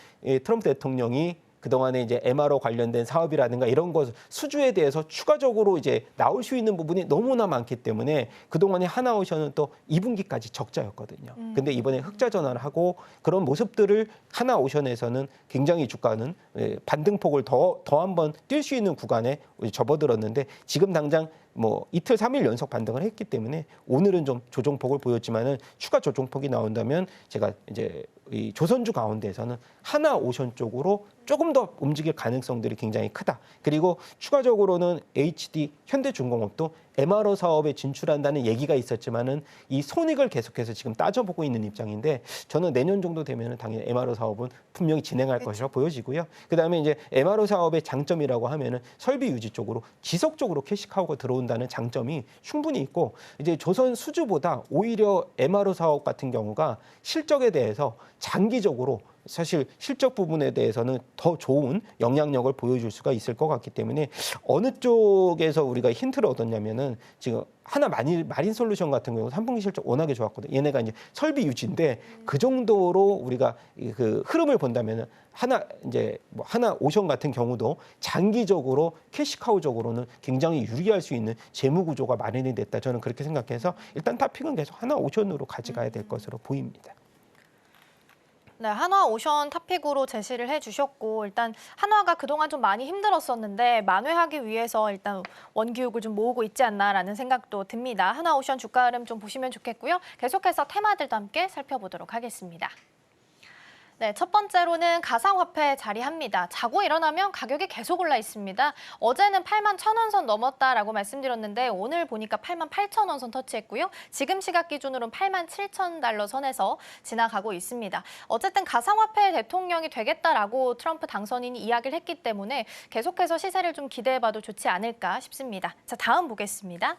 트럼프 대통령이 그동안에 이제 MRO 관련된 사업이라든가 이런 것 수주에 대해서 추가적으로 이제 나올 수 있는 부분이 너무나 많기 때문에 그동안에 하나오션은 또 2분기까지 적자였거든요. 근데 이번에 흑자 전환을 하고 그런 모습들을 하나오션에서는 굉장히 주가는 반등폭을 더 한번 뛸 수 있는 구간에 접어들었는데 지금 당장 뭐 이틀 3일 연속 반등을 했기 때문에 오늘은 좀 조정폭을 보였지만은 추가 조정폭이 나온다면 제가 이제 이 조선주 가운데에서는 하나오션 쪽으로 조금 더 움직일 가능성들이 굉장히 크다. 그리고 추가적으로는 HD 현대중공업도 MRO 사업에 진출한다는 얘기가 있었지만은 이 손익을 계속해서 지금 따져보고 있는 입장인데 저는 내년 정도 되면은 당연히 MRO 사업은 분명히 진행할 것이라 보여지고요. 그다음에 이제 MRO 사업의 장점이라고 하면은 설비 유지 쪽으로 지속적으로 캐시카우가 들어온다는 장점이 충분히 있고 이제 조선 수주보다 오히려 MRO 사업 같은 경우가 실적에 대해서 장기적으로 사실 실적 부분에 대해서는 더 좋은 영향력을 보여줄 수가 있을 것 같기 때문에 어느 쪽에서 우리가 힌트를 얻었냐면은 지금 하나 마린 솔루션 같은 경우 3분기 실적 워낙에 좋았거든요. 얘네가 이제 설비 유지인데 그 정도로 우리가 그 흐름을 본다면은 하나 오션 같은 경우도 장기적으로 캐시카우적으로는 굉장히 유리할 수 있는 재무 구조가 마련이 됐다. 저는 그렇게 생각해서 일단 탑픽은 계속 하나 오션으로 가져가야 될 것으로 보입니다. 네, 한화오션 탑픽으로 제시를 해주셨고 일단 한화가 그동안 좀 많이 힘들었었는데 만회하기 위해서 일단 원기육을 좀 모으고 있지 않나라는 생각도 듭니다. 한화오션 주가 흐름 좀 보시면 좋겠고요. 계속해서 테마들도 함께 살펴보도록 하겠습니다. 네, 첫 번째로는 가상화폐 자리합니다. 자고 일어나면 가격이 계속 올라 있습니다. 어제는 81,000원 선 넘었다라고 말씀드렸는데 오늘 보니까 88,000원 선 터치했고요. 지금 시각 기준으로는 87,000달러 선에서 지나가고 있습니다. 어쨌든 가상화폐 대통령이 되겠다라고 트럼프 당선인이 이야기를 했기 때문에 계속해서 시세를 좀 기대해봐도 좋지 않을까 싶습니다. 자, 다음 보겠습니다.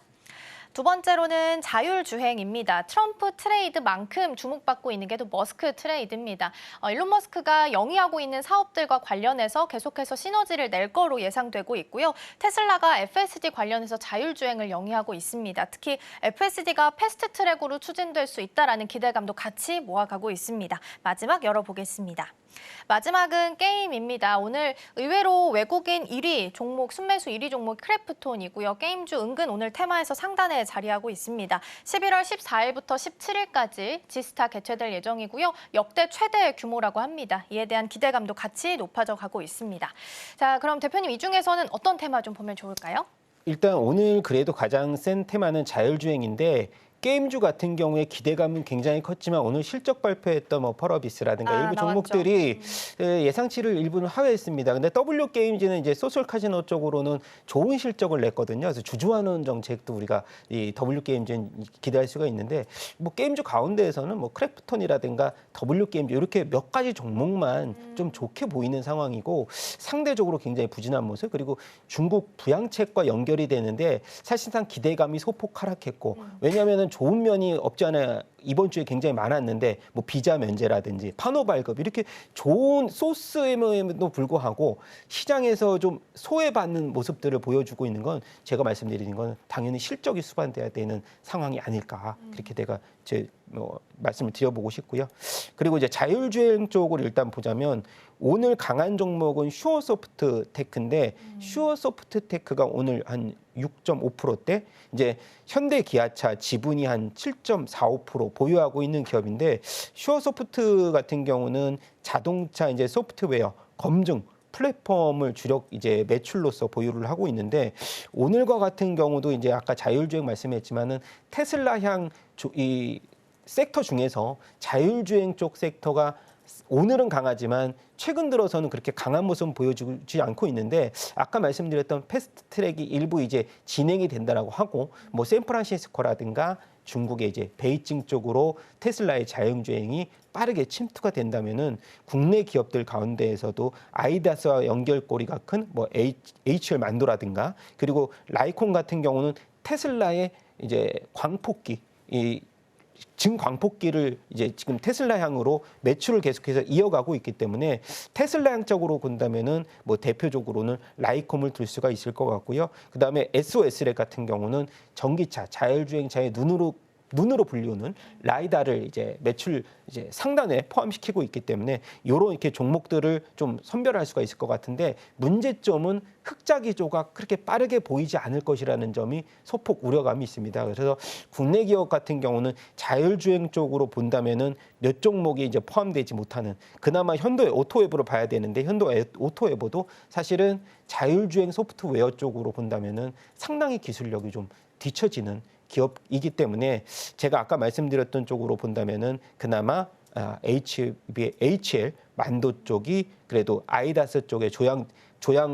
두 번째로는 자율주행입니다. 트럼프 트레이드만큼 주목받고 있는 게 또 머스크 트레이드입니다. 일론 머스크가 영위하고 있는 사업들과 관련해서 계속해서 시너지를 낼 거로 예상되고 있고요. 테슬라가 FSD 관련해서 자율주행을 영위하고 있습니다. 특히 FSD가 패스트 트랙으로 추진될 수 있다라는 기대감도 같이 모아가고 있습니다. 마지막 열어보겠습니다. 마지막은 게임입니다. 오늘 의외로 외국인 1위 종목, 순매수 1위 종목 크래프톤이고요. 게임주 은근 오늘 테마에서 상단에 자리하고 있습니다. 11월 14일부터 17일까지 지스타 개최될 예정이고요. 역대 최대 규모라고 합니다. 이에 대한 기대감도 같이 높아져 가고 있습니다. 자, 그럼 대표님 이 중에서는 어떤 테마 좀 보면 좋을까요? 일단 오늘 그래도 가장 센 테마는 자율주행인데 게임주 같은 경우에 기대감은 굉장히 컸지만 오늘 실적 발표했던 뭐 펄어비스라든가 일부 나왔죠. 종목들이 예상치를 일부는 하회했습니다. 근데 W 게임즈는 이제 소셜 카지노 쪽으로는 좋은 실적을 냈거든요. 그래서 주주환원 정책도 우리가 이 W 게임즈는 기대할 수가 있는데 뭐 게임주 가운데에서는 뭐 크래프톤이라든가 W 게임즈 이렇게 몇 가지 종목만 좀 좋게 보이는 상황이고 상대적으로 굉장히 부진한 모습 그리고 중국 부양책과 연결이 되는데 사실상 기대감이 소폭 하락했고 왜냐하면 좋은 면이 없지 않아 이번 주에 굉장히 많았는데 뭐 비자 면제라든지 판호 발급 이렇게 좋은 소스임에도 불구하고 시장에서 좀 소외받는 모습들을 보여주고 있는 건 제가 말씀드리는 건 당연히 실적이 수반돼야 되는 상황이 아닐까 그렇게 내가 말씀을 드려보고 싶고요. 그리고 이제 자율주행 쪽을 일단 보자면 오늘 강한 종목은 슈어소프트 테크인데 슈어소프트 테크가 오늘 한 6.5%대 이제 현대 기아차 지분이 한 7.45% 보유하고 있는 기업인데 슈어소프트 같은 경우는 자동차 이제 소프트웨어 검증 플랫폼을 주력 이제 매출로서 보유를 하고 있는데 오늘과 같은 경우도 이제 아까 자율주행 말씀했지만은 테슬라향 이 섹터 중에서 자율주행 쪽 섹터가 오늘은 강하지만 최근 들어서는 그렇게 강한 모습은 보여주지 않고 있는데 아까 말씀드렸던 패스트 트랙이 일부 이제 진행이 된다라고 하고 뭐 샌프란시스코라든가 중국의 이제 베이징 쪽으로 테슬라의 자율주행이 빠르게 침투가 된다면은 국내 기업들 가운데에서도 아이다스와 연결고리가 큰 뭐 HL 만도라든가 그리고 라이콘 같은 경우는 테슬라의 이제 광폭기 이 증광폭기를 이제 지금 테슬라향으로 매출을 계속해서 이어가고 있기 때문에 테슬라향 쪽으로 본다면은 뭐 대표적으로는 라이콤을 들 수가 있을 것 같고요. 그다음에 SOS랩 같은 경우는 전기차, 자율주행차의 눈으로 불리우는 라이다를 이제 매출 이제 상단에 포함시키고 있기 때문에 이런 이렇게 종목들을 좀 선별할 수가 있을 것 같은데 문제점은 흑자 기조가 그렇게 빠르게 보이지 않을 것이라는 점이 소폭 우려감이 있습니다. 그래서 국내 기업 같은 경우는 자율주행 쪽으로 본다면은 몇 종목이 이제 포함되지 못하는 그나마 현대 오토웨브로 봐야 되는데 현대 오토웨브도 사실은 자율주행 소프트웨어 쪽으로 본다면은 상당히 기술력이 좀 뒤처지는 기업이기 때문에 제가 아까 말씀드렸던 쪽으로 본다면은 그나마 HL 만도 쪽이 그래도 아이다스 쪽의 조향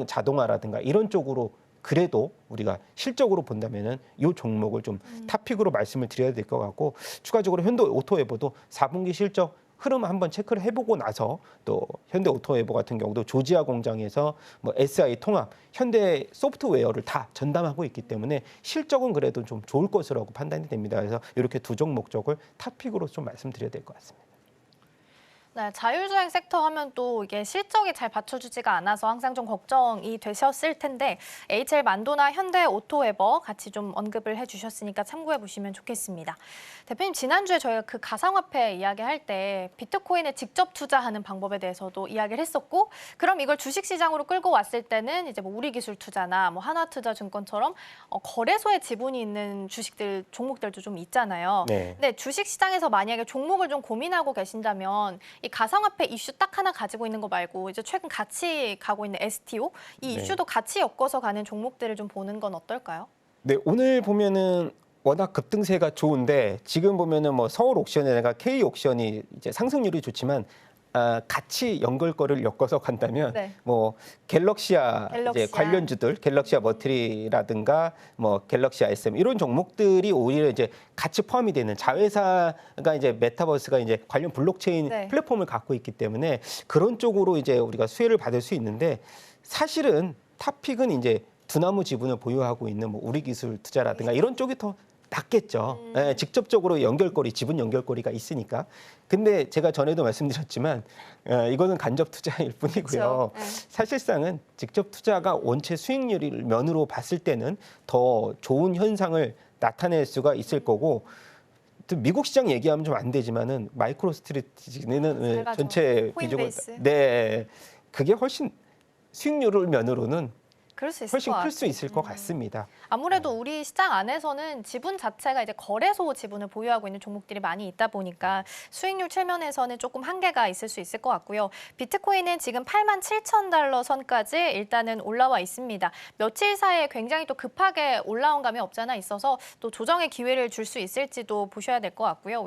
자동화라든가 이런 쪽으로 그래도 우리가 실적으로 본다면은 이 종목을 좀 탑픽으로 말씀을 드려야 될 것 같고 추가적으로 현대 오토웨버도 4분기 실적 흐름 한번 체크를 해보고 나서 또 현대 오토웨버 같은 경우도 조지아 공장에서 뭐 SI 통합, 현대 소프트웨어를 다 전담하고 있기 때문에 실적은 그래도 좀 좋을 것이라고 판단이 됩니다. 그래서 이렇게 두 종목 쪽을 탑픽으로 좀 말씀드려야 될 것 같습니다. 네, 자율주행 섹터 하면 또 이게 실적이 잘 받쳐주지가 않아서 항상 좀 걱정이 되셨을 텐데 HL 만도나 현대 오토웨버 같이 좀 언급을 해주셨으니까 참고해 보시면 좋겠습니다. 대표님 지난주에 저희가 그 가상화폐 이야기할 때 비트코인에 직접 투자하는 방법에 대해서도 이야기를 했었고 그럼 이걸 주식시장으로 끌고 왔을 때는 이제 뭐 우리기술투자나 뭐 하나투자증권처럼 거래소에 지분이 있는 주식들 종목들도 좀 있잖아요. 네. 근데 주식시장에서 만약에 종목을 좀 고민하고 계신다면 이 가상화폐 이슈 딱 하나 가지고 있는 거 말고 이제 최근 같이 가고 있는 STO 이 이슈도 같이 엮어서 가는 종목들을 좀 보는 건 어떨까요? 네, 오늘 보면은 워낙 급등세가 좋은데 지금 보면은 뭐 서울 옥션에다가 K 옥션이 이제 상승률이 좋지만 같이 연결고리를 엮어서 간다면 네. 뭐 갤럭시아 이제 갤럭시아. 관련주들, 갤럭시아 머트리라든가 뭐 갤럭시아 SM 이런 종목들이 오히려 이제 같이 포함이 되는 자회사가 이제 메타버스가 이제 관련 블록체인 네. 플랫폼을 갖고 있기 때문에 그런 쪽으로 이제 우리가 수혜를 받을 수 있는데 사실은 탑픽은 이제 두나무 지분을 보유하고 있는 뭐 우리기술 투자라든가 이런 쪽이 더 낫겠죠. 예, 직접적으로 연결고리, 지분 연결고리가 있으니까. 근데 제가 전에도 말씀드렸지만 이거는 간접 투자일 뿐이고요. 그렇죠. 네. 사실상은 직접 투자가 원체 수익률 면으로 봤을 때는 더 좋은 현상을 나타낼 수가 있을 거고 또 미국 시장 얘기하면 좀 안 되지만은 마이크로 스트래티지는 가죠. 전체 비중을 코인베이스. 네 그게 훨씬 수익률 면으로는 그럴 수 있을 훨씬 것 클 수 같아요. 있을 것 같습니다. 아무래도 우리 시장 안에서는 지분 자체가 이제 거래소 지분을 보유하고 있는 종목들이 많이 있다 보니까 수익률 측면에서는 조금 한계가 있을 수 있을 것 같고요. 비트코인은 지금 87,000달러 선까지 일단은 올라와 있습니다. 며칠 사이에 굉장히 또 급하게 올라온 감이 없잖아 있어서 또 조정의 기회를 줄 수 있을지도 보셔야 될 것 같고요.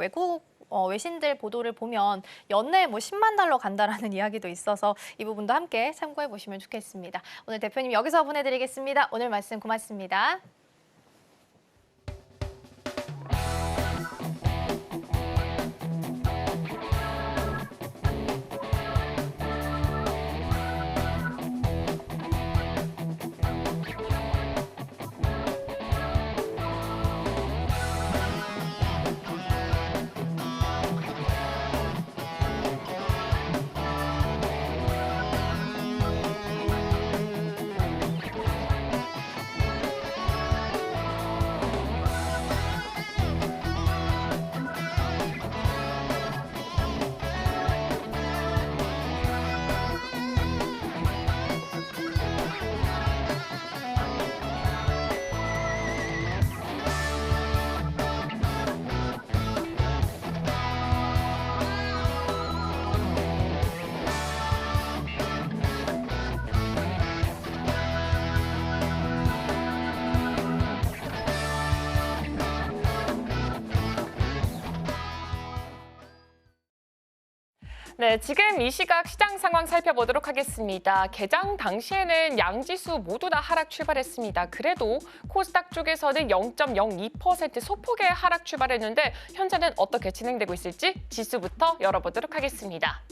외신들 보도를 보면 연내에 뭐 10만 달러 간다라는 이야기도 있어서 이 부분도 함께 참고해 보시면 좋겠습니다. 오늘 대표님 여기서 보내드리겠습니다. 오늘 말씀 고맙습니다. 네, 지금 이 시각 시장 상황 살펴보도록 하겠습니다. 개장 당시에는 양지수 모두 다 하락 출발했습니다. 그래도 코스닥 쪽에서는 0.02% 소폭의 하락 출발했는데 현재는 어떻게 진행되고 있을지 지수부터 열어보도록 하겠습니다.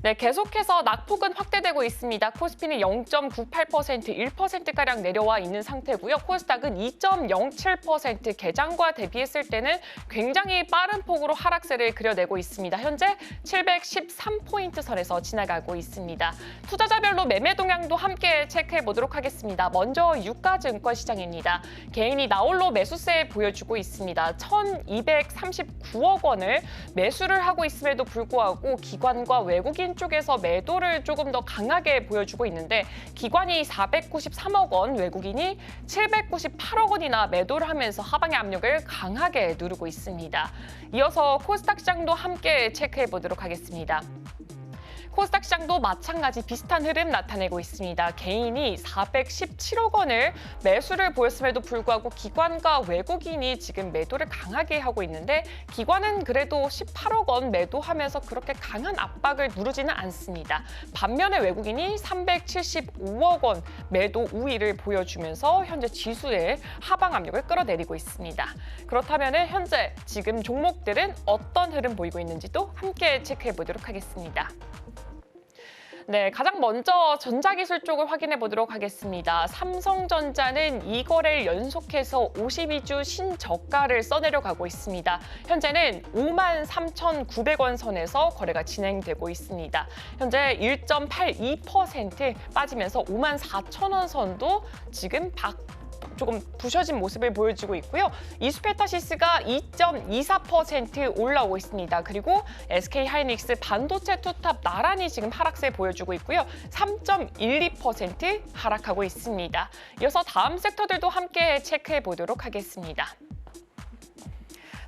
네, 계속해서 낙폭은 확대되고 있습니다. 코스피는 0.98%, 1%가량 내려와 있는 상태고요. 코스닥은 2.07% 개장과 대비했을 때는 굉장히 빠른 폭으로 하락세를 그려내고 있습니다. 현재 713포인트 선에서 지나가고 있습니다. 투자자별로 매매 동향도 함께 체크해 보도록 하겠습니다. 먼저 유가증권 시장입니다. 개인이 나홀로 매수세 보여주고 있습니다. 1,239억 원을 매수를 하고 있음에도 불구하고 기관과 외국인 쪽에서 매도를 조금 더 강하게 보여주고 있는데 기관이 493억 원, 외국인이 798억 원이나 매도를 하면서 하방의 압력을 강하게 누르고 있습니다. 이어서 코스닥 시장도 함께 체크해 보도록 하겠습니다. 코스닥 시장도 마찬가지 비슷한 흐름 나타내고 있습니다. 개인이 417억 원을 매수를 보였음에도 불구하고 기관과 외국인이 지금 매도를 강하게 하고 있는데 기관은 그래도 18억 원 매도하면서 그렇게 강한 압박을 누르지는 않습니다. 반면에 외국인이 375억 원 매도 우위를 보여주면서 현재 지수의 하방 압력을 끌어내리고 있습니다. 그렇다면 현재 지금 종목들은 어떤 흐름 보이고 있는지도 함께 체크해 보도록 하겠습니다. 네, 가장 먼저 전자기술 쪽을 확인해 보도록 하겠습니다. 삼성전자는 2거래일 연속해서 52주 신저가를 써내려가고 있습니다. 현재는 53,900원 선에서 거래가 진행되고 있습니다. 현재 1.82% 빠지면서 54,000원 선도 지금 조금 부셔진 모습을 보여주고 있고요. 이수페타시스가 2.24% 올라오고 있습니다. 그리고 SK하이닉스 반도체 투탑 나란히 지금 하락세 보여주고 있고요. 3.12% 하락하고 있습니다. 이어서 다음 섹터들도 함께 체크해 보도록 하겠습니다.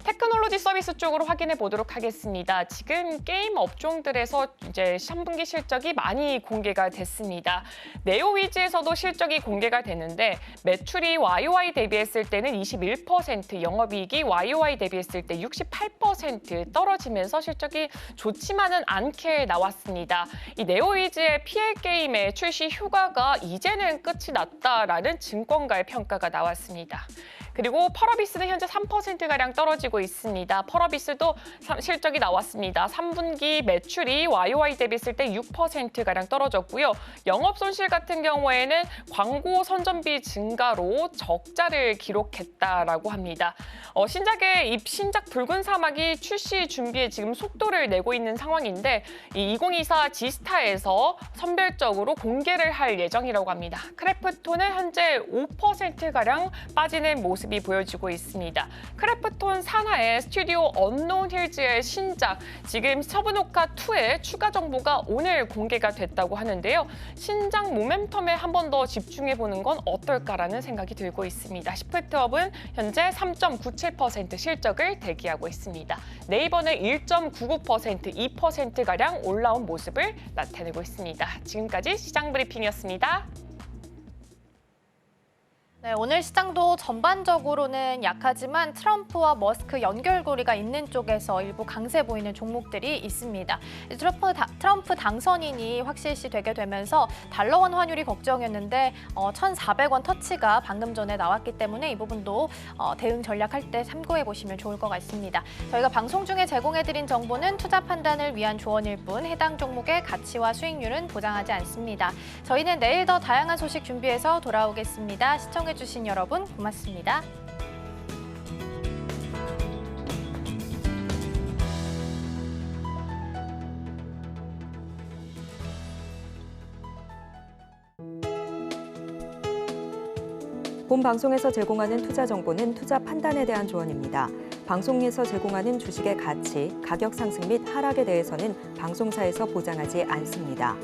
테크놀로지 서비스 쪽으로 확인해 보도록 하겠습니다. 지금 게임 업종들에서 이제 3분기 실적이 많이 공개가 됐습니다. 네오위즈에서도 실적이 공개가 됐는데 매출이 YOY 대비했을 때는 21%, 영업이익이 YOY 대비했을 때 68% 떨어지면서 실적이 좋지만은 않게 나왔습니다. 이 네오위즈의 PL 게임의 출시 휴가가 이제는 끝이 났다라는 증권가의 평가가 나왔습니다. 그리고 펄어비스는 현재 3%가량 떨어지고 있습니다. 펄어비스도 실적이 나왔습니다. 3분기 매출이 YOY 대비했을 때 6%가량 떨어졌고요. 영업 손실 같은 경우에는 광고 선전비 증가로 적자를 기록했다라고 합니다. 신작 붉은 사막이 출시 준비에 지금 속도를 내고 있는 상황인데 이 2024 지스타에서 선별적으로 공개를 할 예정이라고 합니다. 크래프톤은 현재 5%가량 빠지는 모습이 보여지고 있습니다. 크래프톤 산하의 스튜디오 언노운 힐즈의 신작, 지금 서브노카2의 추가 정보가 오늘 공개가 됐다고 하는데요. 신작 모멘텀에 한 번 더 집중해보는 건 어떨까라는 생각이 들고 있습니다. 시프트업은 현재 3.97% 실적을 대기하고 있습니다. 네이버는 1.99%, 2%가량 올라온 모습을 나타내고 있습니다. 지금까지 시장 브리핑이었습니다. 네, 오늘 시장도 전반적으로는 약하지만 트럼프와 머스크 연결고리가 있는 쪽에서 일부 강세 보이는 종목들이 있습니다. 트럼프 당선인이 확실시 되게 되면서 달러원 환율이 걱정이었는데 1,400원 터치가 방금 전에 나왔기 때문에 이 부분도 대응 전략할 때 참고해 보시면 좋을 것 같습니다. 저희가 방송 중에 제공해드린 정보는 투자 판단을 위한 조언일 뿐 해당 종목의 가치와 수익률은 보장하지 않습니다. 저희는 내일 더 다양한 소식 준비해서 돌아오겠습니다. 시청해주신 여러분 고맙습니다. 본 방송에서 제공하는 투자 정보는 투자 판단에 대한 조언입니다. 방송에서 제공하는 주식의 가치, 가격 상승 및 하락에 대해서는 방송사에서 보장하지 않습니다.